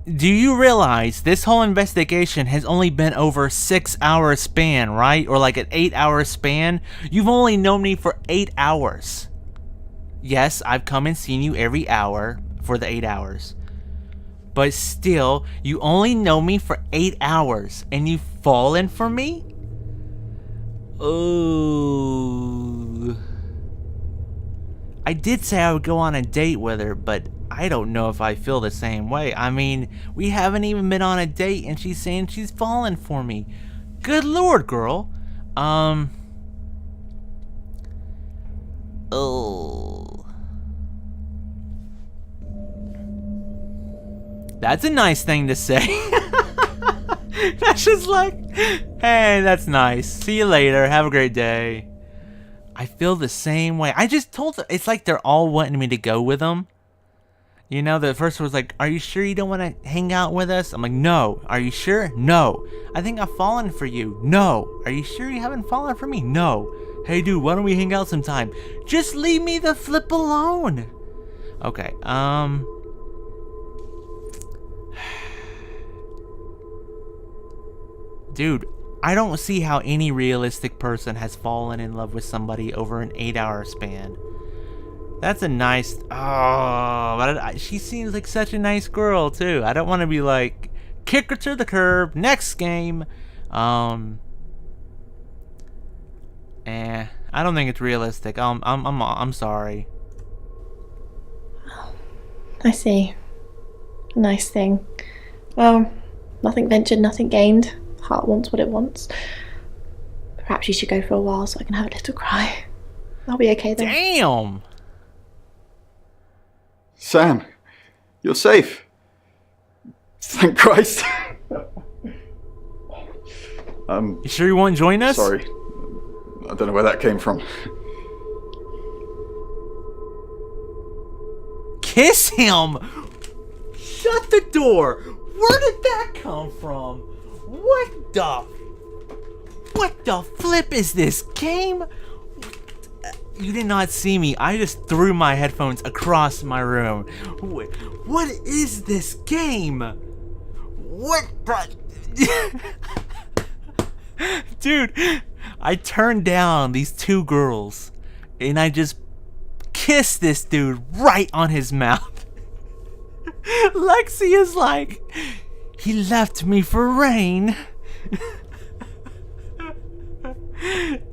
Do you realize this whole investigation has only been over 6 hour span, right? Or like an 8 hour span? You've only known me for 8 hours. Yes, I've come and seen you every hour for the 8 hours. But still, you only know me for 8 hours and you've fallen for me? Oh. I did say I would go on a date with her, but I don't know if I feel the same way. I mean, we haven't even been on a date and she's saying she's fallen for me. Good lord, girl. Oh. That's a nice thing to say. That's just like, hey, that's nice. See you later. Have a great day. I feel the same way. I just told them, it's like they're all wanting me to go with them. You know, the first one was like, are you sure you don't want to hang out with us? I'm like, no. Are you sure? No. I think I've fallen for you. No. Are you sure you haven't fallen for me? No. Hey, dude, why don't we hang out sometime? Just leave me the flip alone. Okay, Dude, I don't see how any realistic person has fallen in love with somebody over an 8-hour span. That's a nice... Oh, but she seems like such a nice girl, too. I don't want to be like, kick her to the curb, next game. I don't think it's realistic. I'm sorry. I see. Nice thing. Well, nothing ventured, nothing gained. Heart wants what it wants. Perhaps you should go for a while so I can have a little cry. I'll be okay then. Damn! Sam, you're safe. Thank Christ. You sure you won't join us? Sorry. I don't know where that came from. Kiss him! Shut the door! Where did that come from? What the flip is this game? You did not see me. I just threw my headphones across my room. What is this game? What the... Dude, I turned down these two girls and I just kissed this dude right on his mouth. Lexi is like, he left me for Rain.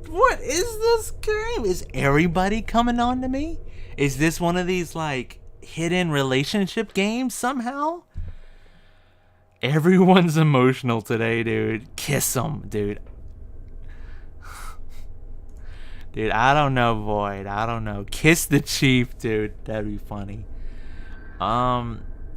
What is this game? Is everybody coming on to me? Is this one of these like hidden relationship games somehow? Everyone's emotional today, dude. Kiss them, dude. Dude, I don't know, Void. I don't know. Kiss the chief, dude. That'd be funny.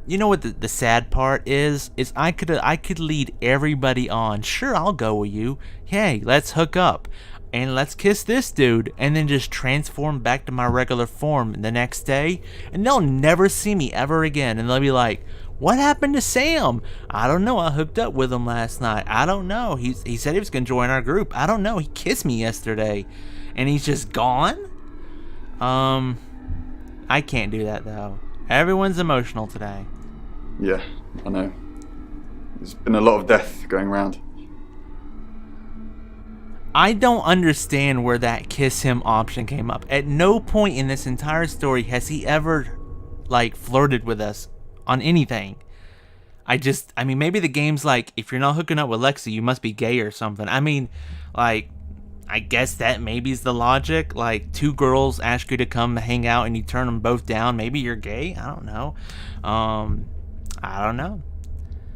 You know what the sad part is I could lead everybody on. Sure, I'll go with you. Hey, let's hook up. And let's kiss this dude, and then just transform back to my regular form the next day, and they'll never see me ever again, and they'll be like, what happened to Sam? I don't know, I hooked up with him last night. I don't know, he said he was gonna join our group. I don't know, he kissed me yesterday, and he's just gone? I can't do that though. Everyone's emotional today. Yeah, I know. There's been a lot of death going around. I don't understand where that kiss him option came up. At no point in this entire story has he ever, like, flirted with us on anything. I mean, maybe the game's like, if you're not hooking up with Lexi, you must be gay or something. I mean, like, I guess that maybe is the logic. Like, two girls ask you to come hang out and you turn them both down. Maybe you're gay? I don't know. I don't know.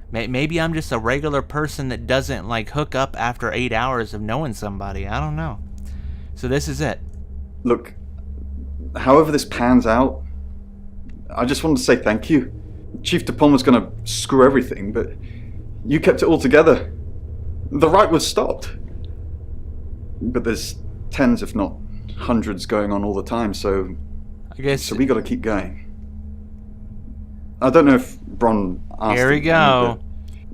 Maybe I'm just a regular person that doesn't like hook up after 8 hours of knowing somebody. I don't know. So this is it. Look, however this pans out, I just wanted to say thank you. Chief DuPont was going to screw everything, but you kept it all together. The riot was stopped. But there's tens, if not hundreds, going on all the time, so we got to keep going. I don't know if Bron asked. Here we go.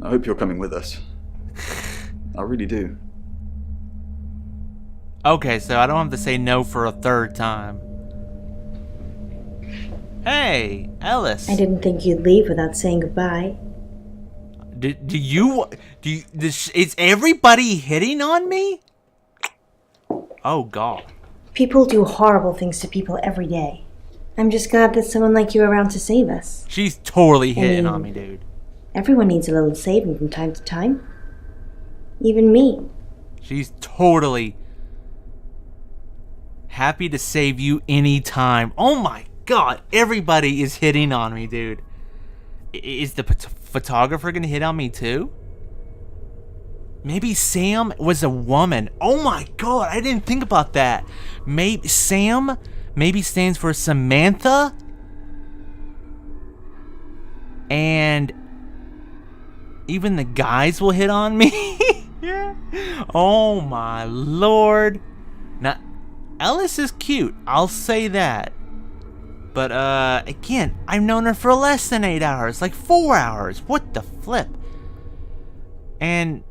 I hope you're coming with us. I really do. Okay, so I don't have to say no for a third time. Hey, Ellis. I didn't think you'd leave without saying goodbye. Is everybody hitting on me? Oh, God. People do horrible things to people every day. I'm just glad there's someone like you around to save us. She's totally hitting on me, dude. Everyone needs a little saving from time to time. Even me. She's totally happy to save you anytime. Oh my God, everybody is hitting on me, dude. Is the photographer gonna hit on me too? Maybe Sam was a woman. Oh my God, I didn't think about that. Maybe Sam stands for Samantha. And even the guys will hit on me. Oh my Lord. Now, Ellis is cute. I'll say that. But, again, I've known her for less than 8 hours. Like 4 hours. What the flip? And,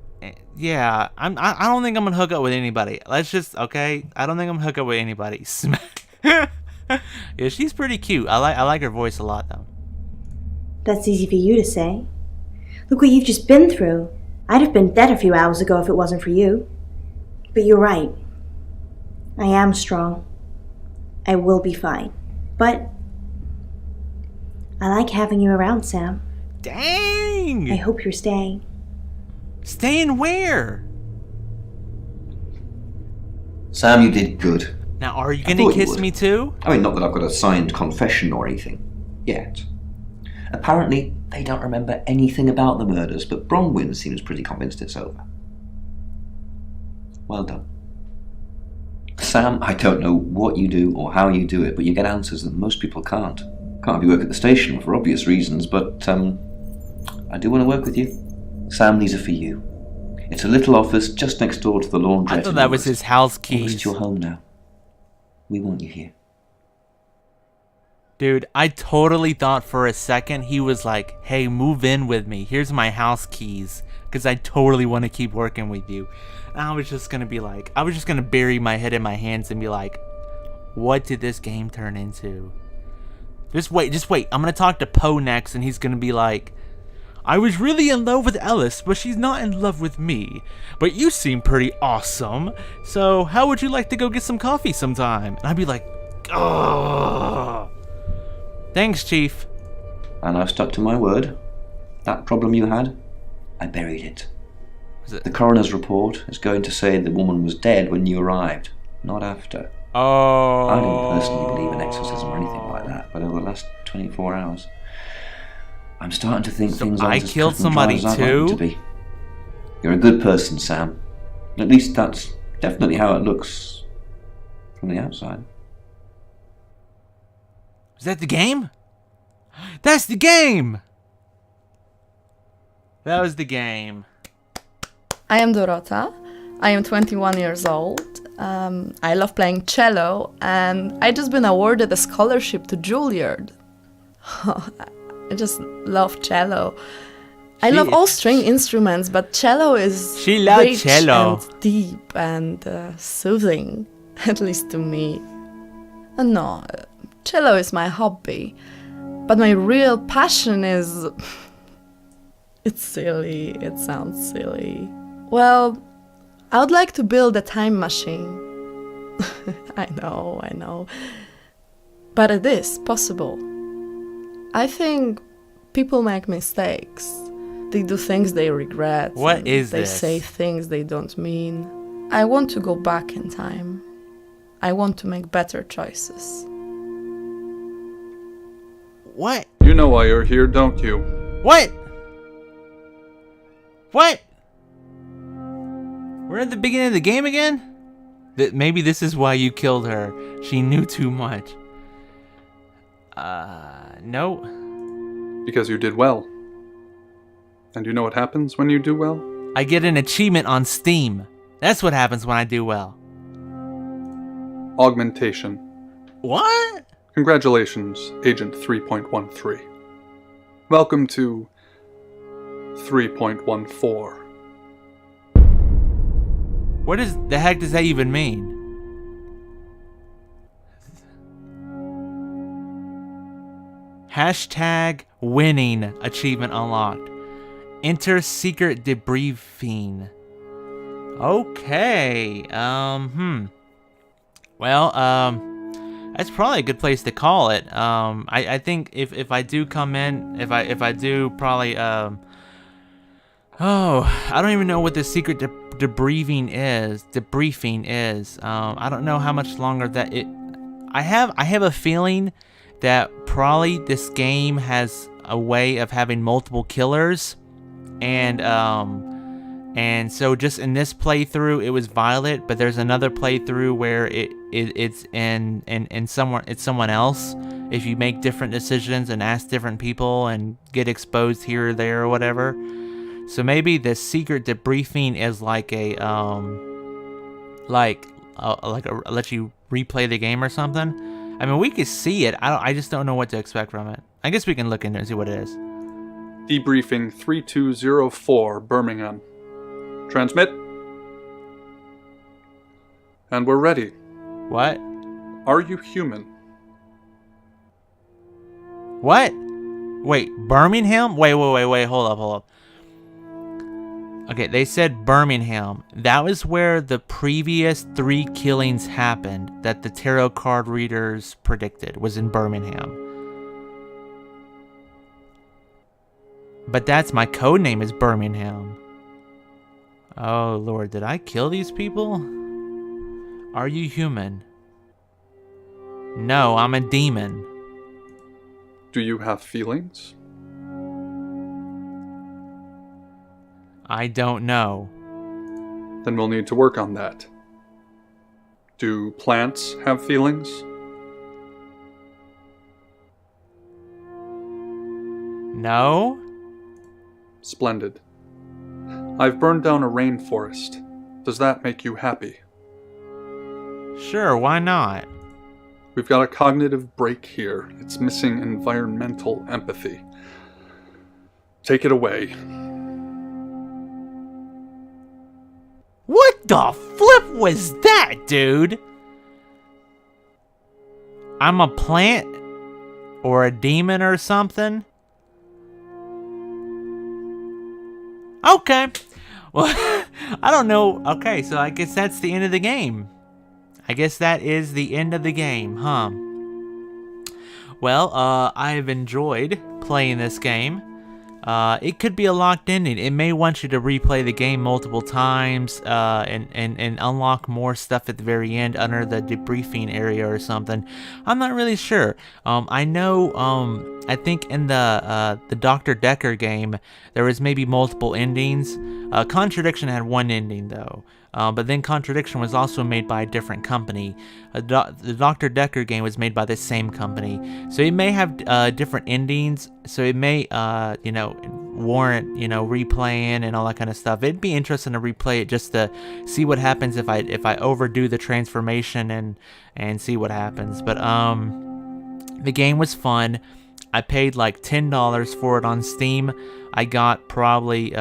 yeah, I don't think I'm gonna hook up with anybody. Let's just, okay? I don't think I'm gonna hook up with anybody. Yeah, she's pretty cute. I like her voice a lot, though. That's easy for you to say. Look what you've just been through. I'd have been dead a few hours ago if it wasn't for you. But you're right. I am strong. I will be fine. But I like having you around, Sam. Dang! I hope you're staying. Staying where? Sam, you did good. Now, are you gonna kiss me too? I mean, not that I've got a signed confession or anything. Yet. Apparently, they don't remember anything about the murders, but Bronwyn seems pretty convinced it's over. Well done. Sam, I don't know what you do or how you do it, but you get answers that most people can't. Can't have you work at the station for obvious reasons, but I do want to work with you. Sam, these are for you. It's a little office just next door to the laundrette. I thought that was his house keys. It's your home now. We want you here. Dude, I totally thought for a second he was like, hey, move in with me. Here's my house keys. Because I totally want to keep working with you. And I was just going to be like, I was just going to bury my head in my hands and be like, what did this game turn into? Just wait. I'm going to talk to Poe next and he's going to be like, I was really in love with Ellis, but she's not in love with me. But you seem pretty awesome. So how would you like to go get some coffee sometime? And I'd be like, oh. Thanks, Chief. And I've stuck to my word. That problem you had, I buried it. The coroner's report is going to say the woman was dead when you arrived, not after. Oh. I don't personally believe in exorcism or anything like that, but over the last 24 hours, I'm starting to think things aren't as killed cut and dry somebody as I'd like them too? to be. You're a good person, Sam. At least that's definitely how it looks from the outside. Is that the game? That's the game! That was the game. I am Dorota. I am 21 years old. I love playing cello, and I just been awarded a scholarship to Juilliard. I just love cello. I love all string instruments, but cello is rich cello. and deep and soothing, at least to me. No, cello is my hobby, but my real passion is... It's silly, it sounds silly. Well, I would like to build a time machine. I know. But it is possible. I think people make mistakes. They do things they regret. What is they this? They say things they don't mean. I want to go back in time. I want to make better choices. What? You know why you're here, don't you? What? What? We're at the beginning of the game again? Maybe this is why you killed her. She knew too much. No. Because you did well. And you know what happens when you do well? I get an achievement on Steam. That's what happens when I do well. Augmentation. What? Congratulations, Agent 3.13. Welcome to 3.14. What the heck does that even mean? Hashtag winning achievement unlocked. Enter secret debriefing. Okay. Well, that's probably a good place to call it. I think if I do come in, if I do probably I don't even know what the secret debriefing is. I don't know how much longer that it. I have a feeling that probably this game has a way of having multiple killers, and so just in this playthrough it was Violet, but there's another playthrough where it's someone else. If you make different decisions and ask different people and get exposed here or there or whatever. So maybe the secret debriefing is like a let you replay the game or something. I mean, we could see it. I just don't know what to expect from it. I guess we can look in there and see what it is. Debriefing 3204, Birmingham. Transmit. And we're ready. What? Are you human? What? Wait, Birmingham? Wait, hold up. Okay, they said Birmingham. That was where the previous 3 killings happened that the tarot card readers predicted, was in Birmingham. But that's my code name, is Birmingham. Oh Lord, did I kill these people? Are you human? No, I'm a demon. Do you have feelings? I don't know. Then we'll need to work on that. Do plants have feelings? No? Splendid. I've burned down a rainforest. Does that make you happy? Sure, why not? We've got a cognitive break here. It's missing environmental empathy. Take it away. What the flip was that, dude? I'm a plant? Or a demon or something? Okay. Well, I don't know. Okay, so I guess that's the end of the game. I guess that is the end of the game, huh? Well, I've enjoyed playing this game. It could be a locked ending. It may want you to replay the game multiple times and unlock more stuff at the very end under the debriefing area or something. I'm not really sure. I know, I think in the Dr. Dekker game, there was maybe multiple endings. Contradiction had one ending, though. But then Contradiction was also made by a different company. The Dr. Dekker game was made by the same company. So it may have different endings. So it may, warrant, replaying and all that kind of stuff. It'd be interesting to replay it just to see what happens if I overdo the transformation and see what happens. But the game was fun. I paid like $10 for it on Steam. I got probably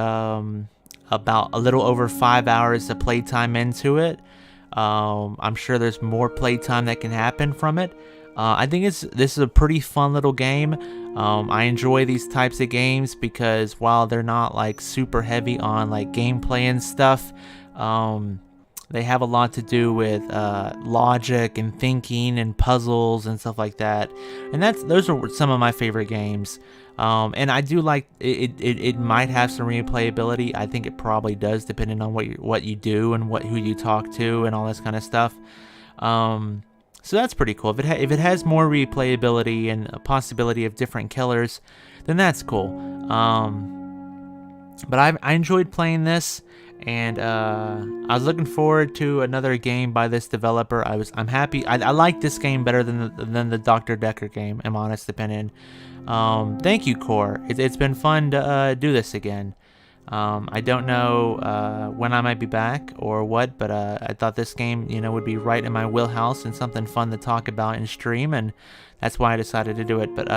about a little over 5 hours of playtime into it. I'm sure there's more playtime that can happen from it. I think this is a pretty fun little game. I enjoy these types of games because while they're not like super heavy on like gameplay and stuff, they have a lot to do with logic and thinking and puzzles and stuff like that. And those are some of my favorite games. And I do like it might have some replayability. I think it probably does, depending on what you do and who you talk to and all this kind of stuff. So that's pretty cool. If it has more replayability and a possibility of different killers, then that's cool. But I enjoyed playing this, and I was looking forward to another game by this developer. I'm happy. I like this game better than the Dr. Dekker game, in my honest opinion. Thank you, Core. It's been fun to do this again. I don't know when I might be back or what, but I thought this game, would be right in my wheelhouse and something fun to talk about and stream, and that's why I decided to do it. But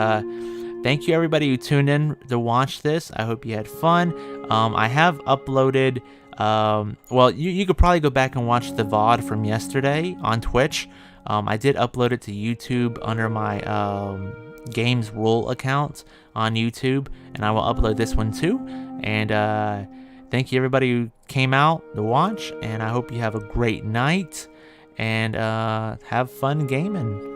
thank you, everybody who tuned in to watch this. I hope you had fun. I have uploaded, well, you could probably go back and watch the VOD from yesterday on Twitch. I did upload it to YouTube under my Games Rule account on YouTube, and I will upload this one too. And thank you everybody who came out to watch, and I hope you have a great night and have fun gaming.